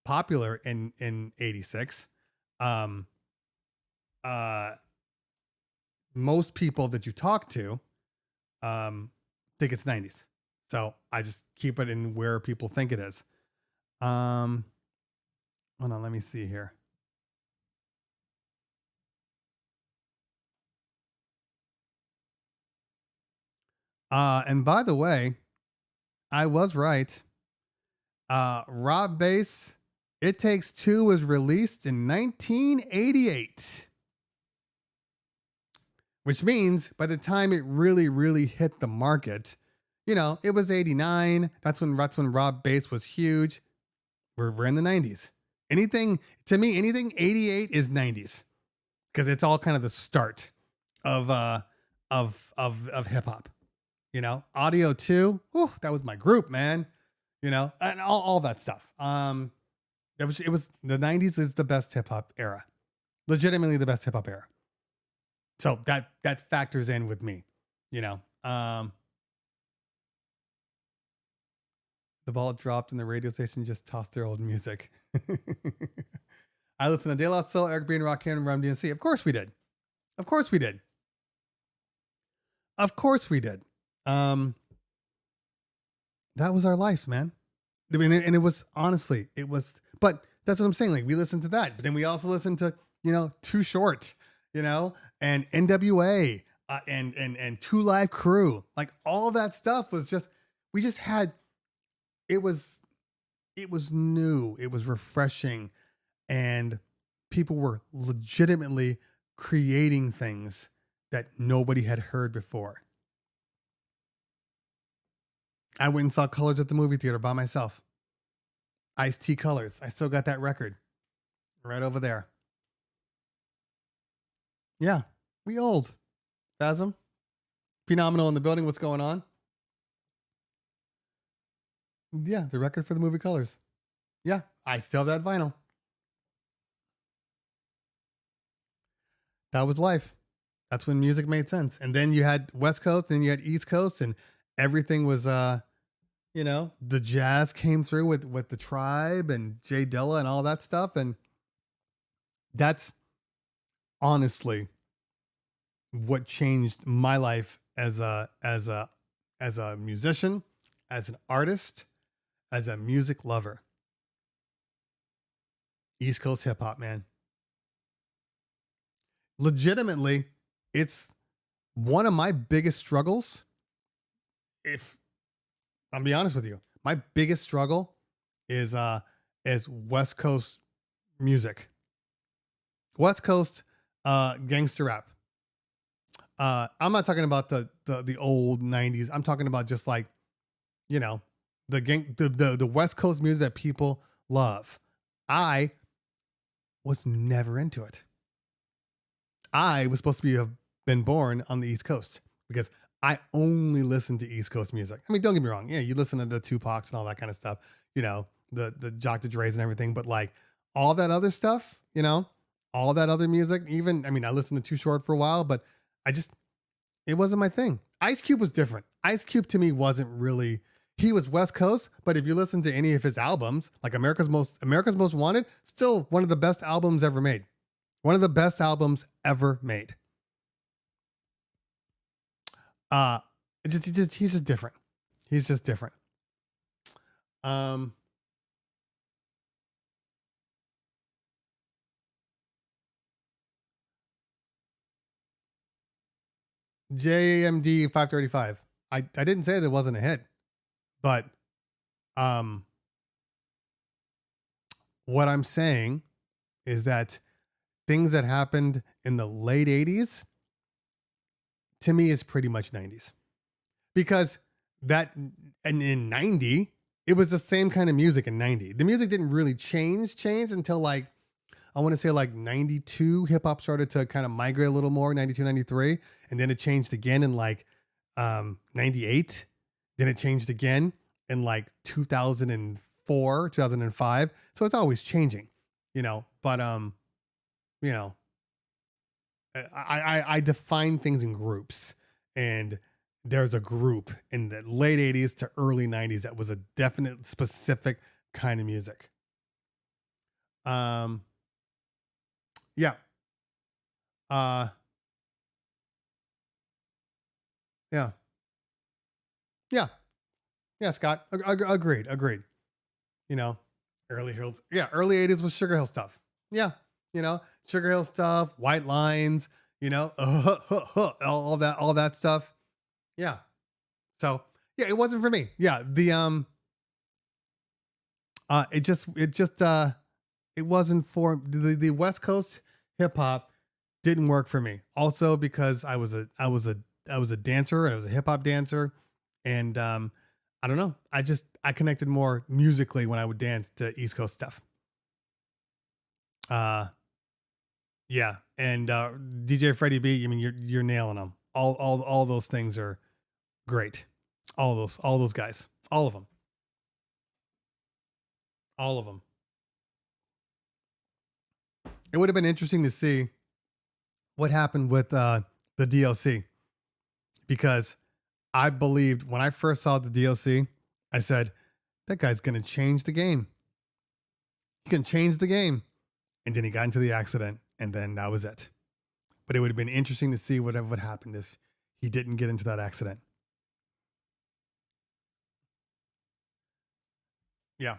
popular in 86, most people that you talk to think it's 90s. So I just keep it in where people think it is. Hold on, let me see here. And by the way, I was right. Rob Bass, It Takes Two was released in 1988. Which means by the time it really, really hit the market, it was 89. That's when Rob Bass was huge. We're in the 90s. Anything 88 is 90s. Because it's all kind of the start of hip hop. Audio 2. Whew, that was my group, man. And all that stuff. It was the 90s is the best hip hop era. Legitimately the best hip hop era. So that factors in with me, The ball dropped and the radio station just tossed their old music. I listened to De La Soul, Eric B. and Rakim, and Run DMC. Of course we did. That was our life, man. I mean, and it was honestly, but that's what I'm saying. Like we listened to that, but then we also listened to, Too Short, and NWA, and Two Live Crew. Like all that stuff was it was new, it was refreshing, and people were legitimately creating things that nobody had heard before. I went and saw Colors at the movie theater by myself. Ice-T Colors. I still got that record right over there. Yeah, we old. Phasm. Phenomenal in the building. What's going on? Yeah, the record for the movie Colors. Yeah, I still have that vinyl. That was life. That's when music made sense. And then you had West Coast and you had East Coast, and everything was, the jazz came through with the Tribe and Jay Dilla and all that stuff. And that's honestly what changed my life as a musician, as an artist, as a music lover. East Coast hip hop, man. Legitimately, it's one of my biggest struggles. If I'll be honest with you, my biggest struggle is West Coast music. West Coast gangster rap. I'm not talking about the old 90s. I'm talking about just like, the West Coast music that people love. I was never into it. I was supposed to have been born on the East Coast because I only listen to East Coast music. I mean, don't get me wrong. Yeah, you listen to the Tupacs and all that kind of stuff, the Dr. Dre's and everything, but like all that other stuff, all that other music, even, I mean, I listened to Too Short for a while, but it wasn't my thing. Ice Cube was different. Ice Cube to me wasn't really, he was West Coast, but if you listen to any of his albums, like America's Most Wanted, still one of the best albums ever made. One of the best albums ever made. He's just different. He's just different. JMD 535. I didn't say that it wasn't a hit, but what I'm saying is that things that happened in the late 80s to me is pretty much 90s. Because and in 90, it was the same kind of music in 90. The music didn't really change until like, I want to say like 92, hip hop started to kind of migrate a little more, 92, 93. And then it changed again in like 98. Then it changed again in like 2004, 2005. So it's always changing, but, I define things in groups, and there's a group in the late 80s to early 90s that was a definite specific kind of music. Yeah. Yeah. Yeah. Yeah, Scott. Agreed. Early 80s was Sugar Hill stuff. Yeah. Sugar Hill stuff, White Lines, all that stuff. Yeah. So yeah, it wasn't for me. Yeah. It wasn't for the West Coast hip hop didn't work for me. Also because I was a dancer and I was a hip hop dancer. And, I don't know. I connected more musically when I would dance to East Coast stuff. Yeah. And, DJ Freddie B, I mean, you're nailing them. All those things are great. All those guys, all of them. It would have been interesting to see what happened with, the DLC, because I believed when I first saw the DLC, I said, that guy's going to change the game. He can change the game. And then he got into the accident, and then that was it. But it would have been interesting to see whatever would happen if he didn't get into that accident. Yeah.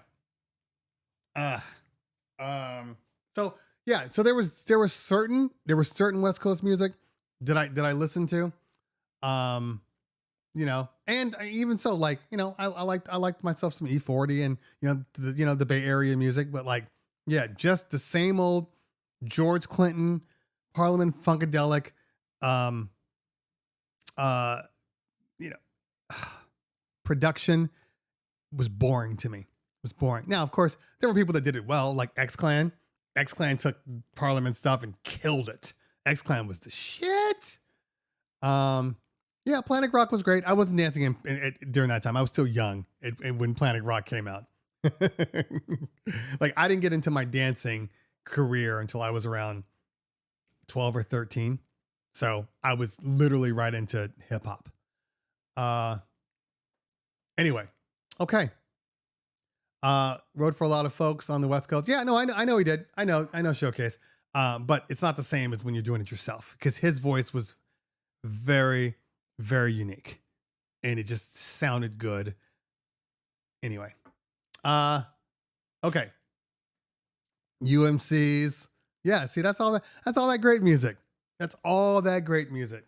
So yeah, so there was certain West Coast music that I listen to. And even so, like, I liked myself some E40 and, the Bay Area music, but like, yeah, just the same old George Clinton, Parliament Funkadelic, production was boring to me. It was boring. Now, of course, there were people that did it well, like X-Clan. X-Clan took Parliament stuff and killed it. X-Clan was the shit. Yeah, Planet Rock was great. I wasn't dancing during that time. I was still young when Planet Rock came out. Like, I didn't get into my dancing career until I was around 12 or 13. So I was literally right into hip hop. Anyway, okay. Wrote for a lot of folks on the West Coast. Yeah, no, I know he did. I know Showcase. But it's not the same as when you're doing it yourself, because his voice was very, very unique and it just sounded good. Anyway. Okay. UMCs. Yeah, see, that's all that great music. That's all that great music.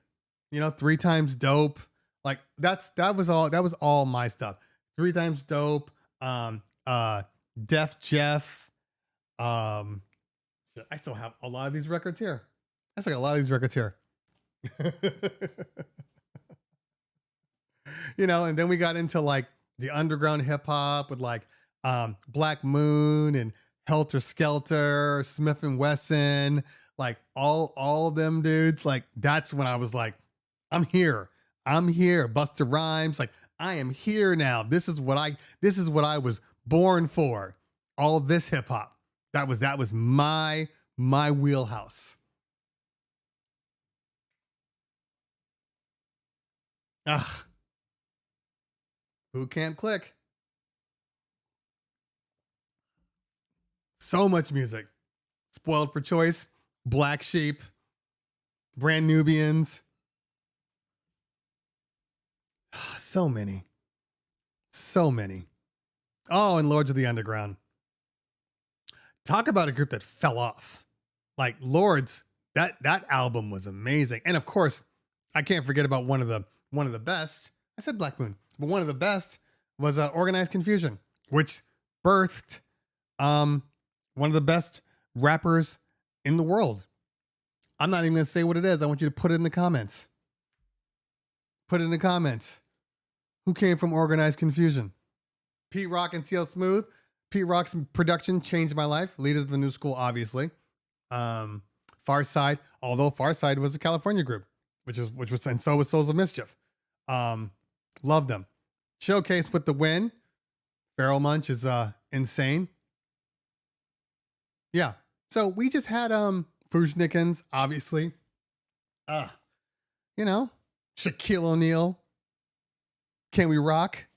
3 Times Dope. Like that was all my stuff. 3 Times Dope. Def Jeff. I still have a lot of these records here. And then we got into like the underground hip hop with like Black Moon and Helter Skelter, Smith and Wesson, like all of them dudes. Like that's when I was like, I'm here. I'm here. Buster Rhymes, like I am here now. This is what I was born for. All this hip hop. That was my wheelhouse. Ugh. Boot Camp Click. So much music. Spoiled for Choice, Black Sheep, Brand Nubians. So many. So many. Oh, and Lords of the Underground. Talk about a group that fell off. Like Lords, that album was amazing. And of course, I can't forget about one of the best. I said Black Moon, but one of the best was Organized Confusion, which birthed one of the best rappers in the world. I'm not even going to say what it is. I want you to put it in the comments. Put it in the comments. Who came from Organized Confusion? Pete Rock and TL Smooth. Pete Rock's production changed my life. Leaders of the New School, obviously. Far Side, although Far Side was a California group, which was, and so was Souls of Mischief. Love them. Showcase with the win. Feral Munch is insane. Yeah. So we just had Fushnikins, obviously. Shaquille O'Neal. Can We Rock?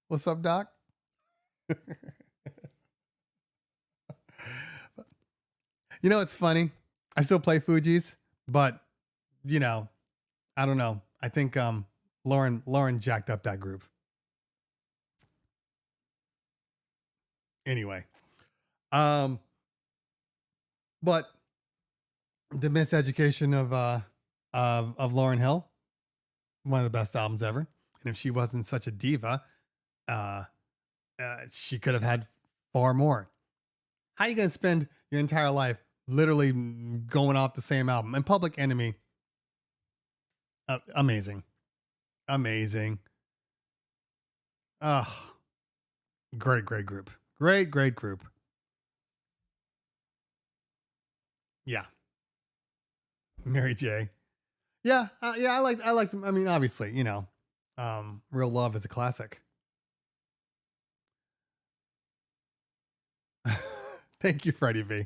What's up, Doc? It's funny. I still play Fugees, but I don't know. I think Lauren jacked up that group. Anyway, but the Miseducation of Lauryn Hill, one of the best albums ever. And if she wasn't such a diva, she could have had far more. How are you going to spend your entire life literally going off the same album? And Public Enemy, amazing. Great group. Great group. Yeah. Mary J. Yeah. I liked, I mean, obviously, Real Love is a classic. Thank you, Freddie B.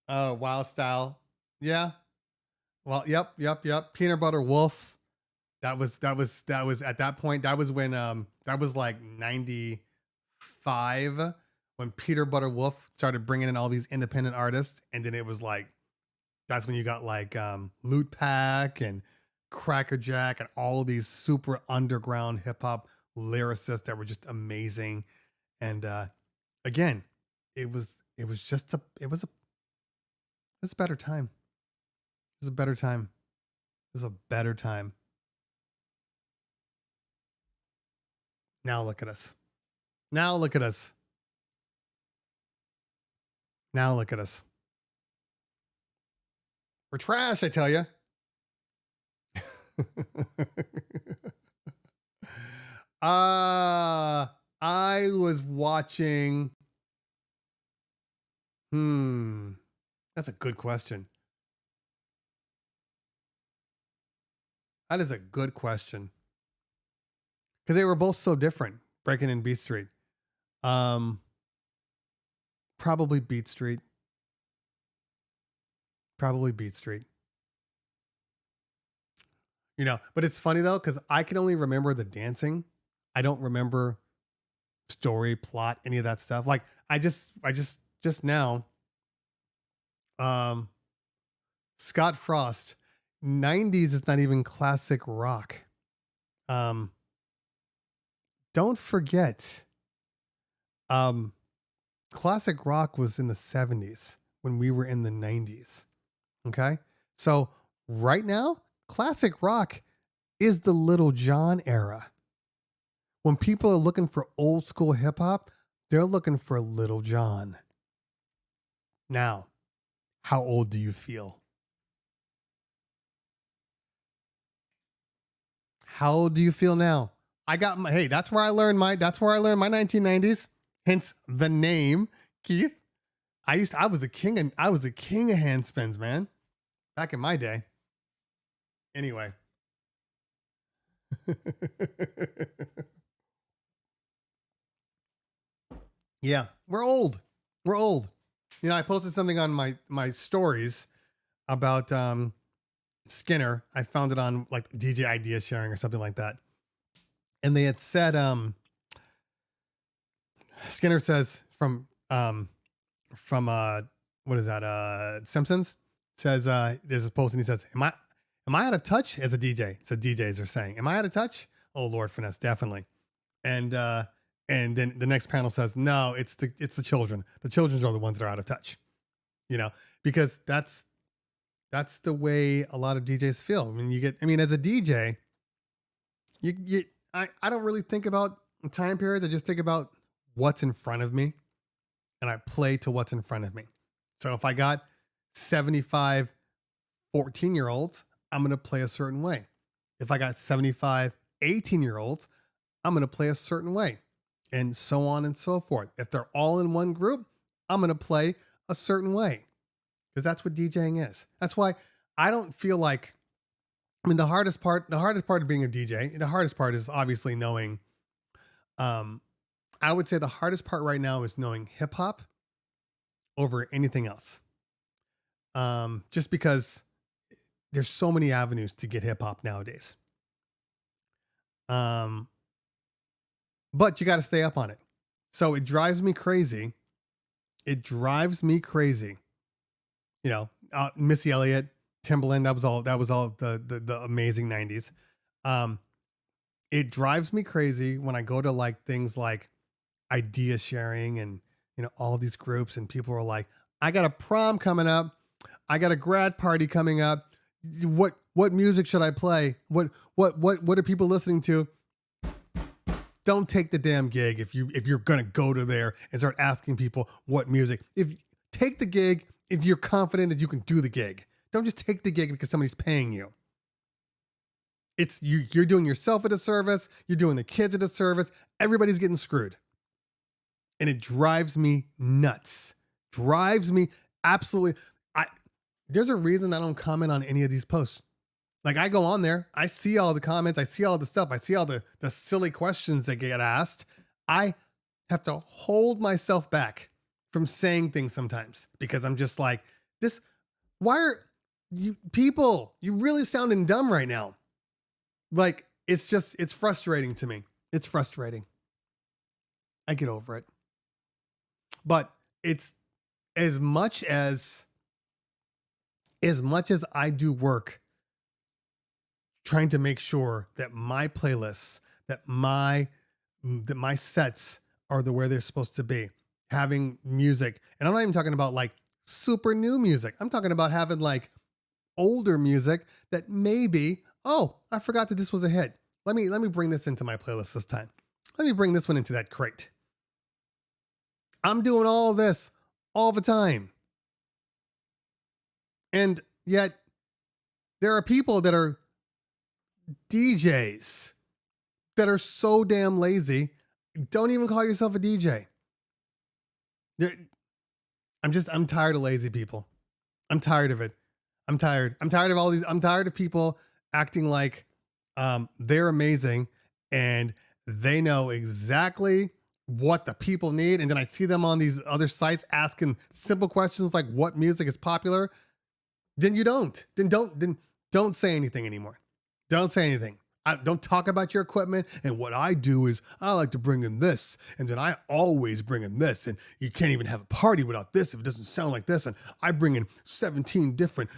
Wild Style. Yeah. Well, yep. Peanut Butter Wolf. That was at that point. That was when that was like 95 when Peter Butter Wolf started bringing in all these independent artists, and then it was like that's when you got like Loot Pack and Cracker Jack and all these super underground hip hop lyricists that were just amazing. And again, it was a better time. It was a better time. It was a better time. Now look at us. Now look at us. Now look at us. We're trash, I tell you. I was watching. That's a good question. That is a good question. Because they were both so different. Breaking in Beat Street. Probably Beat Street. But it's funny though, because I can only remember the dancing. I don't remember story, plot, any of that stuff. Like I just now, Scott Frost, 90s is not even classic rock. Don't forget, classic rock was in the 70s when we were in the 90s. Okay. So right now, classic rock is the Little John era. When people are looking for old school hip hop, they're looking for Little John. Now, how old do you feel? How old do you feel now? I got my, hey, that's where I learned my 1990s. Hence the name, Keith. I was a king of hand spins, man. Back in my day. Anyway. Yeah, we're old. We're old. I posted something on my stories about Skinner. I found it on like DJ idea sharing or something like that. And they had said Skinner says from what is that? Simpsons says there's this post and he says, Am I out of touch as a DJ? So DJs are saying, am I out of touch? Oh Lord, finesse, definitely. And then the next panel says, no, it's the children. The children are the ones that are out of touch. Because that's the way a lot of DJs feel. As a DJ, I don't really think about time periods. I just think about what's in front of me and I play to what's in front of me. So if I got 75 14-year-olds, I'm going to play a certain way. If I got 75 18-year-olds, I'm going to play a certain way, and so on and so forth. If they're all in one group, I'm going to play a certain way, because that's what DJing is. That's why I don't feel like, the hardest part of being a DJ, the hardest part is obviously knowing, I would say the hardest part right now is knowing hip hop over anything else. Just because there's so many avenues to get hip hop nowadays. But you got to stay up on it. So it drives me crazy. Missy Elliott, Timbaland, that was all the amazing 90s. It drives me crazy when I go to like things like idea sharing and, all these groups, and people are like, I got a prom coming up. I got a grad party coming up. What music should I play? What are people listening to? Don't take the damn gig if you're gonna go to there and start asking people what music. Take the gig if you're confident that you can do the gig. Don't just take the gig because somebody's paying you. It's you're doing yourself a disservice. You're doing the kids a disservice. Everybody's getting screwed, and it drives me nuts. Drives me absolutely. There's a reason I don't comment on any of these posts. Like, I go on there, I see all the comments, I see all the stuff, I see all the silly questions that get asked. I have to hold myself back from saying things sometimes, because I'm just like, why are you people, you really sounding dumb right now. Like, it's frustrating to me. It's frustrating. I get over it. But it's as much as I do work trying to make sure that my playlists, that my sets are where they're supposed to be, having music. And I'm not even talking about like super new music. I'm talking about having like older music that maybe, oh, I forgot that this was a hit. Let me bring this into my playlist this time. Let me bring this one into that crate. I'm doing all this all the time. And yet there are people that are DJs that are so damn lazy. Don't even call yourself a DJ. I'm tired of lazy people. I'm tired of it. I'm tired of all these. I'm tired of people acting like they're amazing and they know exactly what the people need. And then I see them on these other sites asking simple questions like what music is popular. Then you don't. Then don't say anything anymore. Don't say anything. Don't talk about your equipment. And what I do is I like to bring in this, and then I always bring in this, and you can't even have a party without this if it doesn't sound like this. And I bring in 17 different,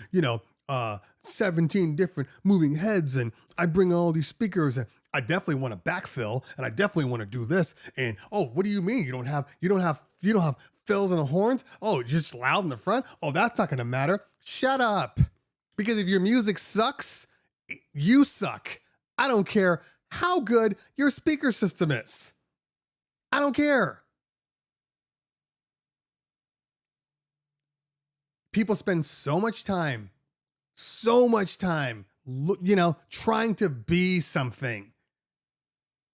17 different moving heads, and I bring all these speakers, and I definitely want to backfill, and I definitely want to do this. And oh, what do you mean you don't have fills and the horns? Oh, you're just loud in the front? Oh, that's not going to matter. Shut up. Because if your music sucks, you suck. I don't care how good your speaker system is. I don't care. People spend so much time, trying to be something.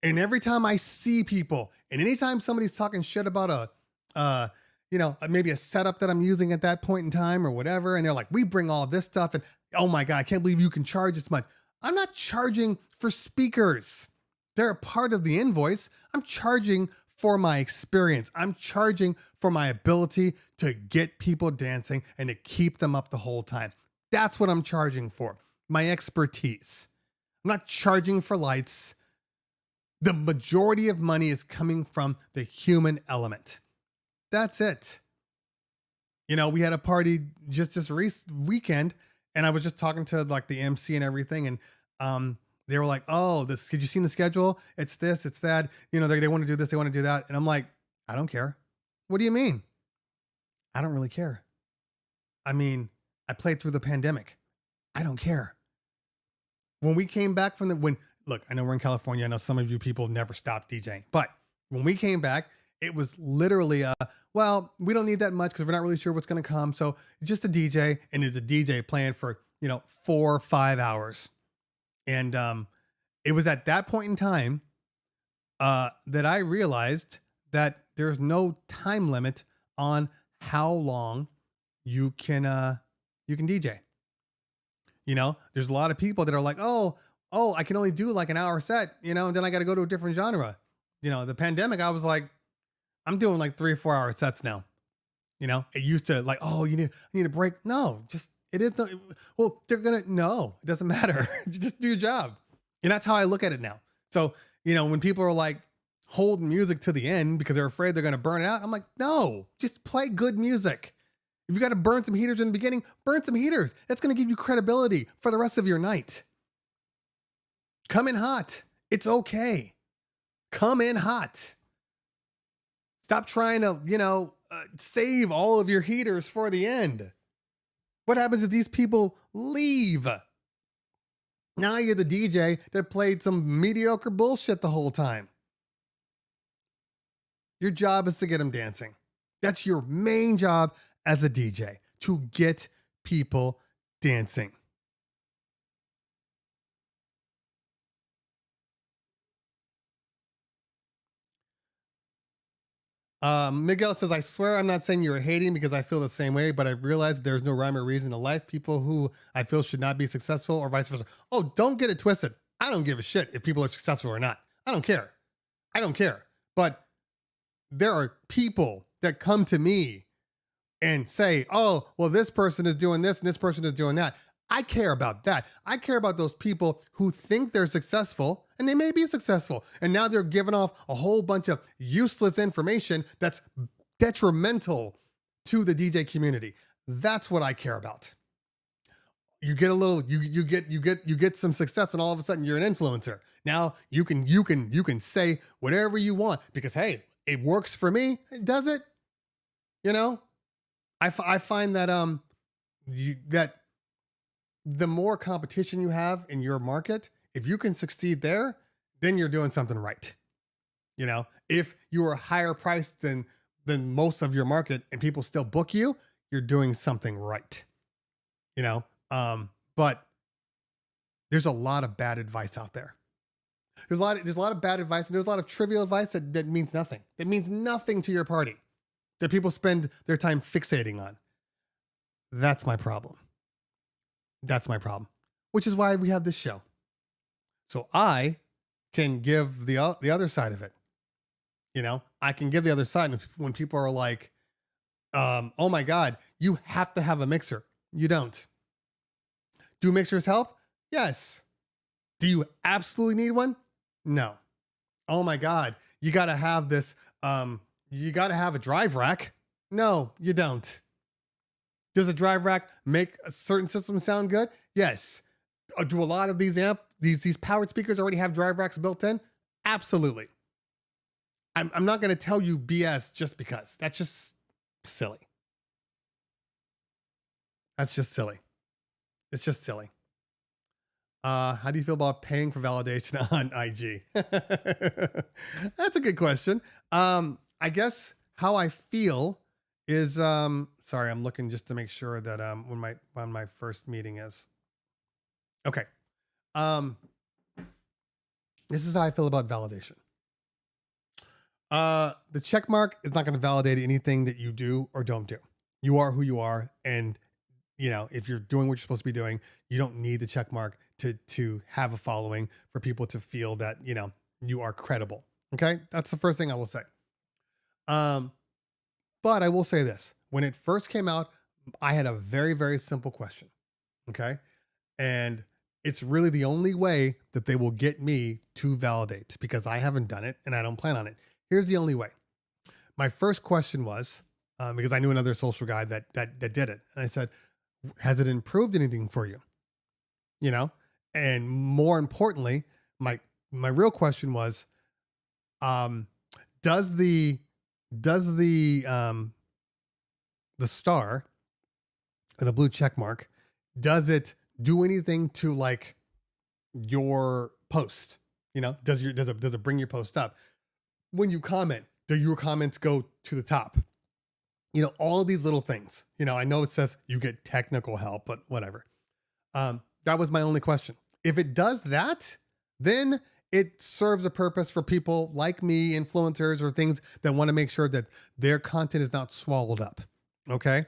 And every time I see people, and anytime somebody's talking shit about maybe a setup that I'm using at that point in time or whatever, and they're like, we bring all this stuff, and oh my God, I can't believe you can charge this much. I'm not charging for speakers. They're a part of the invoice. I'm charging for my experience. I'm charging for my ability to get people dancing and to keep them up the whole time. That's what I'm charging for. My expertise. I'm not charging for lights. The majority of money is coming from the human element. That's it. We had a party just this weekend, and I was just talking to like the MC and everything, and they were like, "Oh, this. Did you see the schedule? It's this, it's that. They want to do this, they want to do that." And I'm like, "I don't care." What do you mean? I don't really care. I mean, I played through the pandemic. I don't care. When we came back from look, I know we're in California. I know some of you people never stopped DJing, but when we came back, it was literally well, we don't need that much because we're not really sure what's going to come. So it's just a DJ, and it's a DJ playing for 4 or 5 hours. And it was at that point in time that I realized that there's no time limit on how long you can DJ. There's a lot of people that are like, oh, I can only do like an hour set, and then I got to go to a different genre. The pandemic, I was like, I'm doing like 3 or 4 hour sets now. It used to like, oh, I need a break. No, it is not. Well, no, it doesn't matter. You just do your job. And that's how I look at it now. So, when people are like holding music to the end because they're afraid they're going to burn it out, I'm like, no, just play good music. If you got to burn some heaters in the beginning, burn some heaters. That's going to give you credibility for the rest of your night. Come in hot. It's okay. Come in hot. Stop trying to, save all of your heaters for the end. What happens if these people leave? Now you're the DJ that played some mediocre bullshit the whole time. Your job is to get them dancing. That's your main job as a DJ, to get people dancing. Miguel says, I swear I'm not saying you're hating because I feel the same way, but I've realized there's no rhyme or reason to life. People who I feel should not be successful or vice versa. Oh, don't get it twisted. I don't give a shit if people are successful or not. I don't care. But there are people that come to me and say, oh, well, this person is doing this and this person is doing that. I care about that. I care about those people who think they're successful, and they may be successful, and now they're giving off a whole bunch of useless information that's detrimental to the DJ community. That's what I care about. You get a little, you get some success, and all of a sudden you're an influencer. Now you can say whatever you want because, hey, it works for me. Does it? I find that that the more competition you have in your market, if you can succeed there, then you're doing something right. If you are higher priced than most of your market and people still book you, you're doing something right. But there's a lot of bad advice out there. There's a lot of bad advice, and there's a lot of trivial advice that means nothing. That means nothing to your party, that people spend their time fixating on. That's my problem. Which is why we have this show. So I can give the other side of it. I can give the other side when people are like, oh my God, you have to have a mixer. You don't. Do mixers help? Yes. Do you absolutely need one? No. Oh my God, you got to have this. You got to have a drive rack. No, you don't. Does a drive rack make a certain system sound good? Yes. Do a lot of these these powered speakers already have drive racks built in? Absolutely. I'm not going to tell you BS just because. That's just silly. It's just silly. How do you feel about paying for validation on IG? That's a good question. I guess how I feel is, sorry, I'm looking just to make sure that when my first meeting is. Okay. This is how I feel about validation. The check mark is not going to validate anything that you do or don't do. You are who you are, and if you're doing what you're supposed to be doing, you don't need the check mark to have a following for people to feel that you are credible. Okay, that's the first thing I will say. But I will say this: when it first came out, I had a very, very simple question. Okay, and it's really the only way that they will get me to validate, because I haven't done it and I don't plan on it. Here's the only way. My first question was, because I knew another social guy that did it. And I said, has it improved anything for you? And more importantly, my real question was, does the star or the blue check mark, does it do anything to like your post? Does it bring your post up? When you comment, do your comments go to the top? All of these little things. I know it says you get technical help, but whatever. That was my only question. If it does that, then it serves a purpose for people like me, influencers, or things that want to make sure that their content is not swallowed up. Okay.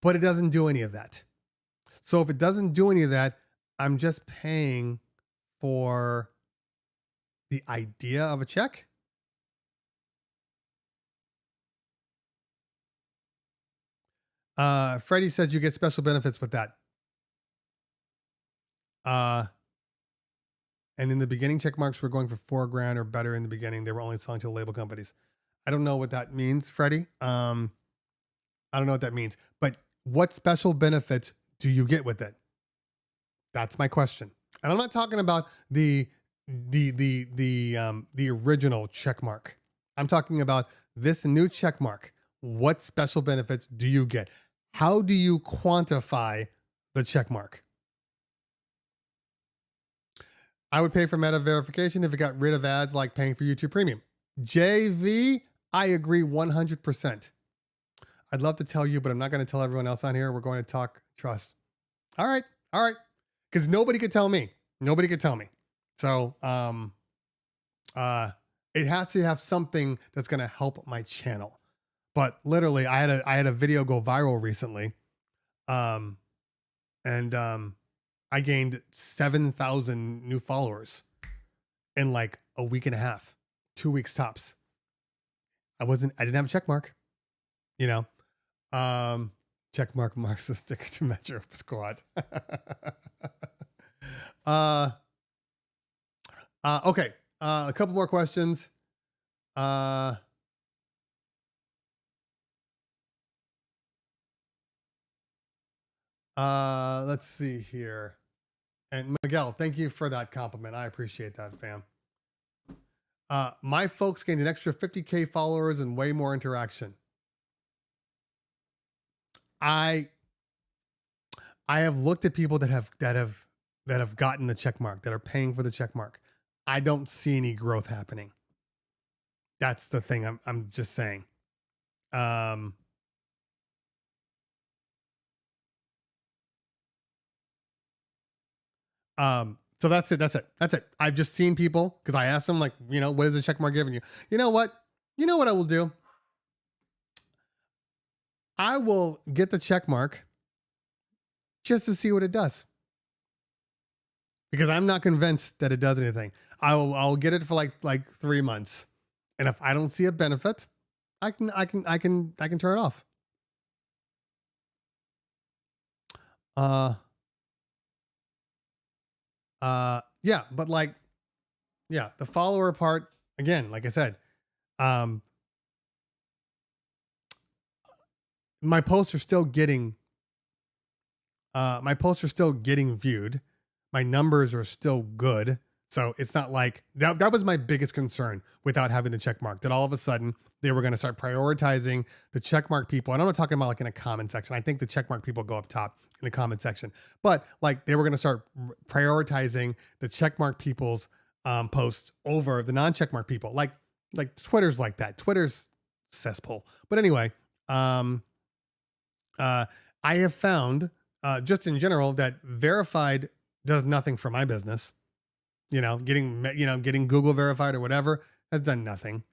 But it doesn't do any of that. So if it doesn't do any of that, I'm just paying for the idea of a check. Freddie says you get special benefits with that. And in the beginning, check marks were going for $4,000 or better in the beginning. They were only selling to the label companies. I don't know what that means, Freddie. I don't know what that means, but what special benefits do you get with it? That's my question. And I'm not talking about the original check mark. I'm talking about this new check mark. What special benefits do you get? How do you quantify the check mark? I would pay for meta verification if it got rid of ads, like paying for YouTube Premium. JV, I agree 100%. I'd love to tell you, but I'm not going to tell everyone else on here. We're going to talk trust. All right. Because nobody could tell me. So it has to have something that's going to help my channel. But literally, I had a video go viral recently, and I gained 7,000 new followers in like a week and a half, 2 weeks tops. I didn't have a check mark, check mark marks a sticker to measure up squad. Okay. A couple more questions. Let's see here. And Miguel, thank you for that compliment. I appreciate that, fam. My folks gained an extra 50K followers and way more interaction. I have looked at people that have gotten the check mark, that are paying for the check mark. I don't see any growth happening. That's the thing. I'm just saying. So that's it. I've just seen people, because I asked them, like, what is the check mark giving you? You know what I will do? I will get the check mark just to see what it does, because I'm not convinced that it does anything. I'll get it for like 3 months, and if I don't see a benefit, I can turn it off. Yeah, but the follower part, again, like I said, my posts are still getting viewed. My numbers are still good. So it's not like that was my biggest concern without having the check mark, that all of a sudden they were going to start prioritizing the check mark people. And I'm not talking about like in a comment section. I think the check mark people go up top in the comment section, but like they were going to start prioritizing the check mark people's post over the non-check mark people. Like Twitter's like that. Twitter's cesspool. But anyway, I have found just in general that verified does nothing for my business. getting Google verified or whatever has done nothing,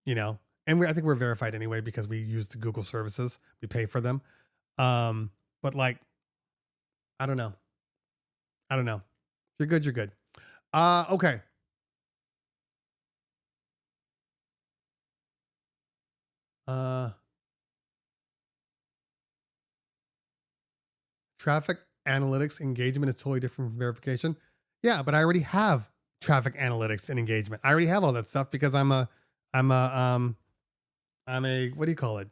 and I think we're verified anyway because we use the Google services. We pay for them. But like, I don't know. If you're good, you're good. Okay. Traffic analytics engagement is totally different from verification. Yeah, but I already have traffic analytics and engagement. I already have all that stuff because I'm a what do you call it?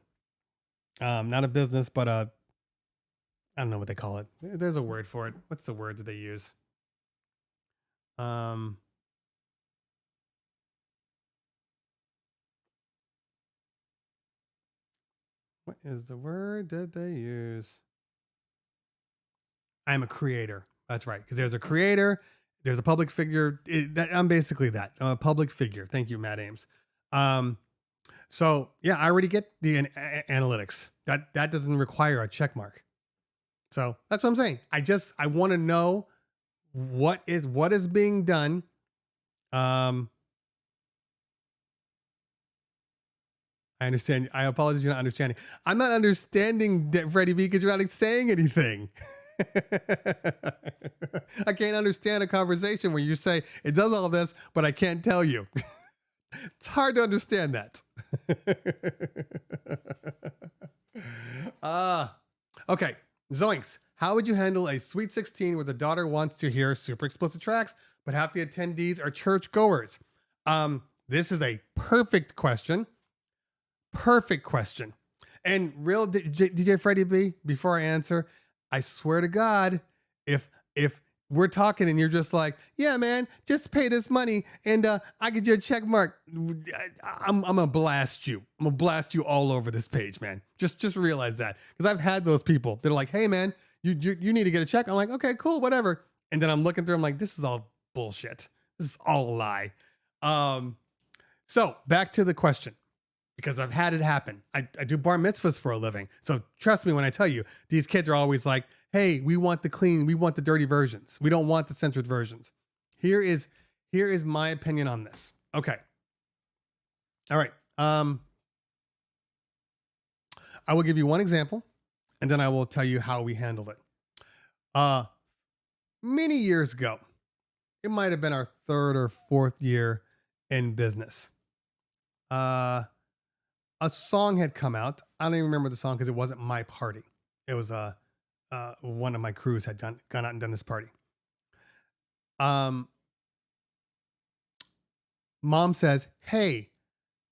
Not a business, but I don't know what they call it. There's a word for it. What's the word that they use? What is the word that they use? I'm a creator. That's right. Because there's a creator, there's a public figure. I'm basically that. I'm a public figure. Thank you, Matt Ames. So yeah, I already get the analytics. That doesn't require a check mark. So that's what I'm saying. I want to know what is being done. I understand. I apologize. You're not understanding. I'm not understanding, Freddie B, because you're not saying anything. I can't understand a conversation when you say it does all of this, but I can't tell you. It's hard to understand that. Okay. Zoinks. How would you handle a Sweet 16 where the daughter wants to hear super explicit tracks, but half the attendees are churchgoers? This is a perfect question. Perfect question. And real DJ Freddie B, before I answer, I swear to God, if we're talking and you're just like, yeah, man, just pay this money and I get your check mark, I'm gonna blast you. I'm gonna blast you all over this page, man. Just realize that. Because I've had those people that are like, hey, man, you need to get a check. I'm like, okay, cool, whatever. And then I'm looking through, I'm like, this is all bullshit. This is all a lie. So back to the question. Because I've had it happen. I do bar mitzvahs for a living. So trust me when I tell you, these kids are always like, hey, we want the clean, we want the dirty versions. We don't want the censored versions. Here is my opinion on this. Okay. All right. I will give you one example and then I will tell you how we handled it. Many years ago, it might have been our third or fourth year in business. A song had come out. I don't even remember the song because it wasn't my party. It was one of my crews had gone out and done this party. Mom says, hey,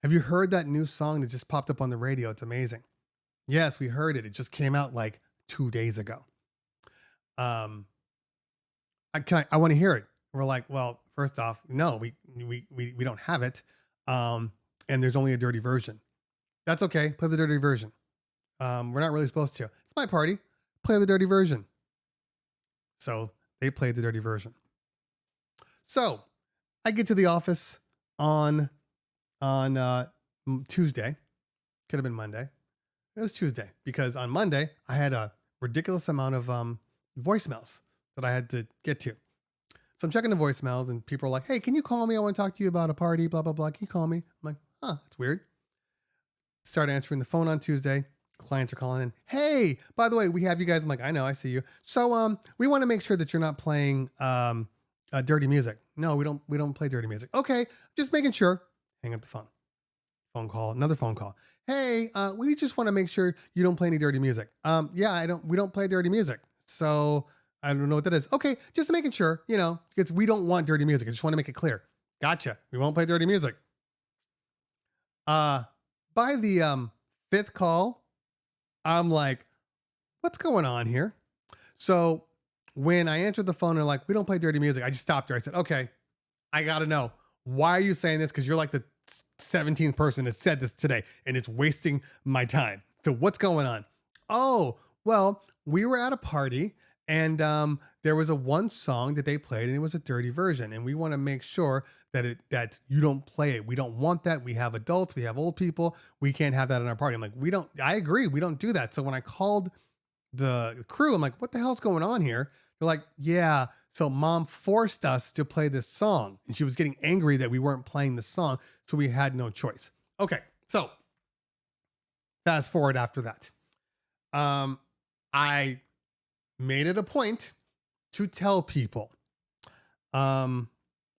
have you heard that new song that just popped up on the radio? It's amazing. Yes, we heard it. It just came out like 2 days ago. I want to hear it. We're like, well, first off, no, we don't have it. And there's only a dirty version. That's okay. Play the dirty version. We're not really supposed to. It's my party. Play the dirty version. So they played the dirty version. So I get to the office on Tuesday. Could have been Monday. It was Tuesday because on Monday I had a ridiculous amount of voicemails that I had to get to. So I'm checking the voicemails and people are like, hey, can you call me? I want to talk to you about a party, blah, blah, blah. Can you call me? I'm like, that's weird. Start answering the phone on Tuesday. Clients are calling in. Hey, by the way, we have you guys. I'm like, I know, I see you. So we want to make sure that you're not playing dirty music. No, we don't play dirty music. Okay, just making sure. Hang up the phone. Phone call, another phone call. Hey, we just want to make sure you don't play any dirty music. Yeah, we don't play dirty music. So I don't know what that is. Okay, just making sure, because we don't want dirty music. I just want to make it clear. Gotcha. We won't play dirty music. By the fifth call, I'm like, what's going on here? So when I answered the phone and like, we don't play dirty music, I just stopped her. I said, okay, I got to know. Why are you saying this? Because you're like the 17th person that said this today and it's wasting my time. So what's going on? Oh, well, we were at a party and there was one song that they played and it was a dirty version. And we want to make sure that you don't play it. We don't want that. We have adults, we have old people. We can't have that in our party. I'm like, I agree. We don't do that. So when I called the crew, I'm like, what the hell's going on here? They're like, yeah, So mom forced us to play this song, and she was getting angry that we weren't playing the song. So we had no choice. Okay. So fast forward after that. I made it a point to tell people, and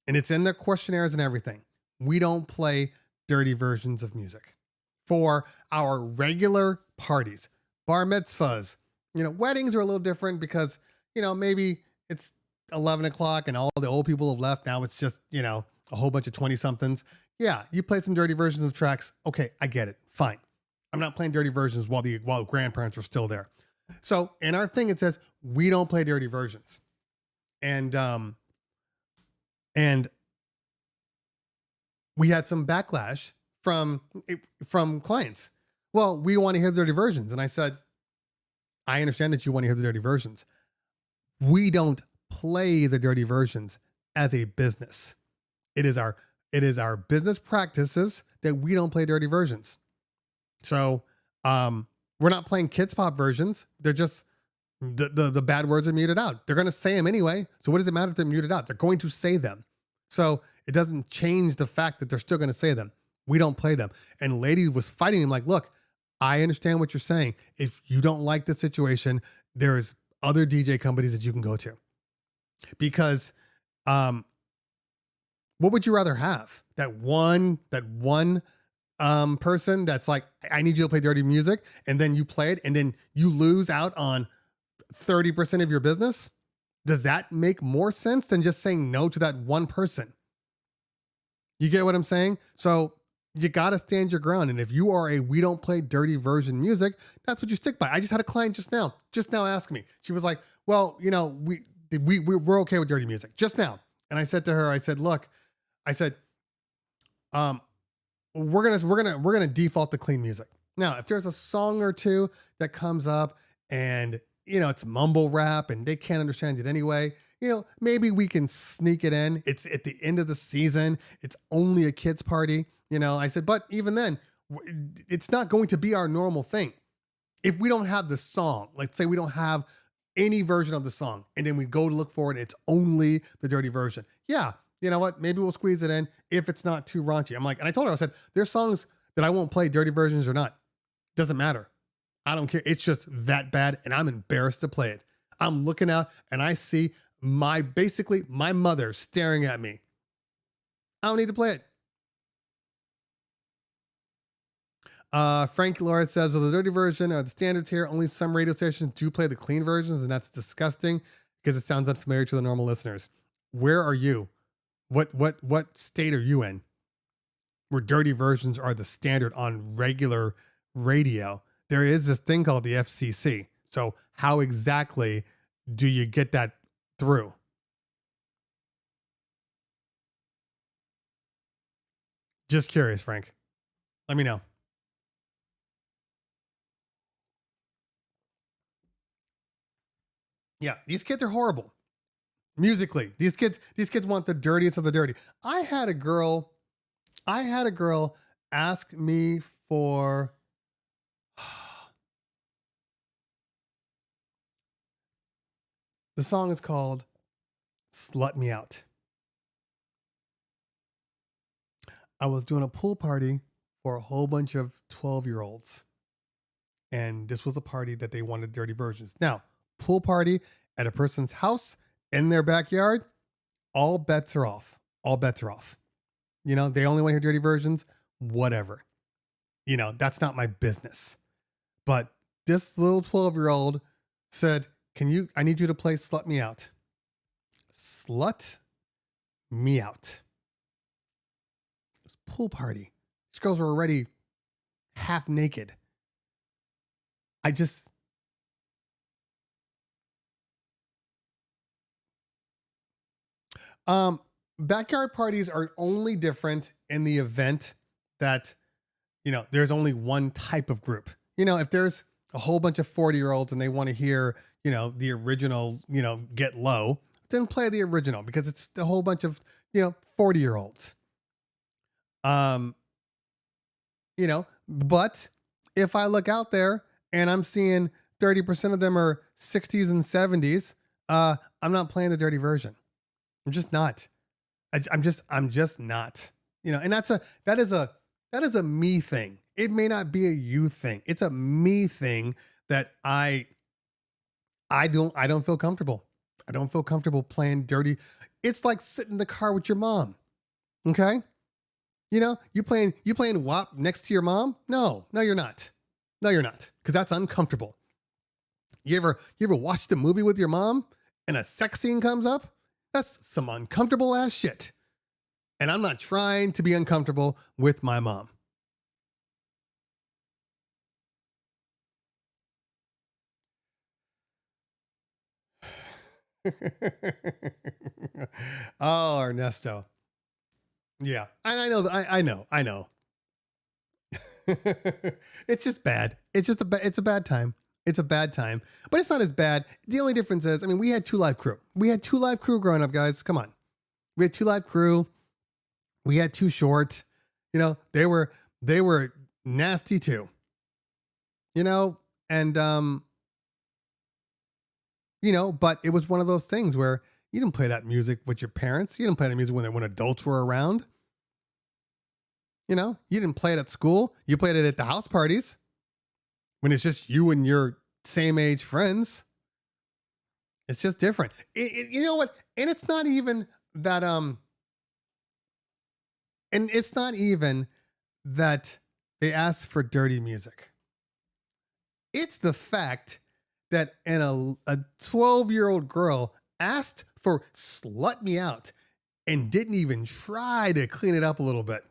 it's in their questionnaires and everything. We don't play dirty versions of music for our regular parties, bar mitzvahs. Weddings are a little different because, maybe it's 11 o'clock and all the old people have left. Now it's just, a whole bunch of 20 somethings. Yeah. You play some dirty versions of tracks. Okay. I get it. Fine. I'm not playing dirty versions while grandparents were still there. So in our thing, it says we don't play dirty versions. And we had some backlash from clients. Well, we want to hear the dirty versions. And I said, I understand that you want to hear the dirty versions. We don't play the dirty versions as a business. It is our business practices that we don't play dirty versions. So, we're not playing kids pop versions. They're just the bad words are muted out. They're going to say them anyway. So what does it matter if they're muted out? They're going to say them. So it doesn't change the fact that they're still going to say them. We don't play them. And lady was fighting him like, look, I understand what you're saying. If you don't like the situation, there's other DJ companies that you can go to. Because, what would you rather have? That one person that's like, I need you to play dirty music, and then you play it and then you lose out on 30% of your business? Does that make more sense than just saying no to that one person? You get what I'm saying? So you got to stand your ground. And if you are we don't play dirty version music, that's what you stick by. I just had a client just now ask me. She was like, well, we're okay with dirty music just now. And I said to her, look, we're gonna default to clean music. Now, if there's a song or two that comes up and it's mumble rap and they can't understand it anyway, maybe we can sneak it in. It's at the end of the season. It's only a kids party. I said, but even then, it's not going to be our normal thing. If we don't have the song, let's say we don't have any version of the song, and then we go to look for it, it's only the dirty version. Yeah. You know what? Maybe we'll squeeze it in if it's not too raunchy. I'm like, and I told her, I said, there's songs that I won't play dirty versions or not. Doesn't matter. I don't care. It's just that bad. And I'm embarrassed to play it. I'm looking out and I see my mother staring at me. I don't need to play it. Frank Laura says, the dirty version are the standards here. Only some radio stations do play the clean versions. And that's disgusting because it sounds unfamiliar to the normal listeners. Where are you? What state are you in where dirty versions are the standard on regular radio? There is this thing called the FCC. So how exactly do you get that through? Just curious, Frank. Let me know. Yeah, these kids are horrible. Musically, these kids want the dirtiest of the dirty. I had a girl ask me for the song is called Slut Me Out. I was doing a pool party for a whole bunch of 12-year-olds. And this was a party that they wanted dirty versions. Now, pool party at a person's house in their backyard, all bets are off. All bets are off. They only want to hear dirty versions, whatever. That's not my business. But this little 12-year-old said, I need you to play Slut Me Out. Slut Me Out. It was a pool party. These girls were already half naked. Backyard parties are only different in the event that, there's only one type of group. If there's a whole bunch of 40-year-olds and they want to hear, the original, Get Low, then play the original because it's a whole bunch of, 40-year-olds. But if I look out there and I'm seeing 30% of them are 60s and 70s, I'm not playing the dirty version. I'm just not. I'm just not. And that is a me thing. It may not be a you thing. It's a me thing that I don't feel comfortable. I don't feel comfortable playing dirty. It's like sitting in the car with your mom. Okay? You playing WAP next to your mom? No, you're not. No, you're not. Because that's uncomfortable. You ever watch the movie with your mom and a sex scene comes up? That's some uncomfortable ass shit. And I'm not trying to be uncomfortable with my mom. Oh, Ernesto. Yeah. And I know. It's just bad. It's a bad time. It's a bad time, but it's not as bad. The only difference is, we had 2 Live Crew. We had 2 Live Crew growing up, guys. Come on. We had 2 Live Crew. We had 2 Short. They were nasty too. And but it was one of those things where you didn't play that music with your parents. You didn't play that music when adults were around. You didn't play it at school. You played it at the house parties when it's just you and your same age friends. It's just different. You know what? And it's not even that, and it's not even that they asked for dirty music. It's the fact that a 12-year-old girl asked for Slut Me Out and didn't even try to clean it up a little bit.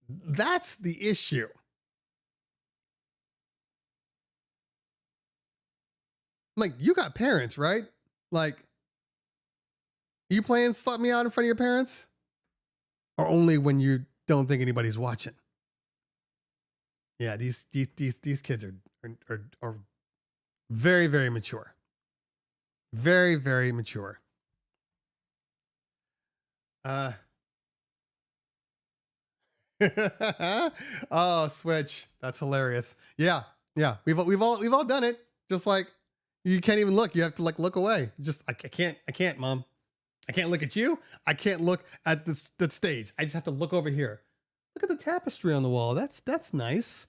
That's the issue. Like, you got parents, right? Like, you playing Slut Me Out in front of your parents? Or only when you don't think anybody's watching? Yeah, these kids are very, very mature. Very, very mature. Oh, Switch. That's hilarious. Yeah. We've all done it. Just like, you can't even look. You have to look away. Just I can't, Mom. I can't look at you. I can't look at the stage. I just have to look over here. Look at the tapestry on the wall. That's nice.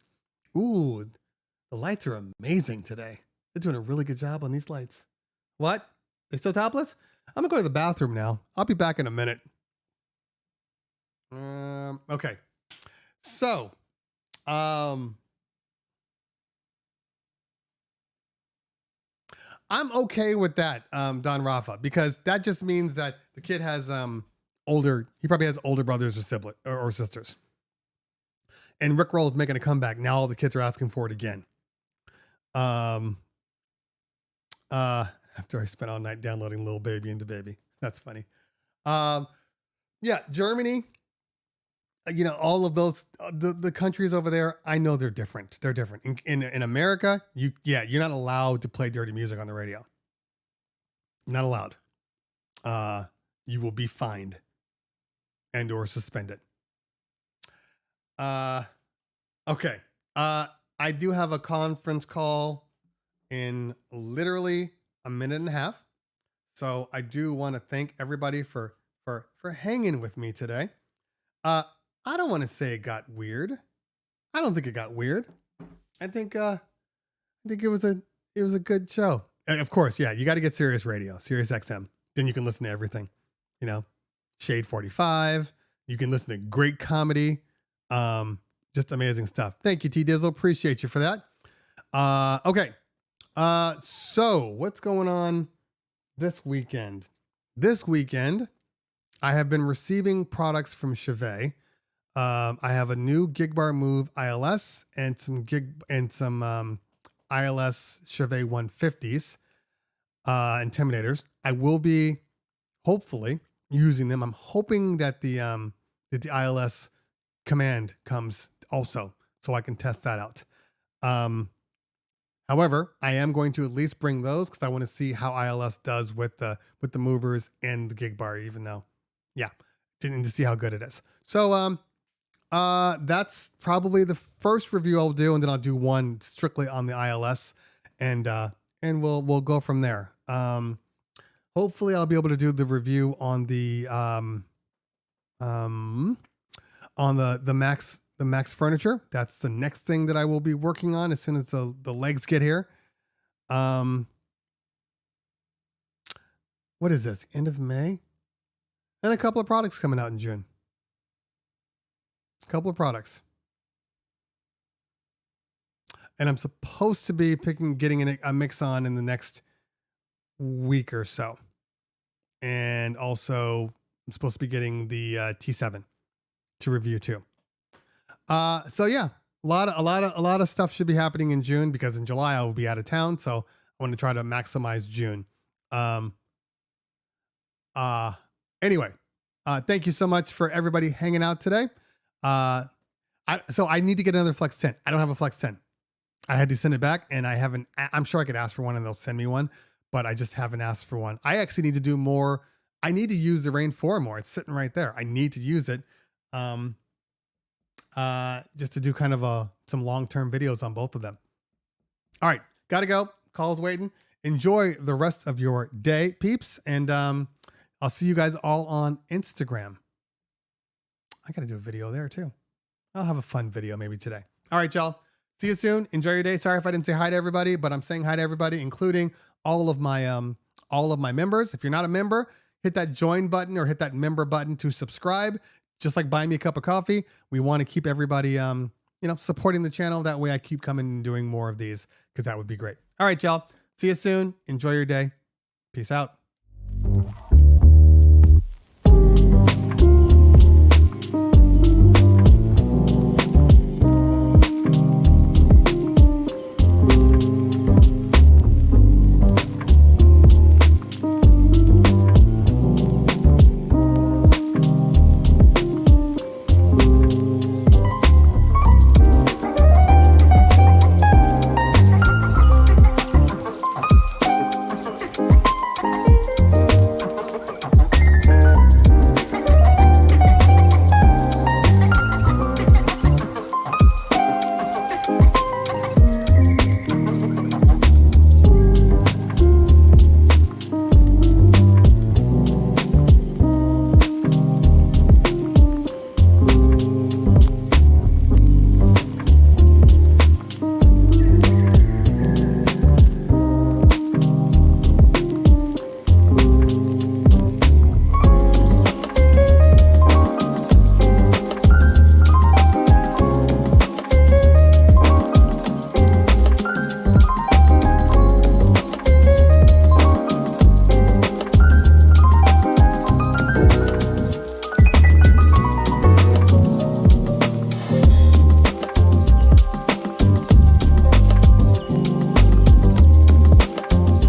Ooh, the lights are amazing today. They're doing a really good job on these lights. What? They still topless? I'm gonna go to the bathroom now. I'll be back in a minute. Okay. So, I'm okay with that, Don Rafa, because that just means that the kid has he probably has older brothers or siblings or sisters. And Rickroll is making a comeback. Now all the kids are asking for it again. After I spent all night downloading Lil Baby into Baby. That's funny. Yeah, Germany, all of those, the countries over there, I know they're different. They're different. In America, you're not allowed to play dirty music on the radio. Not allowed. You will be fined and or suspended. Okay. I do have a conference call in literally a minute and a half. So I do want to thank everybody for hanging with me today. I don't want to say it got weird. I don't think it got weird. I think it was a good show. And of course, yeah, you got to get Sirius Radio, Sirius XM. Then you can listen to everything. Shade 45. You can listen to great comedy. Just amazing stuff. Thank you, T Dizzle. Appreciate you for that. Okay. So what's going on this weekend? This weekend, I have been receiving products from Chevet. I have a new Gig Bar Move ILS and some ILS Chevet 150s, Intimidators. I will be hopefully using them. I'm hoping that the ILS command comes also, so I can test that out. However, I am going to at least bring those because I want to see how ILS does with the movers and the Gig Bar, even though, didn't to see how good it is. So that's probably the first review I'll do, and then I'll do one strictly on the ILS and and we'll go from there. Hopefully I'll be able to do the review on the Max furniture. That's the next thing that I will be working on as soon as the legs get here. What is this? End of May? And a couple of products coming out in June. A couple of products. And I'm supposed to be getting a mix on in the next week or so. And also I'm supposed to be getting the T7 to review too. So yeah, a lot of stuff should be happening in June, because in July I will be out of town. So I want to try to maximize June. Anyway, thank you so much for everybody hanging out today. So I need to get another Flex 10. I don't have a Flex 10. I had to send it back, and I'm sure I could ask for one and they'll send me one, but I just haven't asked for one. I actually need to do more. I need to use the Rain 4 more. It's sitting right there. I need to use it. Just to do kind of some long-term videos on both of them. All right, gotta go. Call's waiting. Enjoy the rest of your day, peeps. And I'll see you guys all on Instagram. I gotta do a video there too. I'll have a fun video maybe today. All right, y'all. See you soon. Enjoy your day. Sorry if I didn't say hi to everybody, but I'm saying hi to everybody, including all of my members. If you're not a member, hit that join button or hit that member button to subscribe. Just like buying me a cup of coffee. We want to keep everybody, supporting the channel. That way I keep coming and doing more of these, because that would be great. All right, y'all. See you soon. Enjoy your day. Peace out.